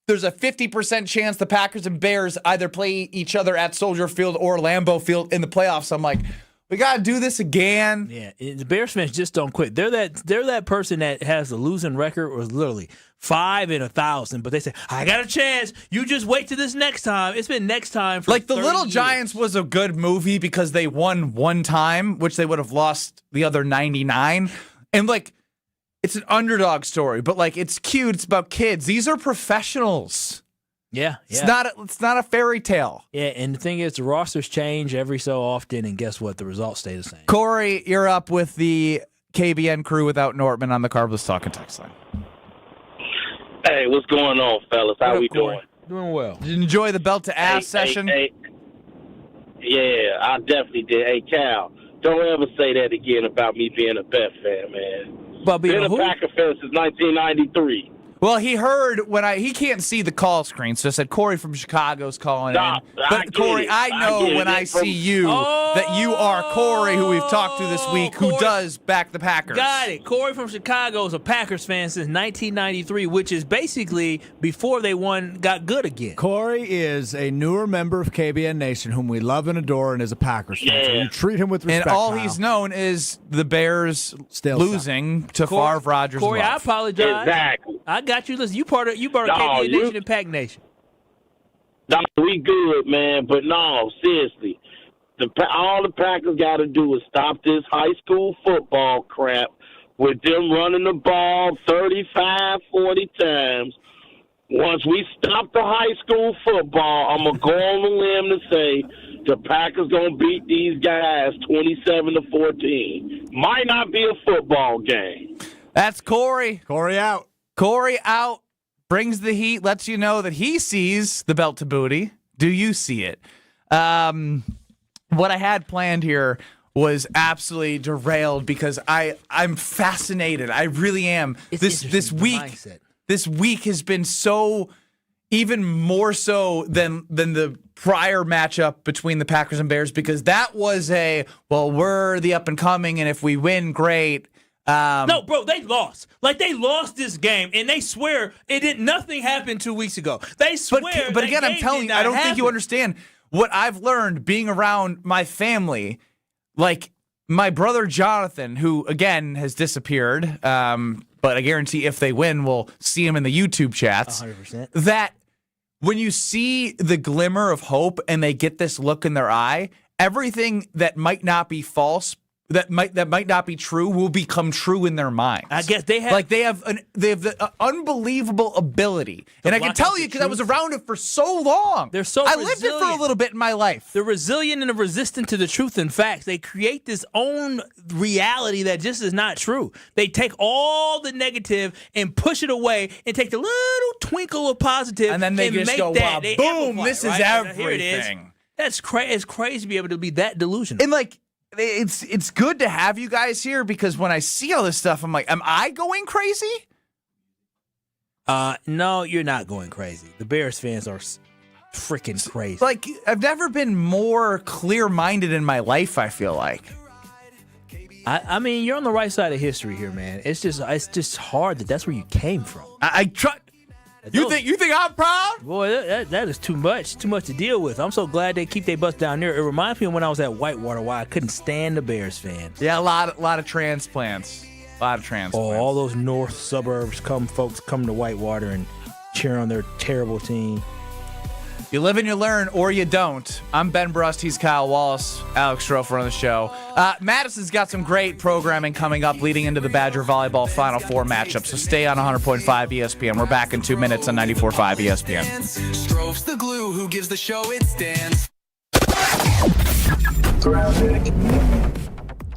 there's a 50% chance the Packers and Bears either play each other at Soldier Field or Lambeau Field in the playoffs, I'm like, We got to do this again. Yeah, the Bears fans just don't quit. They're that person that has a losing record or literally 5 in 1,000, but they say, I got a chance. You just wait till this next time. It's been next time for like the 30 Little years. Giants was a good movie because they won one time, which they would have lost the other 99. And like, it's an underdog story, but like, it's cute. It's about kids. These are professionals. Yeah. It's not a fairy tale. Yeah, and the thing is, the rosters change every so often, and guess what? The results stay the same. Corey, you're up with the KBN crew without Nortman on the Carbless Talking text line. Hey, what's going on, fellas? How we doing? Doing well. Did you enjoy the belt to ass session? Yeah, I definitely did. Hey, Cal, don't ever say that again about me being a Bet fan, man. But been a Packer fan since 1993. Well, he heard he can't see the call screen, so I said Corey from Chicago's calling in. But Corey, I know when I see you that you are Corey, who we've talked to this week, who does back the Packers. Got it. Corey from Chicago is a Packers fan since 1993, which is basically before they got good again. Corey is a newer member of KBN Nation, whom we love and adore, and is a Packers fan. So you treat him with respect. And all Kyle. he's known is the Bears Still losing to Favre, Rodgers, Corey, and I Love. apologize. Exactly. I got you. Listen, you part of KBN Nation and Pack Nation. No, we good, man. But no, seriously, all the Packers got to do is stop this high school football crap with them running the ball 35, 40 times. Once we stop the high school football, I'm going to go on the limb to say the Packers going to beat these guys 27-14. Might not be a football game. That's Corey. Corey out. Corey out. Brings the heat, lets you know that he sees the belt to booty. Do you see it? What I had planned here was absolutely derailed because I'm fascinated. I really am. This week has been so, even more so than the prior matchup between the Packers and Bears, because that was we're the up and coming, and if we win, great. No, bro, they lost. Like, they lost this game, and they swear nothing happened 2 weeks ago. They swear. But again, I'm telling you, I don't think you understand what I've learned being around my family. Like, my brother Jonathan, who, again, has disappeared, but I guarantee if they win, we'll see him in the YouTube chats. 100%. That when you see the glimmer of hope and they get this look in their eye, everything that might not be false, that might not be true, will become true in their minds. I guess they have the unbelievable ability, and I can tell you because I was around it for so long. They're so I lived it for a little bit in my life. They're resilient and resistant to the truth and facts. They create this own reality that just is not true. They take all the negative and push it away and take the little twinkle of positive, and then they just make go, that. wow, boom, this is everything. Here it is. That's crazy. It's crazy to be able to be that delusional. And like, it's good to have you guys here because when I see all this stuff, I'm like, am I going crazy? No, you're not going crazy. The Bears fans are freaking crazy. Like, I've never been more clear-minded in my life, I feel like. I mean, you're on the right side of history here, man. It's just hard that's where you came from. I try. You think I'm proud? Boy, that is too much to deal with. I'm so glad they keep their butts down there. It reminds me of when I was at Whitewater, why I couldn't stand the Bears fans. Yeah, a lot of transplants. Oh, all those north suburbs folks come to Whitewater and cheer on their terrible team. You live and you learn, or you don't. I'm Ben Brust. He's Kyle Wallace. Alex Strofer on the show. Madison's got some great programming coming up leading into the Badger Volleyball Final Four matchup, so stay on 100.5 ESPN. We're back in 2 minutes on 94.5 ESPN. Strove's the glue who gives the show its stance.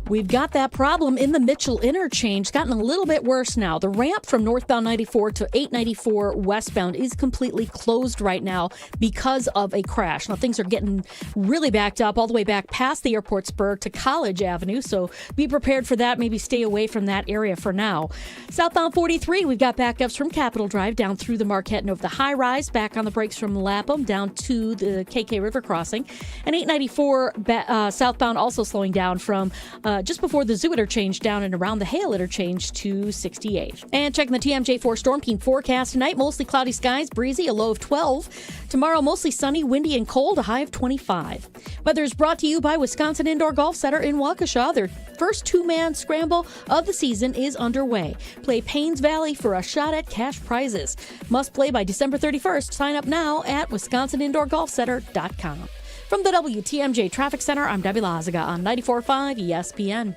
We've got that problem in the Mitchell interchange. It's gotten a little bit worse now. The ramp from northbound 94 to 894 westbound is completely closed right now because of a crash. Now, things are getting really backed up all the way back past the airport spur to College Avenue, so be prepared for that. Maybe stay away from that area for now. Southbound 43, we've got backups from Capitol Drive down through the Marquette and over the High Rise, back on the brakes from Lapham down to the KK River crossing. And 894 southbound also slowing down from just before the Zoo interchange down and around the Hale interchange to 68. And checking the TMJ4 Storm Team forecast tonight, mostly cloudy skies, breezy, a low of 12. Tomorrow, mostly sunny, windy, and cold, a high of 25. Weather is brought to you by Wisconsin Indoor Golf Center in Waukesha. Their first two-man scramble of the season is underway. Play Paynes Valley for a shot at cash prizes. Must play by December 31st. Sign up now at wisconsinindoorgolfcenter.com. From the WTMJ Traffic Center, I'm Debbie Lazaga on 94.5 ESPN.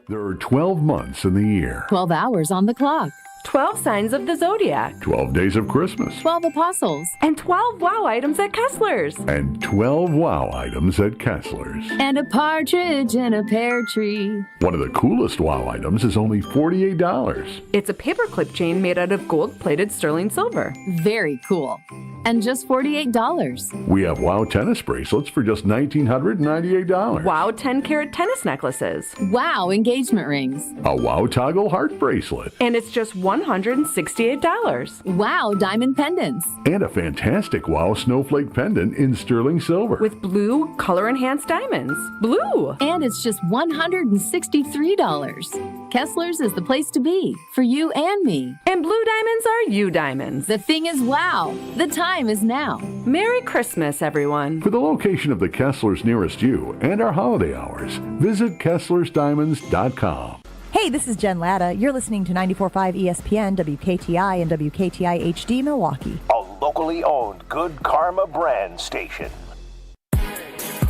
There are 12 months in the year. 12 hours on the clock. 12 signs of the zodiac. 12 days of Christmas. 12 apostles. And 12 wow items at Kessler's. And 12 wow items at Kessler's. And a partridge in a pear tree. One of the coolest wow items is only $48. It's a paperclip chain made out of gold-plated sterling silver. Very cool. And just $48. We have wow tennis bracelets for just $1,998. Wow 10-carat tennis necklaces. Wow engagement rings. A wow toggle heart bracelet. And it's just $168. Wow diamond pendants. And a fantastic wow snowflake pendant in sterling silver. With blue color-enhanced diamonds. Blue! And it's just $163. Kessler's is the place to be for you and me. And blue diamonds are you diamonds. The thing is wow. The time is now. Merry Christmas, everyone. For the location of the Kessler's nearest you and our holiday hours, visit KesslersDiamonds.com. Hey, this is Jen Latta. You're listening to 94.5 ESPN, WKTI, and WKTI HD Milwaukee. A locally owned Good Karma brand station.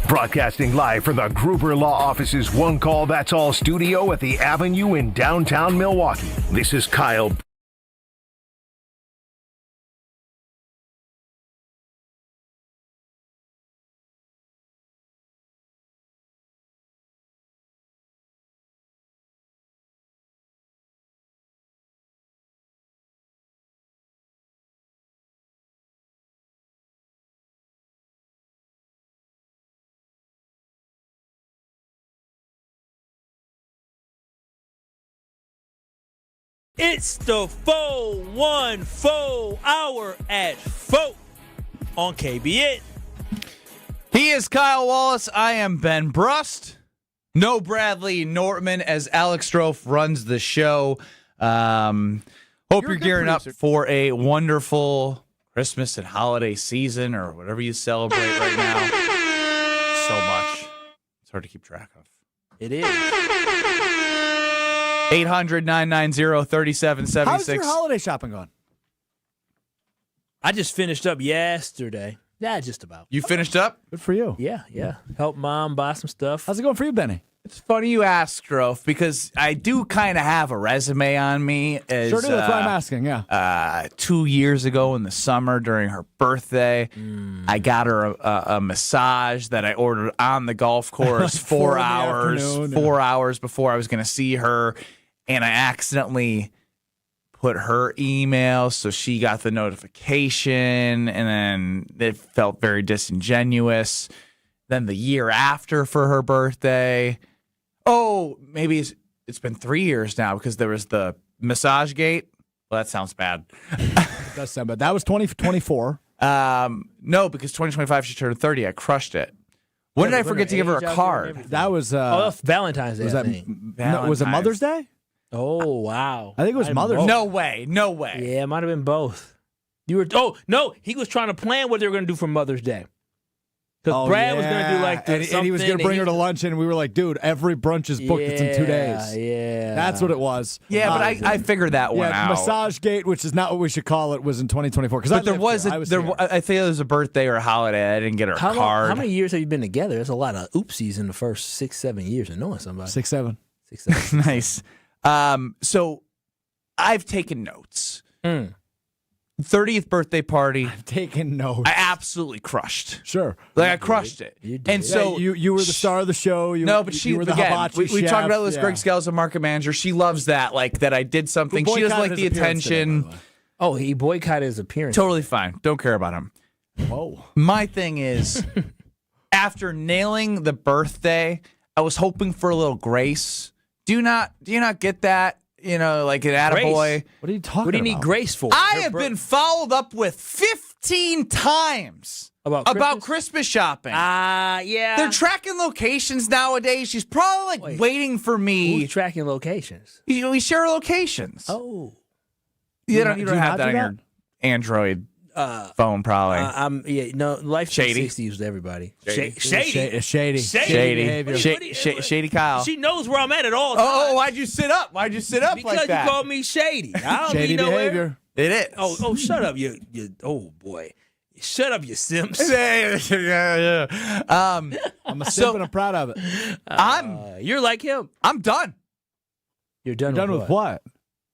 Broadcasting live from the Gruber Law Office's One Call That's All studio at the Avenue in downtown Milwaukee. This is Kyle. It's the 414 hour at 4 on KBN. He is Kyle Wallace. I am Ben Brust. No Bradley Nortman as Alex Strofe runs the show. Hope you're gearing up for a wonderful Christmas and holiday season or whatever you celebrate right now. So much. It's hard to keep track of. It is. 800-990-3776. How's your holiday shopping going? I just finished up yesterday. Yeah, just about. You finished up? Good for you. Yeah. Help Mom buy some stuff. How's it going for you, Benny? It's funny you ask, Strofe, because I do kind of have a resume on me. Sure do. That's why I'm asking, yeah. 2 years ago in the summer during her birthday, I got her a massage that I ordered on the golf course 4 hours before I was going to see her. And I accidentally put her email, so she got the notification, and then it felt very disingenuous. Then the year after for her birthday, maybe it's been 3 years now because there was the massage gate. Well, that sounds bad. It does sound bad. That was 2024. No, because 2025 she turned 30. I crushed it. When did I forget to give her a card? That was that's Valentine's Day. Was it Mother's Day? Oh, wow. I think it was Mother's Day. No way. Yeah, it might have been both. He was trying to plan what they were going to do for Mother's Day. Because Brad was going to do like and he was going to bring her to lunch, and we were like, dude, every brunch is booked. It's in 2 days. Yeah. That's what it was. Yeah, but I figured that one out. Massage Gate, which is not what we should call it, was in 2024. But I think it was a birthday or a holiday. I didn't get her a card. How many years have you been together? There's a lot of oopsies in the first 6-7 years of knowing somebody. 6-7. Nice. So I've taken notes. 30th birthday party. I've taken notes. I absolutely crushed. Sure. I crushed it. You did. And so you were the star of the show. But she were the again, hibachi we chef. talked about this. Greg Scales, a market manager. She loves that, that I did something. She doesn't like the attention. Today, he boycotted his appearance. Totally fine. Don't care about him. Whoa. My thing is, after nailing the birthday, I was hoping for a little grace. Do you not get that? Like an attaboy. What are you talking about? What do you need grace for? I have been followed up with 15 15 times about Christmas shopping. Yeah. They're tracking locations nowadays. She's probably waiting for me. Who's tracking locations? We share locations. Oh. You don't have that on your Android phone, probably. Life Shady. 360 used to everybody. Shady. Shady Kyle. She knows where I'm at all times. Oh, why'd you sit up? Why'd you sit up Because like that? you called me shady. I don't Shady need nowhere. behavior. It is. Oh, shut up, you. Oh boy, shut up, you simps. Yeah. I'm a simp and I'm proud of it. You're like him. I'm done. You're done. With what?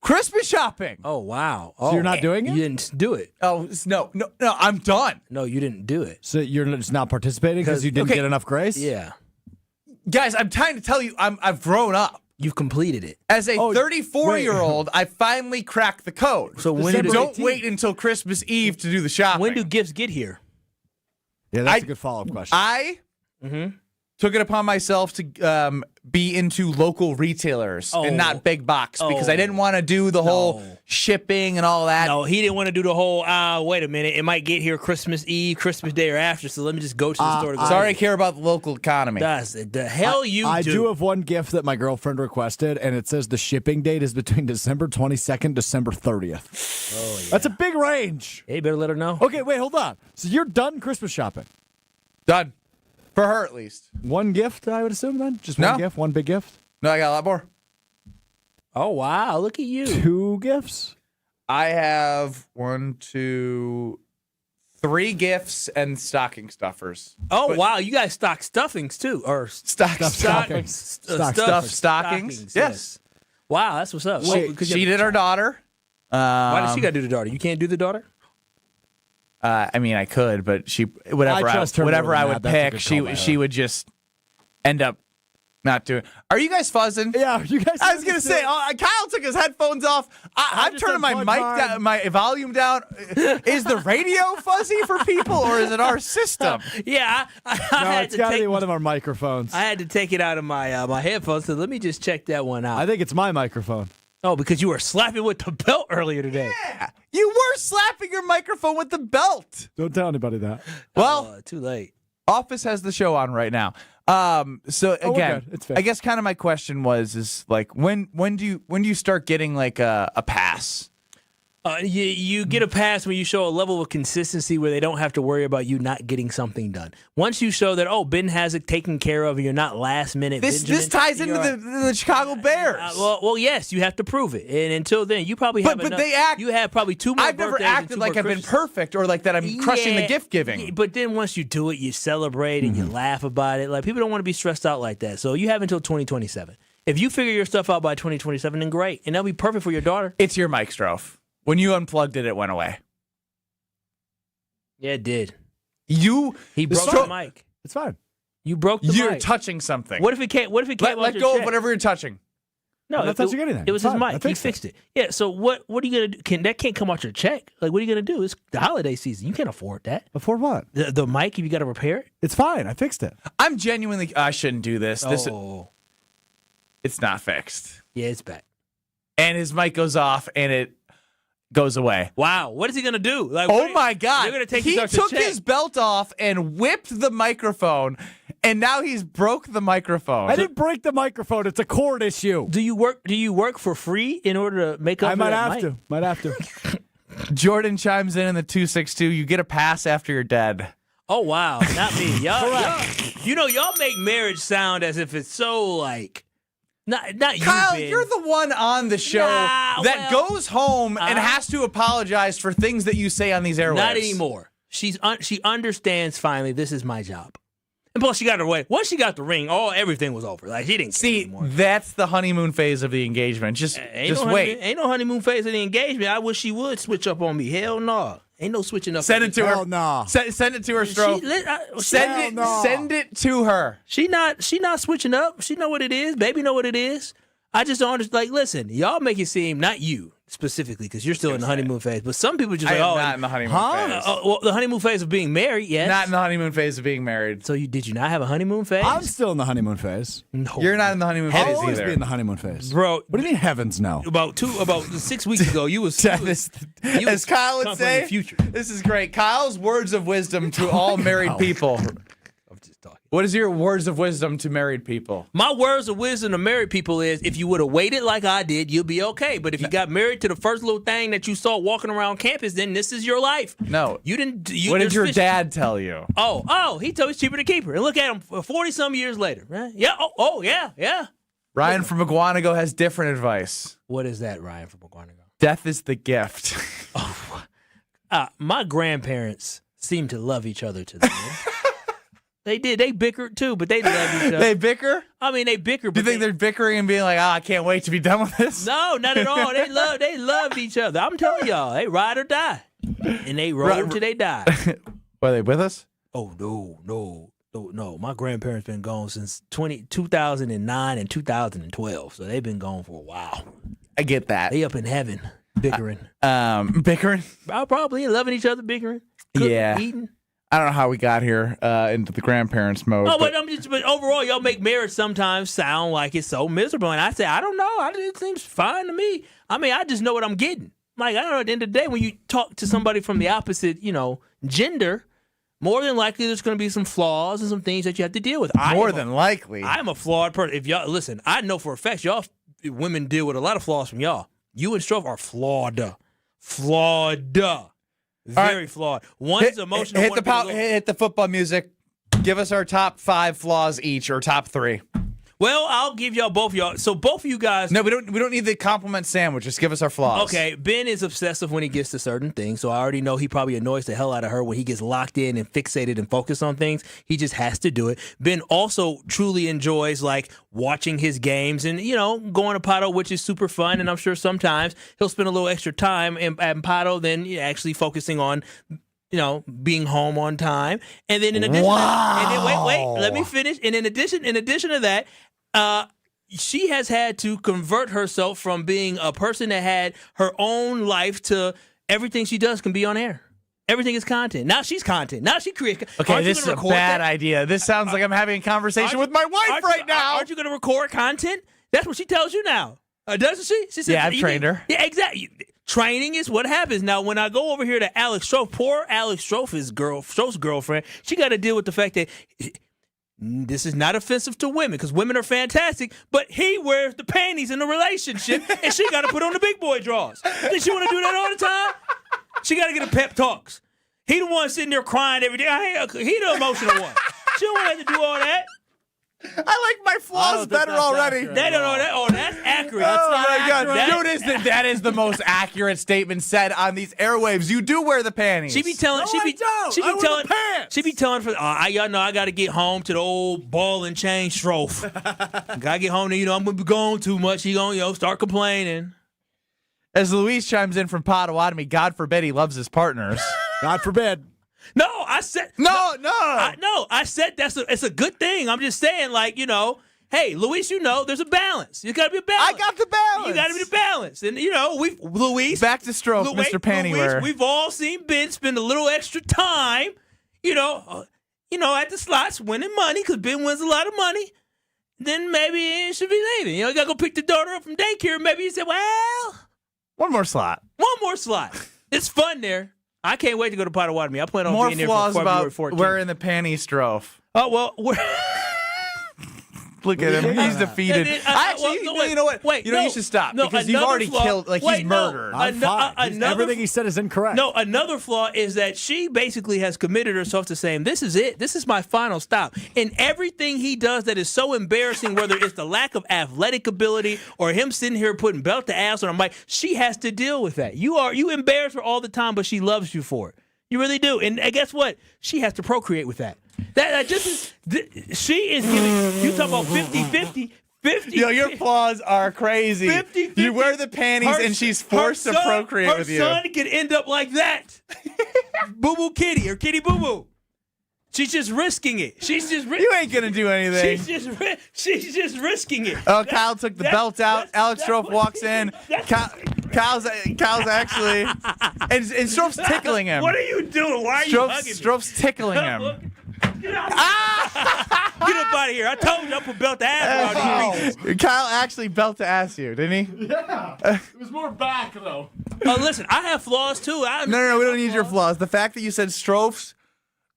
Christmas shopping. Oh wow. So you're not doing it? You didn't do it. Oh no, I'm done. No, you didn't do it. So you're just not participating because you didn't get enough grace? Yeah. Guys, I'm trying to tell you, I've grown up. You've completed it. As a 34-year-old, I finally cracked the code. So when don't wait until Christmas Eve to do the shopping. When do gifts get here? Yeah, that's a good follow-up question. I took it upon myself to be into local retailers and not big box because I didn't want to do the whole shipping and all that. No, he didn't want to do the whole, wait a minute, it might get here Christmas Eve, Christmas Day or after, so let me just go to the store. Sorry, I care about the local economy. The hell I do have one gift that my girlfriend requested, and it says the shipping date is between December 22nd, December 30th. Oh, yeah. That's a big range. Hey, you better let her know. Okay, wait, hold on. So you're done Christmas shopping? Done. For her, at least. One gift, I would assume, then? Just one gift? One big gift? No, I got a lot more. Oh, wow. Look at you. 2 gifts? I have 1, 2, 3 gifts and stocking stuffers. Oh, wow. You guys stock stuffings, too. Or stockings. Stockings. Yes. Wow, that's what's up. She did her daughter. Why does she got to do the daughter? You can't do the daughter? I mean, I could, but whatever I would pick, she would just end up not doing. Are you guys fuzzing? Yeah, you guys. I was gonna say, Kyle took his headphones off. I'm turning my mic down, my volume down. Is the radio fuzzy for people, or is it our system? Yeah, it's got to be one of our microphones. I had to take it out of my my headphones, so let me just check that one out. I think it's my microphone. Oh, because you were slapping with the belt earlier today. Yeah, you were slapping your microphone with the belt. Don't tell anybody that. Well, too late. Office has the show on right now. So again, I guess kind of my question is like when do you start getting like a pass? You get a pass when you show a level of consistency where they don't have to worry about you not getting something done. Once you show that, Ben has it taken care of and you're not last minute. This ties into the Chicago Bears. Well, yes, you have to prove it. And until then, you probably have enough. They act. You have probably 2 more I've never birthdays acted and 2 like more I've been perfect or like that I'm crushing the gift giving. But then once you do it, you celebrate and you laugh about it. Like people don't want to be stressed out like that. So you have until 2027. If you figure your stuff out by 2027, then great. And that'll be perfect for your daughter. It's your mic, Strofe. When you unplugged it, it went away. Yeah, it did. He broke the mic. It's fine. You broke the mic. You're touching something. What if it can't? What if it can't? Let go of whatever you're touching. No, I'm not touching anything. It was It's his fine. mic. He fixed it. Yeah. So what are you gonna do? That can't come out your check. Like, what are you gonna do? It's the holiday season. You can't afford that. Afford what? The mic. If you got to repair it. It's fine. I fixed it. I'm genuinely. I shouldn't do this. It's not fixed. Yeah, it's back. And his mic goes off, and it goes away. Wow, what is he gonna do? Like, my God! You're gonna take he took his belt off and whipped the microphone, and now he's broke the microphone. I didn't break the microphone. It's a cord issue. Do you work for free in order to make up? I might have to. Might have to. Jordan chimes in the 262. You get a pass after you're dead. Oh wow, not me. Y'all make marriage sound as if it's so like. Not you, Kyle, Ben. you're the one on the show that goes home and has to apologize for things that you say on these airwaves. Not anymore. She understands finally this is my job. And plus she got her way. Once she got the ring, everything was over. Like she didn't see anymore. That's the honeymoon phase of the engagement. Just wait. Ain't no honeymoon phase of the engagement. I wish she would switch up on me. Hell no. Ain't no switching up. Send it to her. Hell no. Send it to her, Stro. Send it to her. She not switching up. She know what it is. Baby know what it is. I just don't understand. Like, listen, y'all make it seem, not you specifically, because you're still in the honeymoon phase, but some people just not in the honeymoon phase. Well, the honeymoon phase of being married, yes. Not in the honeymoon phase of being married. So did you not have a honeymoon phase? I'm still in the honeymoon phase. No. You're not in the honeymoon I'll phase always either. be in the honeymoon phase. Bro. What do you mean heavens no? About 6 weeks ago, you was As Kyle would say, future. This is great. Kyle's words of wisdom to all married people. What is your words of wisdom to married people? My words of wisdom to married people is, if you would have waited like I did, you'll be okay. But if you got married to the first little thing that you saw walking around campus, then this is your life. No. You didn't. What did your dad tell you? He told me it's cheaper to keep her. And look at him 40-some years later. Right? Yeah. Yeah. Ryan from McGuanago has different advice. What is that, Ryan from McGuanago? Death is the gift. My grandparents seem to love each other to the end. They did. They bickered too, but they love each other. They bicker? I mean, they bicker. Do you think they're bickering and being like, I can't wait to be done with this? No, not at all. They loved each other. I'm telling y'all, they ride or die, and they roll until they die. Were they with us? Oh no. My grandparents been gone since 2009 and 2012, so they've been gone for a while. I get that. They up in heaven bickering. Bickering? Probably loving each other, bickering. Cooking, eating. I don't know how we got here into the grandparents mode. Oh, but overall, y'all make marriage sometimes sound like it's so miserable. And I say, I don't know. It seems fine to me. I mean, I just know what I'm getting. Like, I don't know, at the end of the day, when you talk to somebody from the opposite, gender, more than likely there's going to be some flaws and some things that you have to deal with. More than likely. I'm a flawed person. If y'all, listen, I know for a fact y'all women deal with a lot of flaws from y'all. You and Strofe are flawed. Very flawed. One's emotional. Hit the football music. Give us our top 5 flaws each, or top 3. Well, I'll give y'all both y'all. So both of you guys. No, we don't need the compliment sandwich. Just give us our flaws. Okay, Ben is obsessive when he gets to certain things, so I already know he probably annoys the hell out of her when he gets locked in and fixated and focused on things. He just has to do it. Ben also truly enjoys watching his games and going to Pato, which is super fun. And I'm sure sometimes he'll spend a little extra time at Pato than actually focusing on being home on time. And then in addition, wait, let me finish. And in addition to that. She has had to convert herself from being a person that had her own life to everything she does can be on air. Everything is content. Now she's content. Now she creates. Okay, this is a bad idea. This sounds like I'm having a conversation with my wife right now. Aren't you going to record content? That's what she tells you now. Doesn't she? She says, yeah, I've trained her. Yeah, exactly. Training is what happens. Now, when I go over here to Alex Strofe, poor Alex Strofe's girlfriend, she got to deal with the fact that this is not offensive to women because women are fantastic, but he wears the panties in the relationship and she got to put on the big boy drawers. Does she want to do that all the time? She got to get a pep talks. He the one sitting there crying every day. He the emotional one. She don't want to do all that. I like my flaws better already. They don't know that. Oh, that's accurate. Oh my God, that is the most accurate statement said on these airwaves. You do wear the panties. She be telling. She be telling. Y'all know I got to get home to the old ball and chain Strofe. Gotta get home. I'm gonna be gone too much. He gonna start complaining. As Louise chimes in from Potawatomi, God forbid he loves his partners. God forbid. No, I said no. I said it's a good thing. I'm just saying, hey, Luis, there's a balance. You gotta be a balance. I got the balance. You gotta be the balance. And Luis, back to Strofe, Mr. Pantywear. We've all seen Ben spend a little extra time, at the slots winning money because Ben wins a lot of money. Then maybe he should be leaving. You gotta go pick the daughter up from daycare. Maybe you say, well, one more slot. It's fun there. I can't wait to go to Potawatomi. I plan on being there for February 14th. Wearing the panties, Strofe. Oh, well, look at him. He's defeated. You know what? You should stop because you've already killed, he's murdered. Everything he said is incorrect. No, another flaw is that she basically has committed herself to saying, this is it. This is my final stop. And everything he does that is so embarrassing, whether it's the lack of athletic ability or him sitting here putting belt to ass on a mic, she has to deal with that. You embarrass her all the time, but she loves you for it. You really do. And guess what? She has to procreate with that. She is giving, you talk about 50-50. 50. Your flaws are crazy. 50-50. You wear the panties and she's forced to procreate with you. Her son could end up like that. Boo Boo Kitty or Kitty Boo Boo. She's just risking it. You ain't gonna do anything. She's just risking it. Oh, Kyle took the belt out. Alex Strofe walks in. Kyle's actually, and Strofe's tickling him. What are you doing? Why are you hugging me? Strofe's tickling him. Get up out of here. I told you I put belt to ass around these reasons. Kyle actually belt to ass you, didn't he? Yeah. It was more back, though. Oh, listen, I have flaws, too. No, we don't need your flaws. The fact that you said Strofe's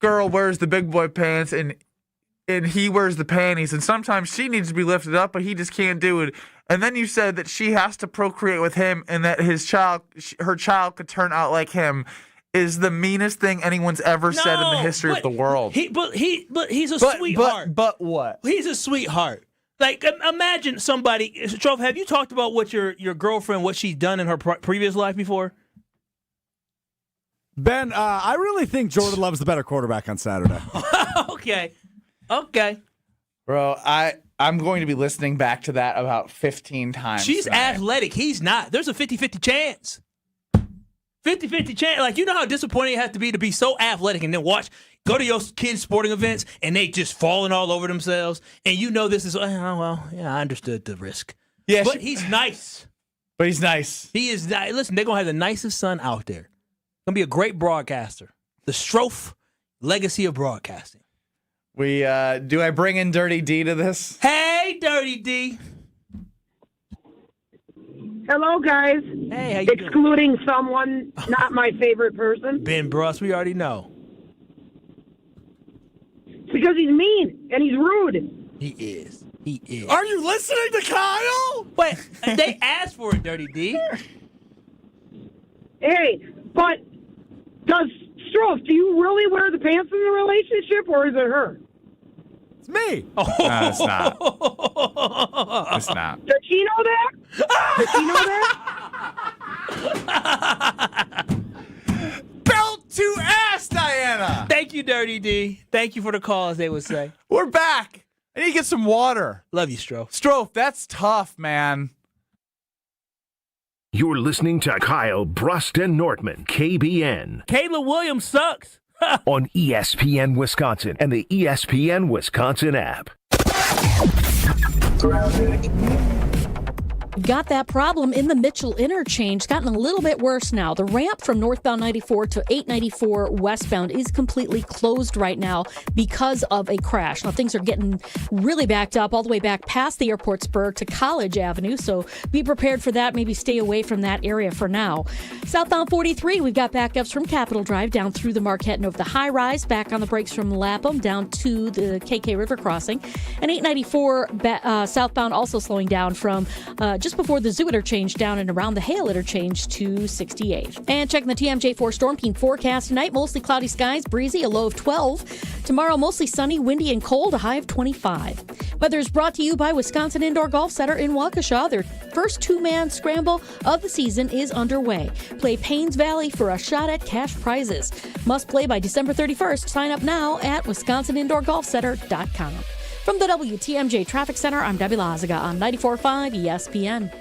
girl wears the big boy pants and he wears the panties, and sometimes she needs to be lifted up, but he just can't do it. And then you said that she has to procreate with him and that her child could turn out like him. Is the meanest thing anyone's ever said in the history of the world. But he's a sweetheart. But what? He's a sweetheart. Like, imagine somebody. Strofe, have you talked about what your girlfriend, what she's done in her previous life before? Ben, I really think Jordan Love's the better quarterback on Saturday. Okay. Bro, I'm going to be listening back to that about 15 times. She's athletic. He's not. There's a 50-50 chance. 50-50 chance. Like, you know how disappointing it has to be so athletic and then go to your kids' sporting events and they just falling all over themselves. And you know this is, I understood the risk. Yeah, but he's nice. But he's nice. He is nice. Listen, they're going to have the nicest son out there. Going to be a great broadcaster. The Strofe legacy of broadcasting. Do I bring in Dirty D to this? Hey, Dirty D. Hello, guys. Hey, how you Excluding someone, not my favorite person. Ben Brust, we already know. It's because he's mean and he's rude. He is. Are you listening to Kyle? Wait, they asked for it, Dirty D. Hey, but does Strofe, do you really wear the pants in the relationship, or is it her? It's me. No, it's not. It's not. Does she know that? Does she know that? Belt to ass, Diana. Thank you, Dirty D. Thank you for the call, as they would say. We're back. I need to get some water. Love you, Strofe. Strofe, that's tough, man. You're listening to Kyle, Brust, and Nortman, KBN. Kayla Williams sucks. On ESPN Wisconsin and the ESPN Wisconsin app. Got that problem in the Mitchell interchange. Gotten a little bit worse now. The ramp from northbound 94 to 894 westbound is completely closed right now because of a crash. Now things are getting really backed up all the way back past the airport spur to College Avenue, so be prepared for that. Maybe stay away from that area for now. Southbound 43, we've got backups from Capitol Drive down through the Marquette and over the high rise, back on the brakes from Lapham down to the KK River crossing. And 894 southbound also slowing down from just before the Zoo interchange down and around the Hale interchange to 68. And checking the TMJ4 Storm Team forecast tonight, mostly cloudy skies, breezy, a low of 12. Tomorrow, mostly sunny, windy, and cold, a high of 25. Weather is brought to you by Wisconsin Indoor Golf Center in Waukesha. Their first two-man scramble of the season is underway. Play Paynes Valley for a shot at cash prizes. Must play by December 31st. Sign up now at wisconsinindoorgolfcenter.com. From the WTMJ Traffic Center, I'm Debbie Lazaga on 94.5 ESPN.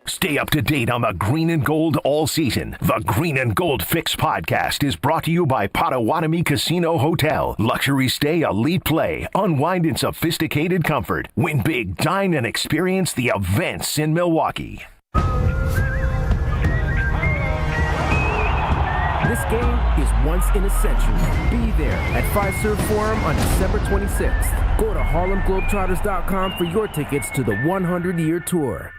Stay up to date on the green and gold all season. The Green and Gold Fix podcast is brought to you by Potawatomi Casino Hotel. Luxury stay, elite play, unwind in sophisticated comfort. Win big, dine, and experience the events in Milwaukee. This game is once in a century. Be there at Fiserv Forum on December 26th. Go to HarlemGlobetrotters.com for your tickets to the 100-year tour.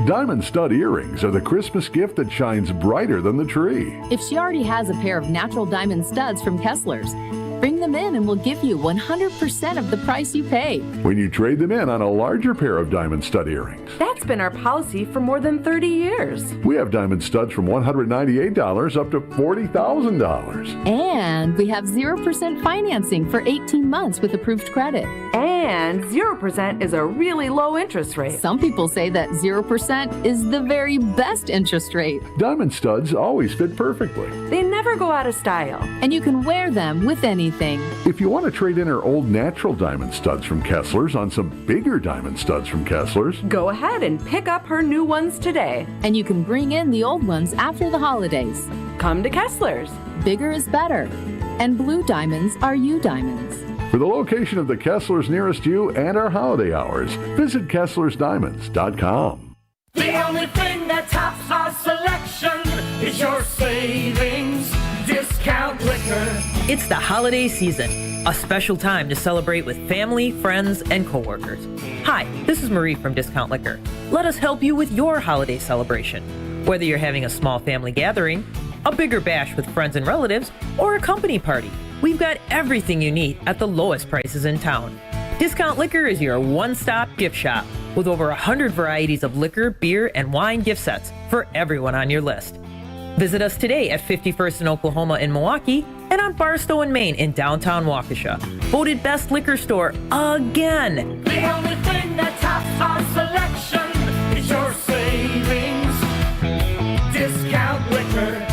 Diamond stud earrings are the Christmas gift that shines brighter than the tree. If she already has a pair of natural diamond studs from Kessler's, bring them in and we'll give you 100% of the price you pay. When you trade them in on a larger pair of diamond stud earrings. That's been our policy for more than 30 years. We have diamond studs from $198 up to $40,000. And we have 0% financing for 18 months with approved credit. And 0% is a really low interest rate. Some people say that 0% is the very best interest rate. Diamond studs always fit perfectly. They never never go out of style. And you can wear them with anything. If you want to trade in our old natural diamond studs from Kessler's on some bigger diamond studs from Kessler's, Go ahead and pick up her new ones today. And you can bring in the old ones after the holidays. Come to Kessler's. Bigger is better. And blue diamonds are you diamonds. for the location of the Kessler's nearest you and our holiday hours, visit KesslersDiamonds.com. The only thing that tops our selection is your savings discount liquor. It's the holiday season, a special time to celebrate with family, friends, and coworkers. Hi, this is Marie from Discount Liquor. Let us help you with your holiday celebration. Whether you're having a small family gathering, a bigger bash with friends and relatives, or a company party, we've got everything you need at the lowest prices in town. Discount Liquor is your one-stop gift shop with over 100 varieties of liquor, beer, and wine gift sets for everyone on your list. Visit us today at 51st in Oklahoma in Milwaukee and on Barstow in Maine in downtown Waukesha. Voted best liquor store again. The only thing that tops our selection is your savings discount liquor.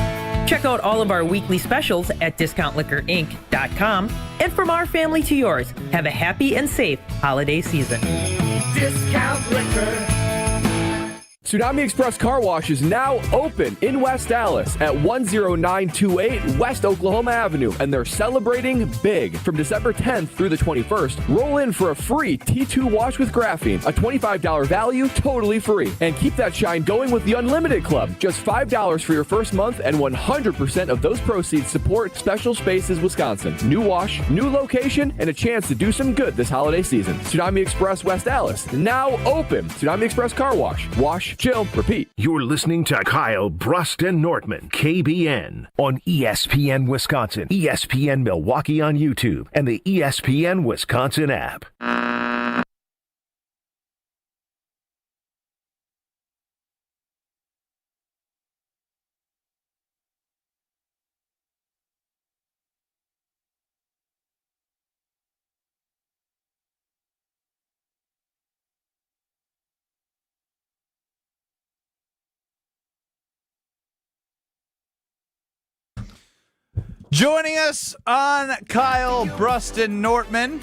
Check out all of our weekly specials at discountliquorinc.com. And from our family to yours, have a happy and safe holiday season. Discount liquor. Tsunami Express Car Wash is now open in West Dallas at 10928 West Oklahoma Avenue, and they're celebrating big. From December 10th through the 21st, roll in for a free T2 wash with graphene, a $25 value, totally free. And keep that shine going with the Unlimited Club. Just $5 for your first month, and 100% of those proceeds support Special Spaces Wisconsin. New wash, new location, and a chance to do some good this holiday season. Tsunami Express West Dallas, now open. Tsunami Express Car Wash. Wash, chill, repeat. You're listening to Kyle Brust and Nortman, KBN, on ESPN Wisconsin, ESPN Milwaukee on YouTube, and the ESPN Wisconsin app. Joining us on Kyle Brust and Nortman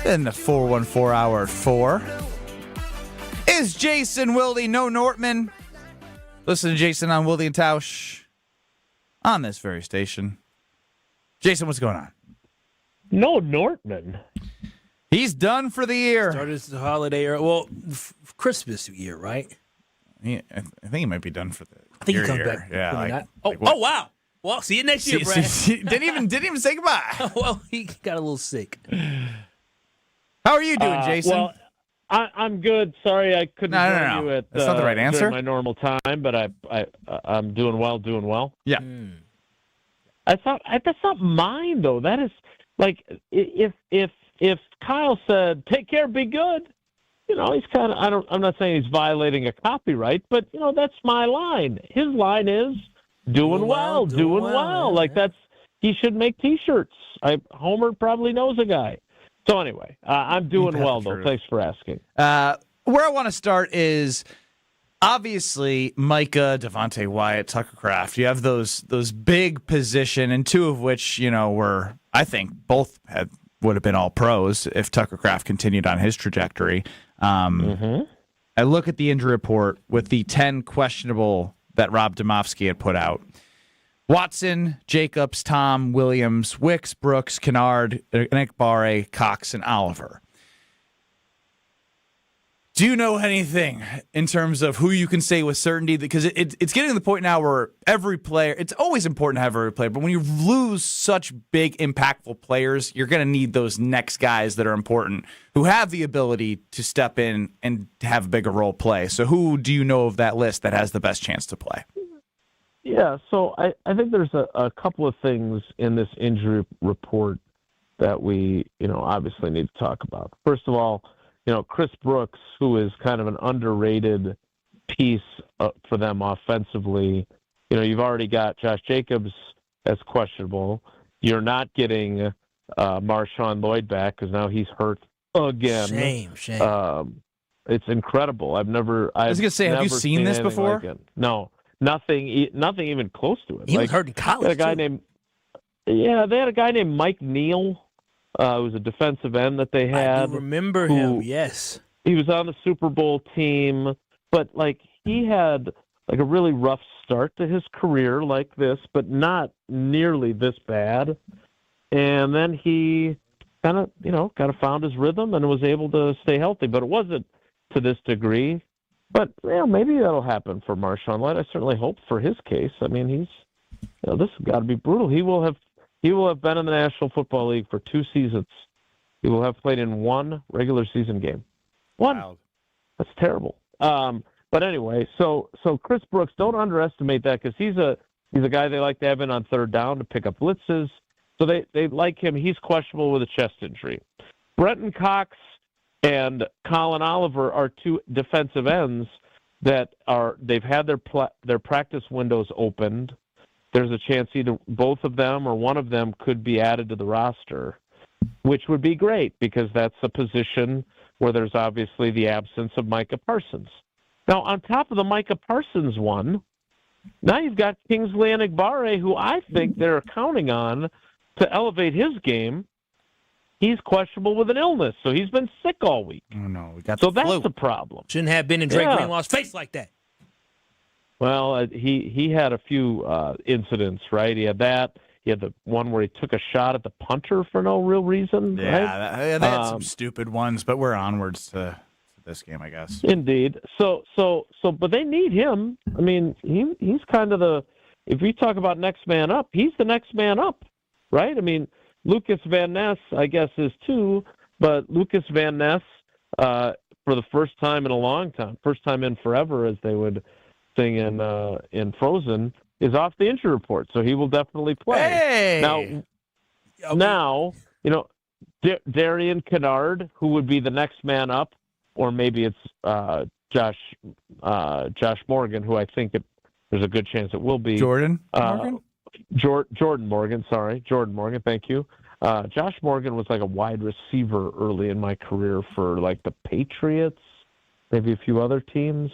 in the 414 hour at 4 is Jason Wilde, no Nortman. Listen to Jason on Wilde and Tausch on this very station. Jason, what's going on? No Nortman. He's done for the year. Started the holiday, Christmas year, right? I think he might be done for the I think year. he comes back. Yeah. Oh, wow. Well, see you next year, Brad. Didn't even say goodbye. Well, he got a little sick. How are you doing, Jason? Well, I'm good. Sorry, I couldn't join you at that's not the right answer. during my normal time, but I'm doing well. Yeah. I thought that's not mine though. That is like if Kyle said, "Take care, be good," he's kind of I'm not saying he's violating a copyright, but that's my line. His line is doing well. Like he should make T-shirts. Homer probably knows a guy. So anyway, I'm doing well though. Thanks for asking. Where I want to start is obviously Micah, Devontae Wyatt, Tucker Kraft. You have those big position, and two of which were, I think, both would have been all pros if Tucker Kraft continued on his trajectory. I look at the injury report with the 10 questionable that Rob Domofsky had put out. Watson, Jacobs, Tom, Williams, Wicks, Brooks, Kennard, Ekbare, Cox, and Oliver. Do you know anything in terms of who you can say with certainty? Because it's getting to the point now where every player, it's always important to have every player, but when you lose such big, impactful players, you're going to need those next guys that are important who have the ability to step in and have a bigger role play. So who do you know of that list that has the best chance to play? Yeah, so I think there's a couple of things in this injury report that we, obviously need to talk about. First of all, Chris Brooks, who is kind of an underrated piece for them offensively. You've already got Josh Jacobs as questionable. You're not getting Marshawn Lloyd back because now he's hurt again. Shame. It's incredible. I was going to say, have you seen this before? No. nothing even close to it. He was hurt in college. They had a guy named Mike Neal. Who was a defensive end that they had. I do remember him. Yes, he was on the Super Bowl team, but he had a really rough start to his career like this, but not nearly this bad. And then he kind of found his rhythm and was able to stay healthy, but it wasn't to this degree. But maybe that'll happen for Marshawn Lloyd. I certainly hope for his case. I mean, this has got to be brutal. He will have been in the National Football League for 2 seasons. He will have played in 1 regular season game. 1. Wow. That's terrible. But anyway, so Chris Brooks, don't underestimate that because he's a guy they like to have in on 3rd down to pick up blitzes. So they like him. He's questionable with a chest injury. Brenton Cox and Colin Oliver are 2 defensive ends that they've had their practice windows opened. There's a chance either both of them or one of them could be added to the roster, which would be great because that's a position where there's obviously the absence of Micah Parsons. Now, on top of the Micah Parsons one, now you've got Kingsley Enagbare, who I think they're counting on to elevate his game. He's questionable with an illness, so he's been sick all week. Oh, no. We got so that's the problem. Shouldn't have been in Drake Greenlaw's face like that. Well, he had a few incidents, right? He had that. He had the one where he took a shot at the punter for no real reason. Yeah, right? they had some stupid ones, but we're onwards to this game, I guess. Indeed. So, but they need him. I mean, he's kind of if we talk about next man up, he's the next man up, right? I mean, Lucas Van Ness, I guess, is too, but Lucas Van Ness, for the first time in a long time, first time in forever, as they would sing in Frozen, is off the injury report, so he will definitely play. Hey! Now, Darian Kennard, who would be the next man up, or maybe it's Josh Morgan, who I think there's a good chance it will be. Jordan Morgan? Jordan Morgan, sorry. Jordan Morgan, thank you. Josh Morgan was like a wide receiver early in my career for the Patriots, maybe a few other teams.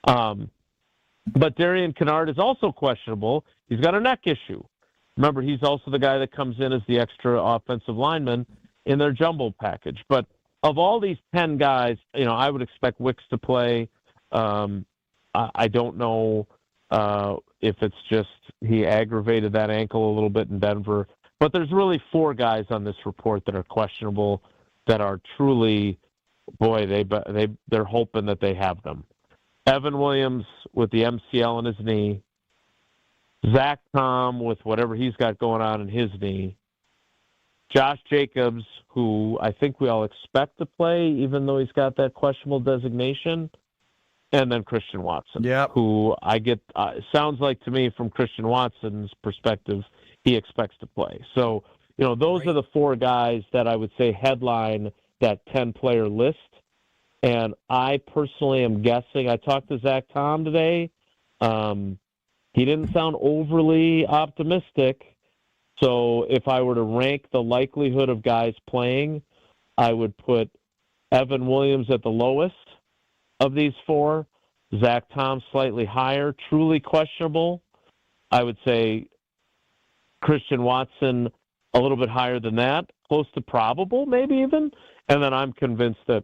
But Darian Kennard is also questionable. He's got a neck issue. Remember, he's also the guy that comes in as the extra offensive lineman in their jumbo package. But of all these 10 guys, I would expect Wicks to play. I don't know if it's just he aggravated that ankle a little bit in Denver. But there's really 4 guys on this report that are questionable that are truly, boy, they're hoping that they have them. Evan Williams with the MCL in his knee. Zach Tom with whatever he's got going on in his knee. Josh Jacobs, who I think we all expect to play, even though he's got that questionable designation. And then Christian Watson, who I get sounds like to me from Christian Watson's perspective, he expects to play. So, those are the 4 guys that I would say headline that 10-player list. And I personally am guessing. I talked to Zach Tom today. He didn't sound overly optimistic. So if I were to rank the likelihood of guys playing, I would put Evan Williams at the lowest of these 4. Zach Tom slightly higher, truly questionable. I would say Christian Watson a little bit higher than that, close to probable, maybe even. And then I'm convinced that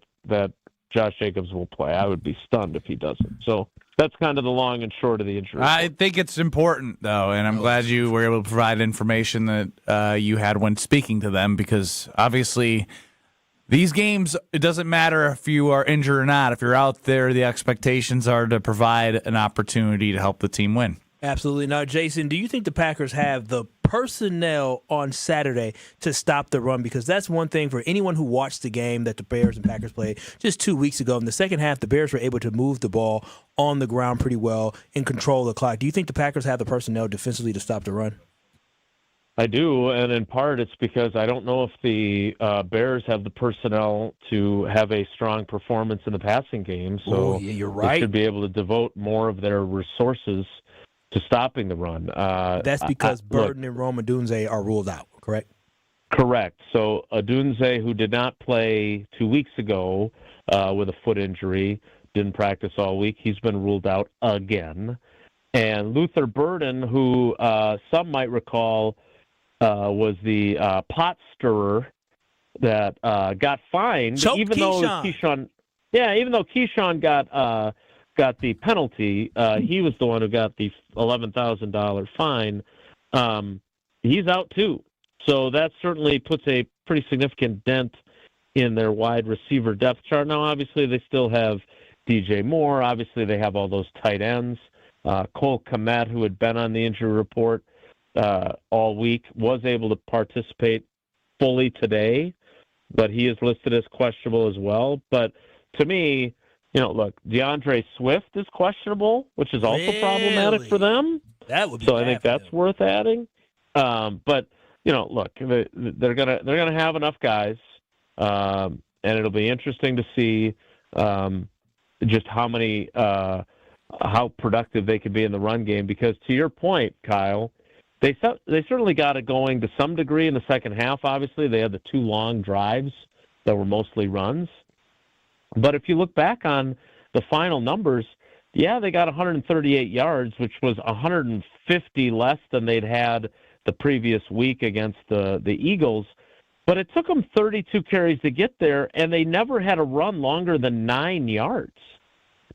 Josh Jacobs will play. I would be stunned if he doesn't. So that's kind of the long and short of the injury. I think it's important, though, and I'm glad you were able to provide information that you had when speaking to them, because obviously these games, it doesn't matter if you are injured or not. If you're out there, the expectations are to provide an opportunity to help the team win. Absolutely. Now, Jason, do you think the Packers have the personnel on Saturday to stop the run? Because that's one thing for anyone who watched the game that the Bears and Packers played just 2 weeks ago. In the second half, the Bears were able to move the ball on the ground pretty well and control the clock. Do you think the Packers have the personnel defensively to stop the run? I do, and in part it's because I don't know if the Bears have the personnel to have a strong performance in the passing game. So you're right. They should be able to devote more of their resources to stopping the run. That's because Burton and Rome Odunze are ruled out, correct? Correct. So Odunze, who did not play 2 weeks ago with a foot injury, didn't practice all week. He's been ruled out again. And Luther Burden, who some might recall was the pot stirrer that got fined, even though Keyshawn got the penalty, he was the one who got the $11,000 fine. He's out too, so that certainly puts a pretty significant dent in their wide receiver depth chart. Now, obviously, they still have DJ Moore. Obviously, they have all those tight ends. Cole Kmet, who had been on the injury report all week, was able to participate fully today, but he is listed as questionable as well. But to me, look, DeAndre Swift is questionable, which is also problematic for them. That would be so I think that's worth adding. But look, they're gonna have enough guys, and it'll be interesting to see just how productive they can be in the run game. Because to your point, Kyle, they certainly got it going to some degree in the second half. Obviously, they had the 2 long drives that were mostly runs. But if you look back on the final numbers, yeah, they got 138 yards, which was 150 less than they'd had the previous week against the Eagles. But it took them 32 carries to get there, and they never had a run longer than 9 yards.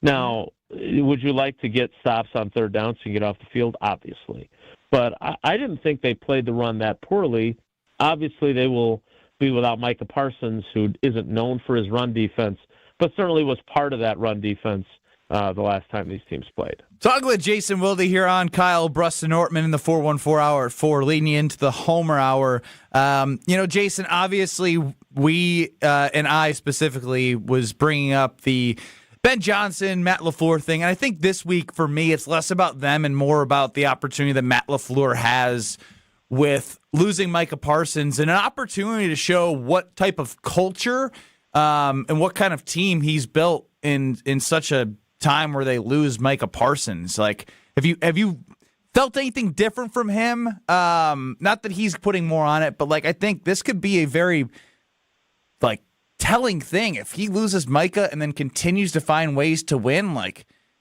Now, would you like to get stops on third down so you get off the field? Obviously. But I didn't think they played the run that poorly. Obviously, they will be without Micah Parsons, who isn't known for his run defense, but certainly was part of that run defense the last time these teams played. Talking with Jason Wilde here on Kyle, Brust Nortman in the 414 hour at 4, leading you into the Homer hour. Jason, obviously we and I specifically was bringing up the Ben Johnson, Matt LaFleur thing, and I think this week for me it's less about them and more about the opportunity that Matt LaFleur has with losing Micah Parsons and an opportunity to show what type of culture and what kind of team he's built in such a time where they lose Micah Parsons. Like, have you felt anything different from him? Not that he's putting more on it, but I think this could be a very telling thing if he loses Micah and then continues to find ways to win.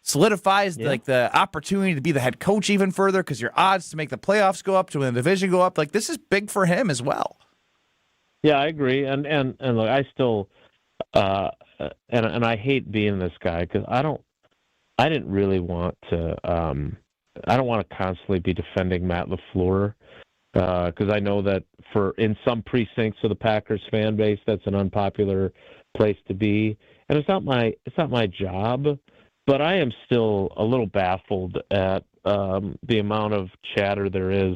Solidifies the opportunity to be the head coach even further, because your odds to make the playoffs go up, to win the division go up. This is big for him as well. Yeah, I agree. And look, I still and I hate being this guy because I didn't really want to. I don't want to constantly be defending Matt LaFleur because I know that in some precincts of the Packers fan base, that's an unpopular place to be, and it's not my job. But I am still a little baffled at the amount of chatter there is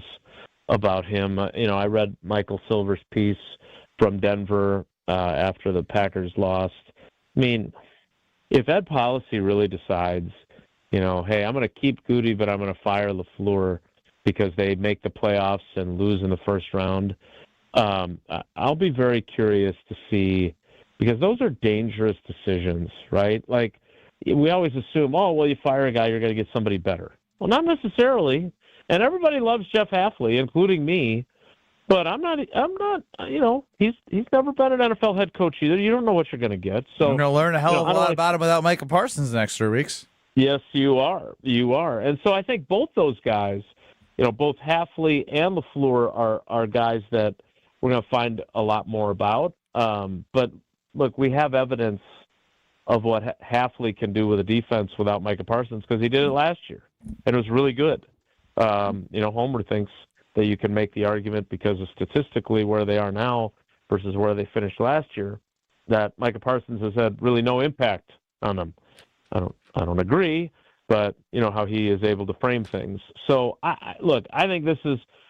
about him. I read Michael Silver's piece from Denver after the Packers lost. I mean, if Ed Policy really decides, hey, I'm going to keep Goody, but I'm going to fire LaFleur because they make the playoffs and lose in the first round, I'll be very curious to see, because those are dangerous decisions, right? We always assume, you fire a guy, you're going to get somebody better. Well, not necessarily. And everybody loves Jeff Hafley, including me. But I'm not. He's never been an NFL head coach either. You don't know what you're going to get. So I'm going to learn a hell of a lot about him without Micah Parsons the next 3 weeks. Yes, you are. You are. And so I think both those guys, both Hafley and LaFleur are guys that we're going to find a lot more about. But look, we have evidence of what Hafley can do with a defense without Micah Parsons, because he did it last year, and it was really good. Homer thinks that you can make the argument, because of statistically where they are now versus where they finished last year, that Micah Parsons has had really no impact on them. I don't agree, but how he is able to frame things. So I think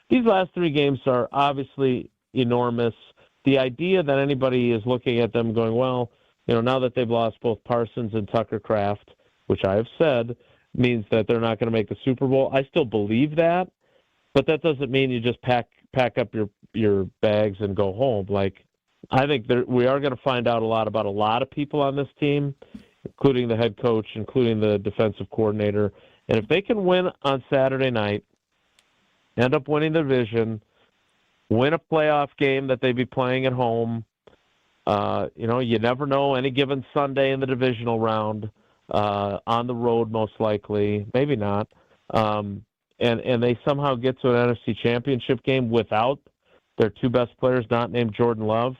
these last 3 games are obviously enormous. The idea that anybody is looking at them going, well, now that they've lost both Parsons and Tucker Kraft, which I have said means that they're not going to make the Super Bowl. I still believe that, but that doesn't mean you just pack up your bags and go home. I think we are going to find out a lot about a lot of people on this team, including the head coach, including the defensive coordinator. And if they can win on Saturday night, end up winning the division, win a playoff game that they'd be playing at home, you never know, any given Sunday in the divisional round, on the road most likely, maybe not. and they somehow get to an NFC Championship game without their two best players, not named Jordan Love,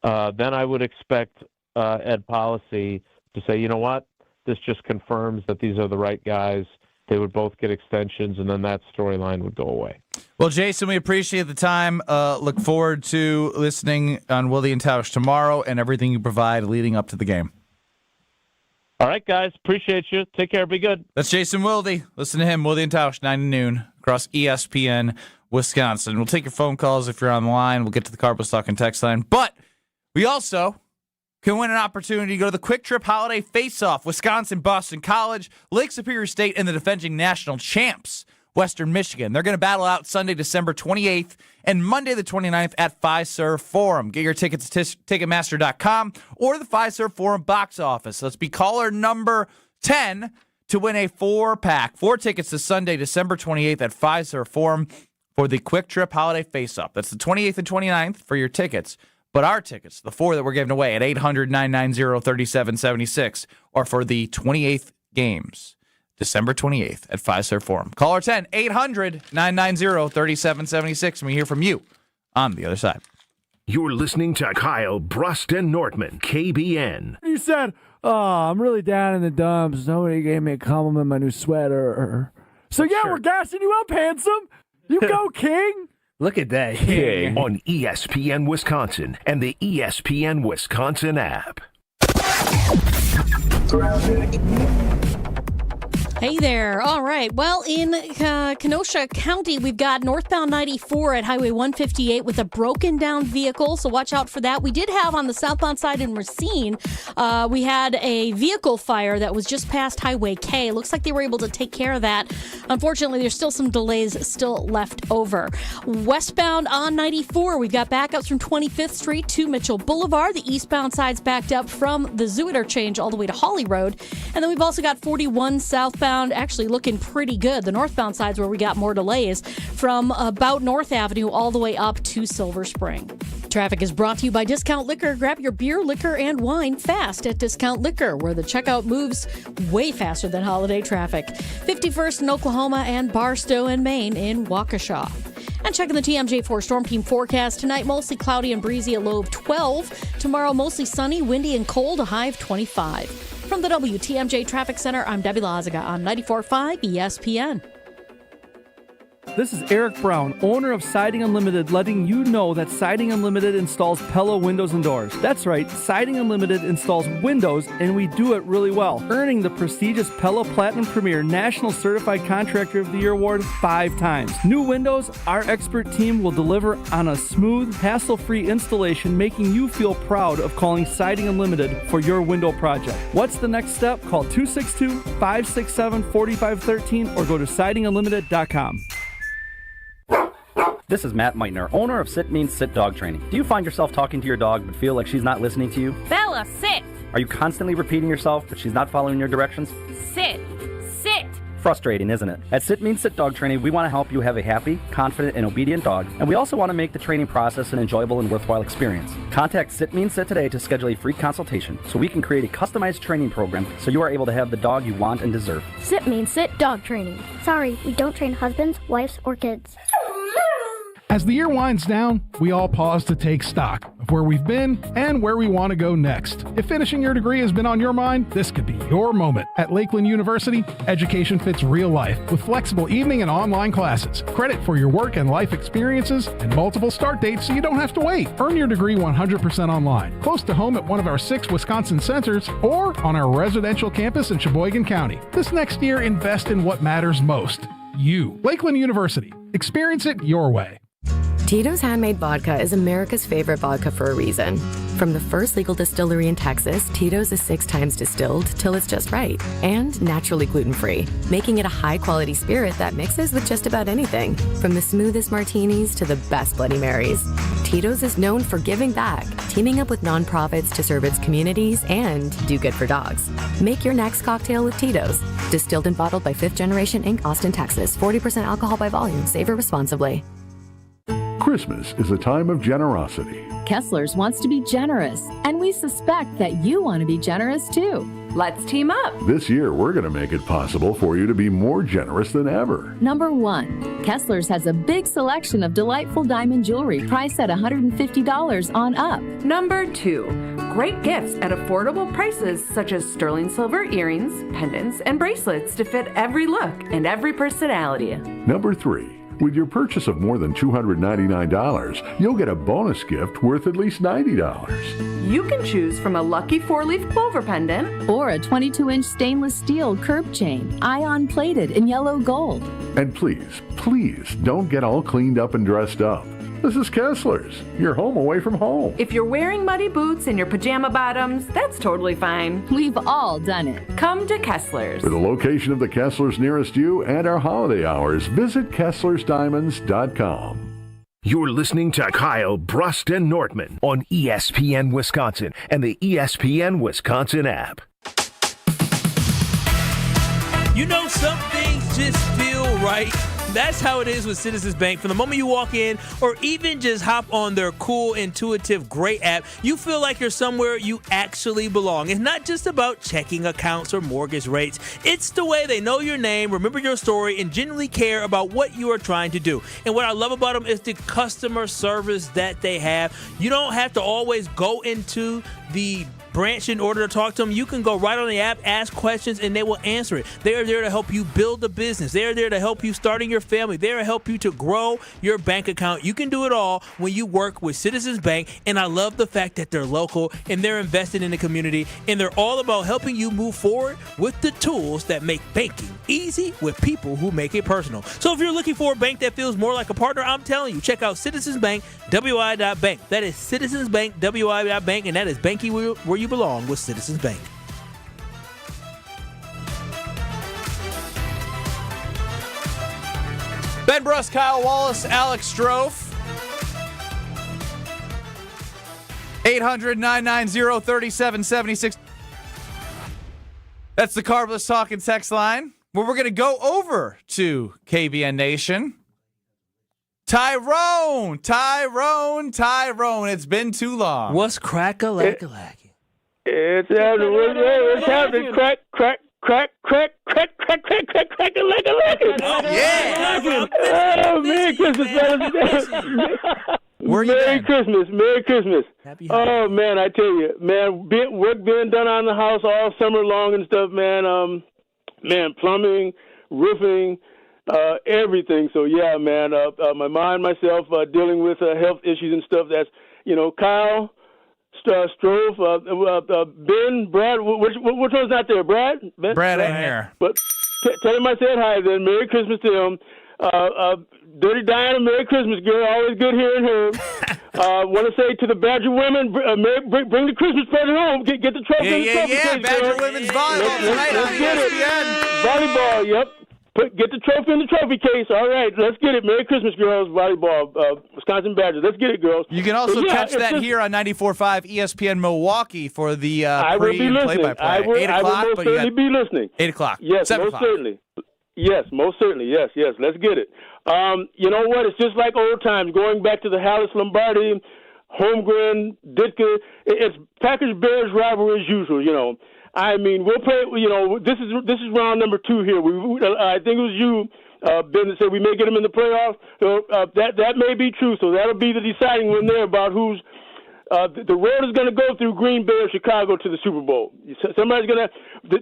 then I would expect Ed Policy to say, you know what, this just confirms that these are the right guys. They would both get extensions, and then that storyline would go away. Well, Jason, we appreciate the time. Look forward to listening on Wilde and Tausch tomorrow and everything you provide leading up to the game. All right, guys. Appreciate you. Take care. Be good. That's Jason Wilde. Listen to him, Wilde and Tausch, 9 to noon, across ESPN Wisconsin. We'll take your phone calls if you're on the line. We'll get to the Cardinals Talk and text line. But we also can win an opportunity to go to the Quick Trip Holiday Face-Off, Wisconsin, Boston College, Lake Superior State, and the defending national champs, Western Michigan. They're going to battle out Sunday, December 28th and Monday the 29th at Fiserv Forum. Get your tickets at Ticketmaster.com or the Fiserv Forum box office. Let's be caller number 10 to win a 4-pack. 4 tickets to Sunday, December 28th at Fiserv Forum for the Quick Trip Holiday Face-Off. That's the 28th and 29th for your tickets. But our tickets, the 4 that we're giving away at 800-990-3776, are for the 28th games, December 28th at Fiserv Forum. Caller 10, 800-990-3776, and we hear from you on the other side. You're listening to Kyle Brust and Nortman, KBN. You said, I'm really down in the dumps. Nobody gave me a compliment on my new sweater. So, we're gassing you up, handsome. You go, King. Look at that. King on ESPN Wisconsin and the ESPN Wisconsin app. Hey there. All right. Well, in Kenosha County, we've got northbound 94 at Highway 158 with a broken down vehicle, so watch out for that. We did have on the southbound side in Racine, we had a vehicle fire that was just past Highway K. It looks like they were able to take care of that. Unfortunately, there's still some delays still left over. Westbound on 94, we've got backups from 25th Street to Mitchell Boulevard. The eastbound side's backed up from the Zoo Interchange all the way to Holly Road. And then we've also got 41 southbound actually looking pretty good. The northbound side's where we got more delays from about North Avenue all the way up to Silver Spring. Traffic is brought to you by Discount Liquor. Grab your beer, liquor, and wine fast at Discount Liquor, where the checkout moves way faster than holiday traffic. 51st in Oklahoma and Barstow and Maine in Waukesha. And checking the TMJ4 Storm Team forecast. Tonight, mostly cloudy and breezy, a low of 12. Tomorrow, mostly sunny, windy, and cold, a high of 25. From the WTMJ Traffic Center, I'm Debbie Lazaga on 94.5 ESPN. This is Eric Brown, owner of Siding Unlimited, letting you know that Siding Unlimited installs Pella windows and doors. That's right, Siding Unlimited installs windows, and we do it really well, earning the prestigious Pella Platinum Premier National Certified Contractor of the Year award 5 times. New windows, our expert team will deliver on a smooth, hassle-free installation, making you feel proud of calling Siding Unlimited for your window project. What's the next step? Call 262-567-4513 or go to sidingunlimited.com. This is Matt Meitner, owner of Sit Means Sit Dog Training. Do you find yourself talking to your dog but feel like she's not listening to you? Bella, sit! Are you constantly repeating yourself but she's not following your directions? Sit! Sit! Frustrating, isn't it? At Sit Means Sit Dog Training, we want to help you have a happy, confident, and obedient dog, and we also want to make the training process an enjoyable and worthwhile experience. Contact Sit Means Sit today to schedule a free consultation so we can create a customized training program so you are able to have the dog you want and deserve. Sit Means Sit Dog Training. Sorry, we don't train husbands, wives, or kids. As the year winds down, we all pause to take stock of where we've been and where we want to go next. If finishing your degree has been on your mind, this could be your moment. At Lakeland University, education fits real life with flexible evening and online classes, credit for your work and life experiences, and multiple start dates so you don't have to wait. Earn your degree 100% online, close to home at one of our 6 Wisconsin centers, or on our residential campus in Sheboygan County. This next year, invest in what matters most. You. Lakeland University. Experience it your way. Tito's Handmade Vodka is America's favorite vodka for a reason. From the first legal distillery in Texas, Tito's is 6 times distilled till it's just right, and naturally gluten-free, making it a high-quality spirit that mixes with just about anything, from the smoothest martinis to the best Bloody Marys. Tito's is known for giving back, teaming up with nonprofits to serve its communities and do good for dogs. Make your next cocktail with Tito's. Distilled and bottled by 5th Generation Inc., Austin, Texas. 40% alcohol by volume. Savor responsibly. Christmas is a time of generosity. Kessler's wants to be generous, and we suspect that you want to be generous too. Let's team up. This year, we're going to make it possible for you to be more generous than ever. Number 1, Kessler's has a big selection of delightful diamond jewelry priced at $150 on up. Number 2, great gifts at affordable prices such as sterling silver earrings, pendants, and bracelets to fit every look and every personality. Number 3. With your purchase of more than $299, you'll get a bonus gift worth at least $90. You can choose from a lucky 4-leaf clover pendant or a 22-inch stainless steel curb chain, ion plated in yellow gold. And please, please don't get all cleaned up and dressed up. This is Kessler's, your home away from home. If you're wearing muddy boots and your pajama bottoms, that's totally fine. We've all done it. Come to Kessler's. For the location of the Kessler's nearest you and our holiday hours, visit KesslersDiamonds.com. You're listening to Kyle, Brust, and Nortman on ESPN Wisconsin and the ESPN Wisconsin app. You know, some things just feel right. That's how it is with Citizens Bank. From the moment you walk in or even just hop on their cool, intuitive, great app, you feel like you're somewhere you actually belong. It's not just about checking accounts or mortgage rates. It's the way they know your name, remember your story, and genuinely care about what you are trying to do. And what I love about them is the customer service that they have. You don't have to always go into the branch in order to talk to them. You can go right on the app, ask questions, and they will answer it. They are there to help you build a business. They are there to help you starting your family. They are to help you to grow your bank account. You can do it all when you work with Citizens Bank, and I love the fact that they're local and they're invested in the community, and they're all about helping you move forward with the tools that make banking easy with people who make it personal. So if you're looking for a bank that feels more like a partner, I'm telling you, check out Citizens Bank, WI.bank. That is Citizens Bank, WI.bank, and that is banking where you belong with Citizens Bank. Ben Brust, Kyle Wallace, Alex Strofe. 800-990-3776. That's the Carbless Talk and Text line, where we're going to go over to KBN Nation. Tyrone. It's been too long. What's crack-a-lack-a-lack? It's happening. Crack, yeah. Oh, Merry Christmas, fellas. Merry Christmas. Oh, man, I tell you, man, work being done on the house all summer long and stuff, man. Man, plumbing, roofing, everything. So, yeah, man, my mom, myself, dealing with health issues and stuff. That's, Kyle, Strove, Ben, Brad. Which one's not there? Brad? Ben? Brad ain't here. But tell him I said hi then. Merry Christmas to him. Dirty Diana, Merry Christmas, girl. Always good hearing her. Want to say to the Badger women, bring the Christmas present home. Get the trophy. Yeah. Badger women's volleyball tonight on ESPN. Volleyball, yep. Get the trophy in the trophy case. All right, let's get it. Merry Christmas, girls. Volleyball, Wisconsin Badgers. Let's get it, girls. You can also catch that here on 94.5 ESPN Milwaukee for the pre and play-by-play. 8 o'clock, I will most certainly be listening. 8 o'clock. Yes, 7 most o'clock. certainly. Yes, most certainly. Yes. Let's get it. You know what? It's just like old times. Going back to the Hallis Lombardi, Holmgren, Ditka. It's Packers-Bears rivalry as usual, I mean, we'll play. This is round number 2 here. I think it was you, Ben, that said we may get them in the playoffs. So that may be true. So that'll be the deciding one there about who's. The road is going to go through Green Bay or Chicago to the Super Bowl. Somebody's going to.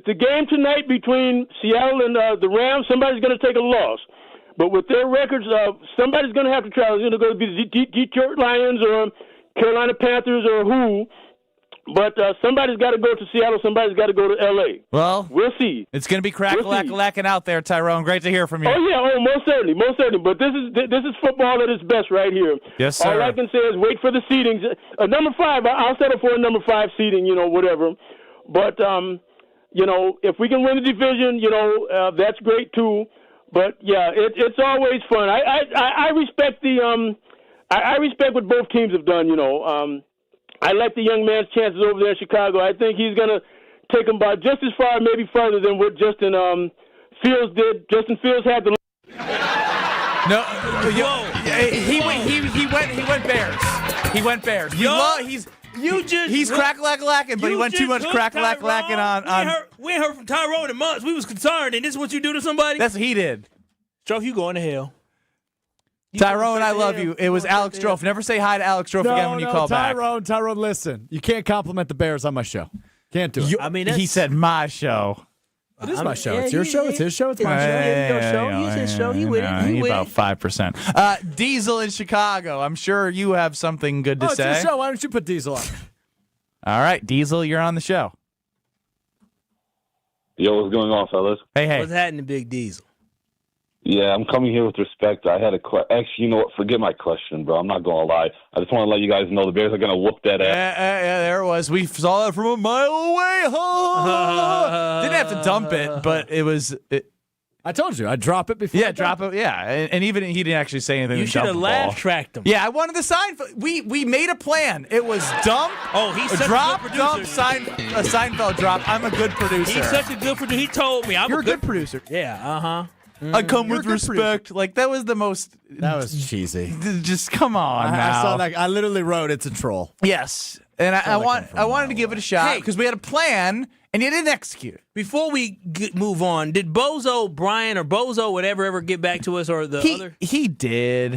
The game tonight between Seattle and the Rams. Somebody's going to take a loss. But with their records, somebody's going to have to try. It's going to go to be the Detroit Lions or Carolina Panthers or who. But somebody's got to go to Seattle. Somebody's got to go to L.A. Well, we'll see. It's going to be crack-a-lack-a-lacking out there, Tyrone. Great to hear from you. Oh, yeah. Oh, most certainly. But this is football at its best right here. Yes, sir. All I can say is wait for the seedings. Number 5, I'll settle for a number 5 seeding, whatever. But, if we can win the division, that's great too. But, yeah, it's always fun. I respect I respect what both teams have done, I like the young man's chances over there in Chicago. I think he's going to take them by just as far, maybe further than what Justin Fields did. Justin Fields had the... No, He went Bears. He went Bears. He's crack-lack-lacking, but he went too much crack-lack-lacking on. We ain't heard from Tyrone in months. We was concerned, and this is what you do to somebody? That's what he did. Strofe, you going to hell. Tyrone, I love you. It was Alex Strofe. Never say hi to Alex Strofe again when you call back. Tyrone, listen. You can't compliment the Bears on my show. Can't do it. He said my show. It is my show. It's your show. It's his show. It's my show. It's his show. He with it. He about 5%. Diesel in Chicago. I'm sure you have something good to say. It's your show. Why don't you put Diesel on? All right, Diesel, you're on the show. Yo, what's going on, fellas? Hey. What's happening, Big Diesel? Yeah, I'm coming here with respect. I had actually, you know what? Forget my question, bro. I'm not going to lie. I just want to let you guys know the Bears are going to whoop that ass. Yeah, there it was. We saw that from a mile away. Didn't have to dump it, but it was... I told you. I'd drop it before. Yeah, drop it. Yeah, and even he didn't actually say anything. You should have laugh tracked him. Yeah, I wanted the sign. We made a plan. It was dump. Oh, he's such drop, a good producer. Dump, Seinfeld drop. I'm a good producer. He's such a good producer. He told me you're a good producer. Yeah. I come with respect. Like that was the most. That was cheesy. Just come on now. I saw that. I literally wrote it's a troll. Yes, and I wanted to give it a shot because we had a plan and you didn't execute. Before we move on, did Bozo Bryan or Bozo whatever ever get back to us or the other? He did.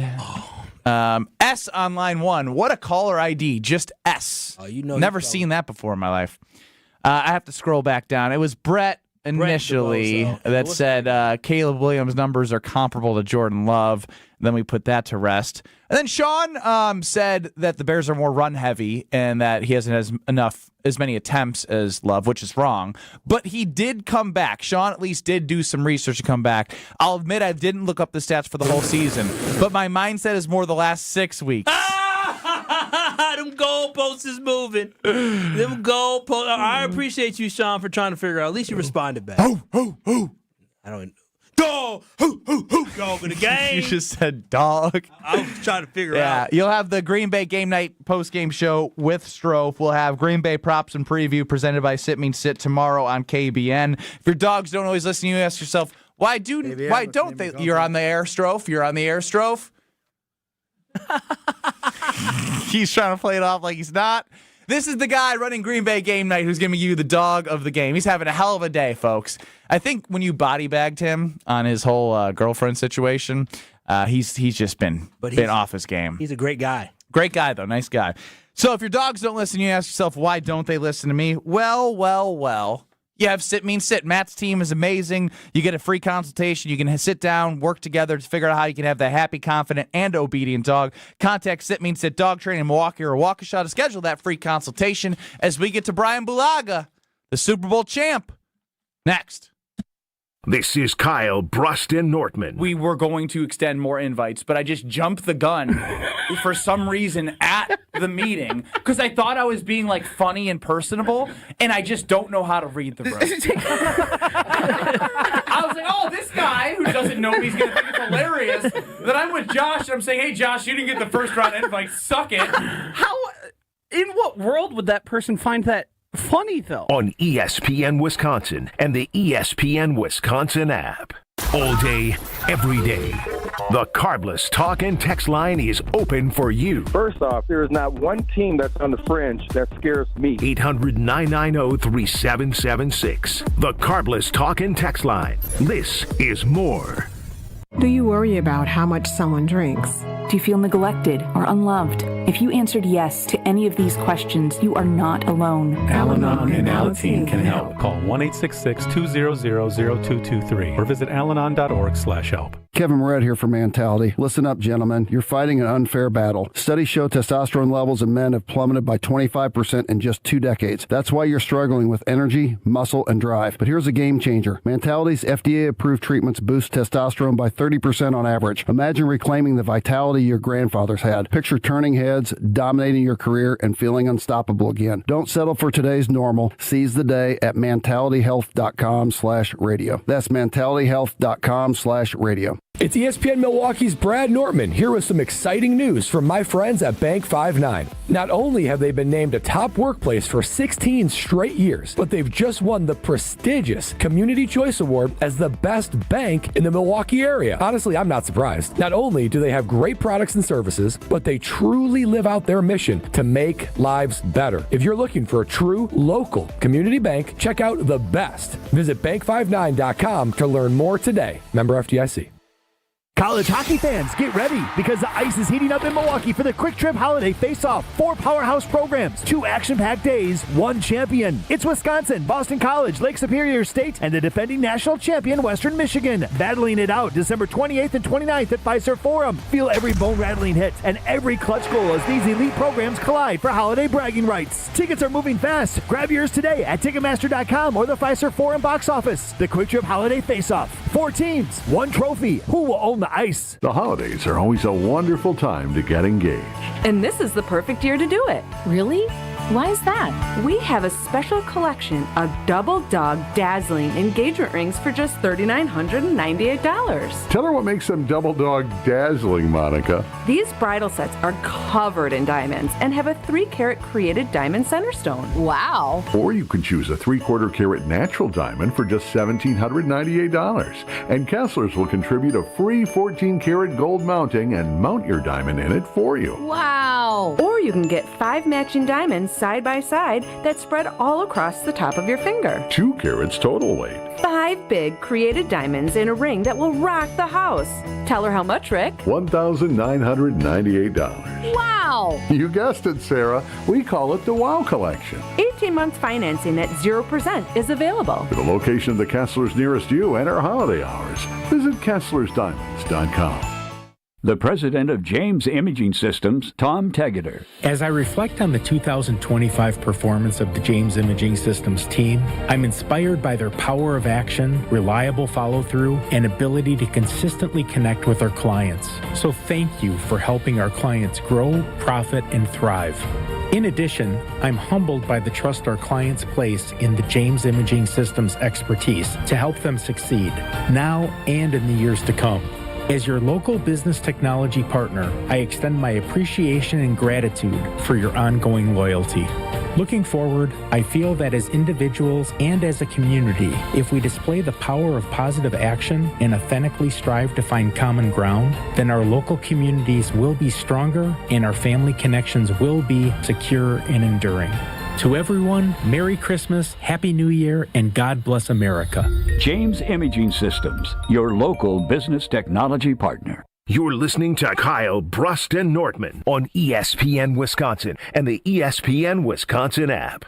S on line 1. What a caller ID. Just S. Oh, you know. Never seen that before in my life. I have to scroll back down. It was Brett initially that said Caleb Williams' numbers are comparable to Jordan Love. Then we put that to rest. And then Sean said that the Bears are more run heavy and that he hasn't as many attempts as Love, which is wrong. But he did come back. Sean at least did do some research to come back. I'll admit I didn't look up the stats for the whole season, but my mindset is more the last 6 weeks. Them goalposts is moving. Them goalposts. I appreciate you, Sean, for trying to figure out. At least you responded back. Who? I don't. Dog. Who? Dog of the game. You just said dog. I was trying to figure out. Yeah, you'll have the Green Bay game night post-game show with Strofe. We'll have Green Bay props and preview presented by Sit Means Sit tomorrow on KBN. If your dogs don't always listen, you ask yourself, why don't they? You're on the air, Strofe. You're on the air, Strofe. He's trying to play it off like he's not. This is the guy running Green Bay game night who's giving you the dog of the game. He's having a hell of a day, folks. I think when you body bagged him on his whole girlfriend situation, he's just been off his game. He's a great guy. Great guy, though. Nice guy. So if your dogs don't listen, you ask yourself, why don't they listen to me? Well. You have Sit Means Sit. Matt's team is amazing. You get a free consultation. You can sit down, work together to figure out how you can have that happy, confident, and obedient dog. Contact Sit Means Sit Dog Training in Milwaukee or Waukesha to schedule that free consultation as we get to Bryan Bulaga, the Super Bowl champ. Next. This is Kyle Brust Nortman. We were going to extend more invites, but I just jumped the gun for some reason at the meeting because I thought I was being like funny and personable, and I just don't know how to read the room. I was like, oh, this guy who doesn't know me is going to think it's hilarious that I'm with Josh, and I'm saying, hey, Josh, you didn't get the first round invite. Suck it. In what world would that person find that funny, though? On ESPN Wisconsin and the ESPN Wisconsin app. All day, every day. The Carbless talk and text line is open for you. First off, there is not one team that's on the fringe that scares me. 800-990-3776. The Carbless talk and text line. This is more. Do you worry about how much someone drinks? Do you feel neglected or unloved? If you answered yes to any of these questions, you are not alone. Al-Anon and Alateen can help. Call 1-866-200-0223 or visit alanon.org/help. Kevin Moret here for Mentality. Listen up, gentlemen. You're fighting an unfair battle. Studies show testosterone levels in men have plummeted by 25% in just 2 decades. That's why you're struggling with energy, muscle, and drive. But here's a game changer. Mentality's FDA-approved treatments boost testosterone by 30% on average. Imagine reclaiming the vitality your grandfathers had. Picture turning heads, dominating your career, and feeling unstoppable again. Don't settle for today's normal. Seize the day at mentalityhealth.com/radio. That's mentalityhealth.com/radio. It's ESPN Milwaukee's Brad Nortman here with some exciting news from my friends at Bank 59. Not only have they been named a top workplace for 16 straight years, but they've just won the prestigious Community Choice Award as the best bank in the Milwaukee area. Honestly, I'm not surprised. Not only do they have great products and services, but they truly live out their mission to make lives better. If you're looking for a true local community bank, check out the best. Visit bank59.com to learn more today. Member FDIC. College hockey fans, get ready because the ice is heating up in Milwaukee for the Quick Trip Holiday Face-Off. 4 powerhouse programs, 2 action-packed days, 1 champion. It's Wisconsin, Boston College, Lake Superior State, and the defending national champion, Western Michigan. Battling it out December 28th and 29th at Fiserv Forum. Feel every bone-rattling hit and every clutch goal as these elite programs collide for holiday bragging rights. Tickets are moving fast. Grab yours today at Ticketmaster.com or the Fiserv Forum box office. The Quick Trip Holiday Face-Off. 4 teams, 1 trophy. Who will own the ice? The holidays are always a wonderful time to get engaged. And this is the perfect year to do it. Really? Why is that? We have a special collection of Double Dog dazzling engagement rings for just $3,998. Tell her what makes them Double Dog dazzling, Monica. These bridal sets are covered in diamonds and have a 3-carat created diamond center stone. Wow. Or you can choose a 3/4 carat natural diamond for just $1,798. And Kessler's will contribute a free 14-carat gold mounting and mount your diamond in it for you. Wow. Or you can get 5 matching diamonds side by side that spread all across the top of your finger. 2 carats total weight. 5 big created diamonds in a ring that will rock the house. Tell her how much, Rick? $1,998. Wow. You guessed it, Sarah. We call it the Wow Collection. 18-month financing at 0% is available. For the location of the Kessler's nearest you and our holiday hours, visit KesslersDiamonds.com. The president of James Imaging Systems, Tom Tegeter. As I reflect on the 2025 performance of the James Imaging Systems team, I'm inspired by their power of action, reliable follow-through, and ability to consistently connect with our clients. So thank you for helping our clients grow, profit, and thrive. In addition, I'm humbled by the trust our clients place in the James Imaging Systems expertise to help them succeed, now and in the years to come. As your local business technology partner, I extend my appreciation and gratitude for your ongoing loyalty. Looking forward, I feel that as individuals and as a community, if we display the power of positive action and authentically strive to find common ground, then our local communities will be stronger and our family connections will be secure and enduring. To everyone, Merry Christmas, Happy New Year, and God bless America. James Imaging Systems, your local business technology partner. You're listening to Kyle, Brust, and Nortman on ESPN Wisconsin and the ESPN Wisconsin app.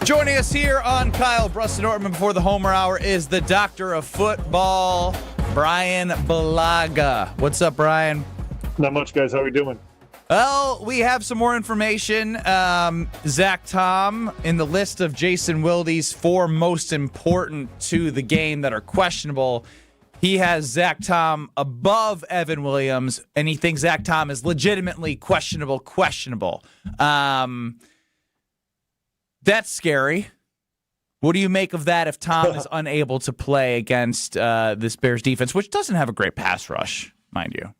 Joining us here on Kyle, Brust, and Nortman before the Homer Hour is the doctor of football, Bryan Bulaga. What's up, Bryan? Not much, guys. How are we doing? Well, we have some more information. Zach Tom, in the list of Jason Wilde's 4 most important to the game that are questionable, he has Zach Tom above Evan Williams, and he thinks Zach Tom is legitimately questionable. That's scary. What do you make of that if Tom is unable to play against this Bears defense, which doesn't have a great pass rush, mind you?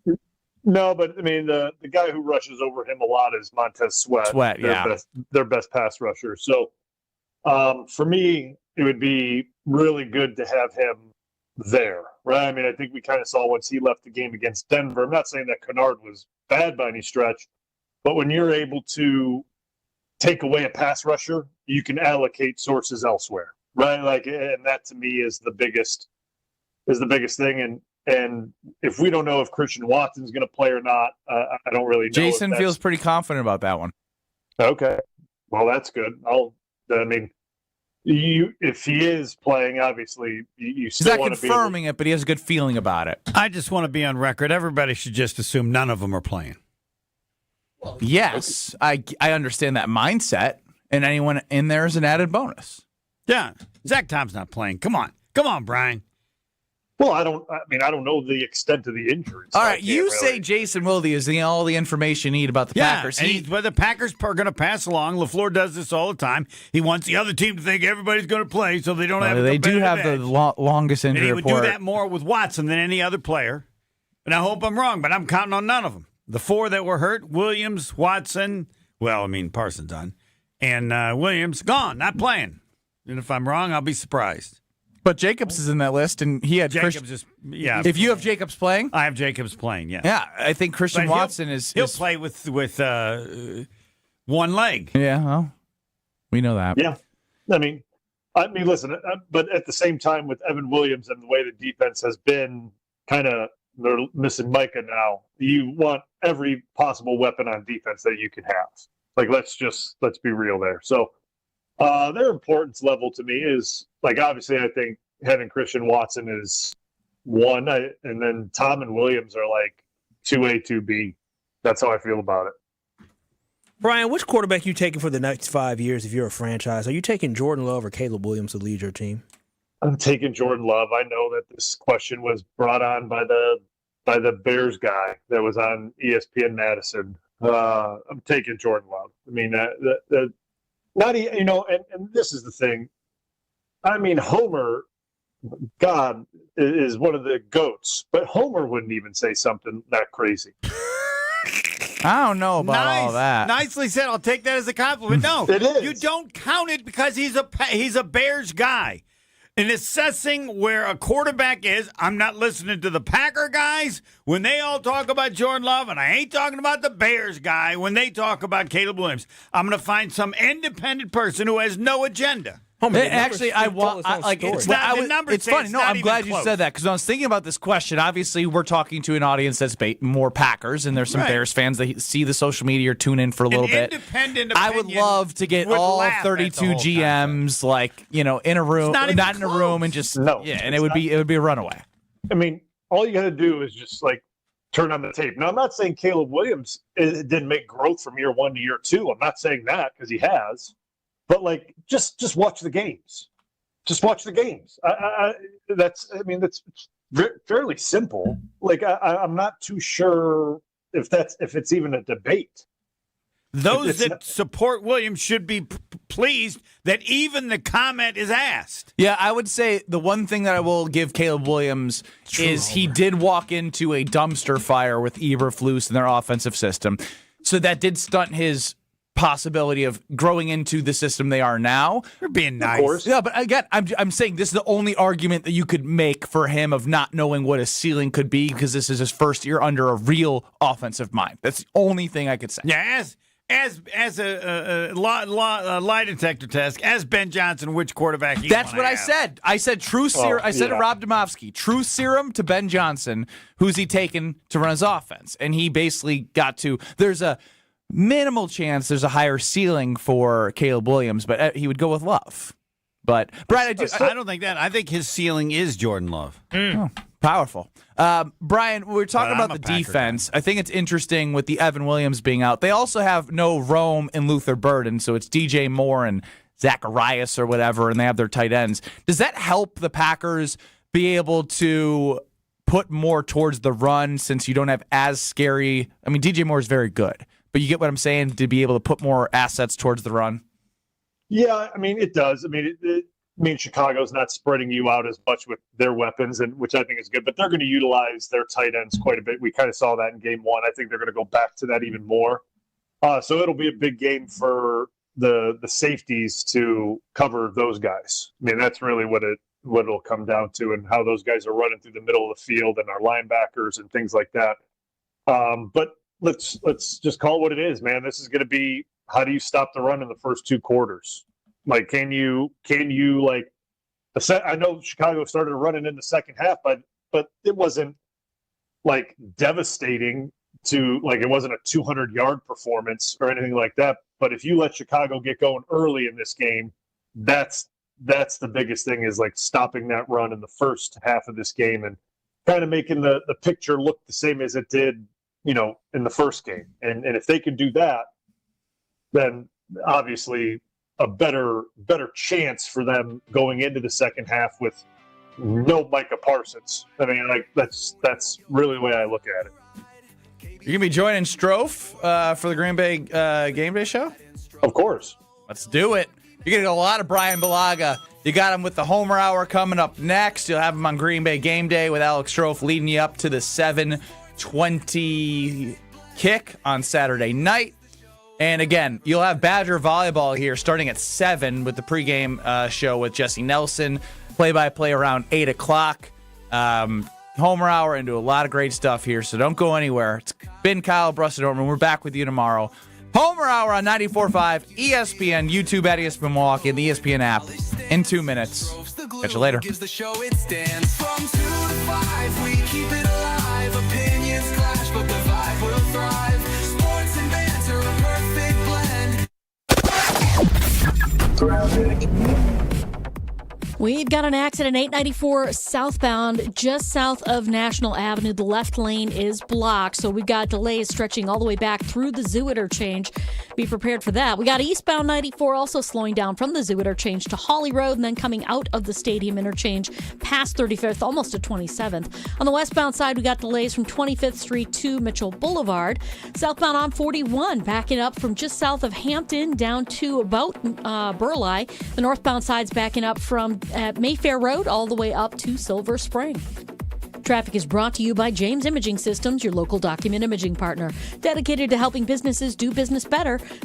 No, but I mean the guy who rushes over him a lot is Montez Sweat. Their best pass rusher. So for me, it would be really good to have him there, right? I mean, I think we kind of saw once he left the game against Denver. I'm not saying that Kennard was bad by any stretch, but when you're able to take away a pass rusher, you can allocate sources elsewhere, right? Like, and that to me is the biggest thing. And if we don't know if Christian Watson's going to play or not, I don't really know. Jason feels pretty confident about that one. Okay. Well, that's good. If he is playing, obviously, you still want to be. He's not confirming it, but he has a good feeling about it. I just want to be on record. Everybody should just assume none of them are playing. Yes, I understand that mindset, and anyone in there is an added bonus. Yeah. Zach Tom's not playing. Come on, Bryan. Well, I don't know the extent of the injury. All right, you say Jason Wilde is all the information you need about the Packers. But the Packers are going to pass along. LaFleur does this all the time. He wants the other team to think everybody's going to play, so they don't have. They do have the longest injury report. And he would do that more with Watson than any other player. And I hope I'm wrong, but I'm counting on none of them. The 4 that were hurt: Williams, Watson. Well, I mean Parsons done, and Williams gone, not playing. And if I'm wrong, I'll be surprised. But Jacobs is in that list, and he had Jacobs. If you have Jacobs playing, I have Jacobs playing. Yeah, yeah. I think Christian Watson he'll play with one leg. Yeah, well, we know that. Yeah, I mean, listen. But at the same time, with Evan Williams and the way the defense has been, they're missing Micah now. You want every possible weapon on defense that you can have. Like, let's be real there. So. Their importance level to me is, obviously I think having Christian Watson is 1, and then Tom and Williams are 2A, 2B. That's how I feel about it. Bryan, which quarterback you taking for the next 5 years if you're a franchise? Are you taking Jordan Love or Caleb Williams to lead your team? I'm taking Jordan Love. I know that this question was brought on by the Bears guy that was on ESPN Madison. I'm taking Jordan Love. I mean, not, and this is the thing. I mean, Homer, God, is one of the GOATs, but Homer wouldn't even say something that crazy. I don't know about all that. Nicely said. I'll take that as a compliment. No, it is. You don't count it because he's a Bears guy. In assessing where a quarterback is, I'm not listening to the Packer guys when they all talk about Jordan Love, and I ain't talking about the Bears guy when they talk about Caleb Williams. I'm going to find some independent person who has no agenda. Actually, it's funny. No, I'm glad you said that because when I was thinking about this question, obviously we're talking to an audience that's more Packers, and there's some Bears fans that see the social media or tune in for a little bit. I would love to get all 32 GMs in a room, not in a room, and just and it would be a runaway. I mean, all you got to do is just turn on the tape. Now, I'm not saying Caleb Williams didn't make growth from year 1 to year 2. I'm not saying that because he has. But just watch the games. Just watch the games. That's fairly simple. I'm not too sure if it's even a debate. Those that support Williams should be pleased that even the comment is asked. Yeah, I would say the one thing that I will give Caleb Williams is he did walk into a dumpster fire with Eberflus in their offensive system. So that did stunt his possibility of growing into the system they are now. You're being nice. Of course. Yeah, but again, I'm saying this is the only argument that you could make for him of not knowing what his ceiling could be because this is his first year under a real offensive mind. That's the only thing I could say. Yeah, as a lie detector test, as Ben Johnson, which quarterback you That's what I said. I said truth serum. I said to Rob Domofsky, truth serum to Ben Johnson. Who's he taking to run his offense? And he basically got to, there's a minimal chance there's a higher ceiling for Caleb Williams, but he would go with Love. But Brad, I don't think that. I think his ceiling is Jordan Love. Oh, powerful. Bryan, we're talking about the defense. I think it's interesting with the Evan Williams being out. They also have no Rome and Luther Burden, so it's DJ Moore and Zacharias or whatever, and they have their tight ends. Does that help the Packers be able to put more towards the run since you don't have as scary? I mean, DJ Moore is very good. But you get what I'm saying, to be able to put more assets towards the run? Yeah, I mean, it does. I mean, Chicago's not spreading you out as much with their weapons, and which I think is good. But they're going to utilize their tight ends quite a bit. We kind of saw that in game 1. I think they're going to go back to that even more. So it'll be a big game for the safeties to cover those guys. I mean, that's really what it'll come down to, and how those guys are running through the middle of the field and our linebackers and things like that. But let's just call it what it is, man. This is going to be, how do you stop the run in the first 2 quarters? Can you I know Chicago started running in the second half, but it wasn't devastating to it wasn't a 200-yard performance or anything like that. But if you let Chicago get going early in this game, that's the biggest thing, is stopping that run in the first half of this game and kind of making the picture look the same as it did in the first game. And if they can do that, then obviously a better chance for them going into the second half with no Micah Parsons. I mean, like that's really the way I look at it. You're gonna be joining Strofe for the Green Bay Game Day show? Of course. Let's do it. You're gonna get a lot of Bryan Bulaga. You got him with the Homer Hour coming up next. You'll have him on Green Bay Game Day with Alex Strofe leading you up to the 7:20 kick on Saturday night. And again, you'll have Badger volleyball here starting at 7 with the pregame show with Jesse Nelson. Play-by-play around 8 o'clock. Homer Hour, and do a lot of great stuff here, so don't go anywhere. It's been Kyle, Brust Nortman. We're back with you tomorrow. Homer Hour on 94.5, ESPN, YouTube at ESPN Milwaukee, and the ESPN app in 2 minutes. Catch you later. Gives the show it stands. From 2 to 5, we keep it alive. Opinions clash, but the vibe will thrive. Sports and banter, a perfect blend. We've got an accident, 894 southbound, just south of National Avenue. The left lane is blocked, so we've got delays stretching all the way back through the Zoo interchange. Be prepared for that. We got eastbound 94 also slowing down from the Zoo interchange to Holly Road, and then coming out of the Stadium interchange past 35th, almost to 27th. On the westbound side, we got delays from 25th Street to Mitchell Boulevard. Southbound on 41, backing up from just south of Hampton down to about Burleigh. The northbound side's backing up from Mayfair Road all the way up to Silver Spring. Traffic is brought to you by James Imaging Systems, your local document imaging partner, dedicated to helping businesses do business better.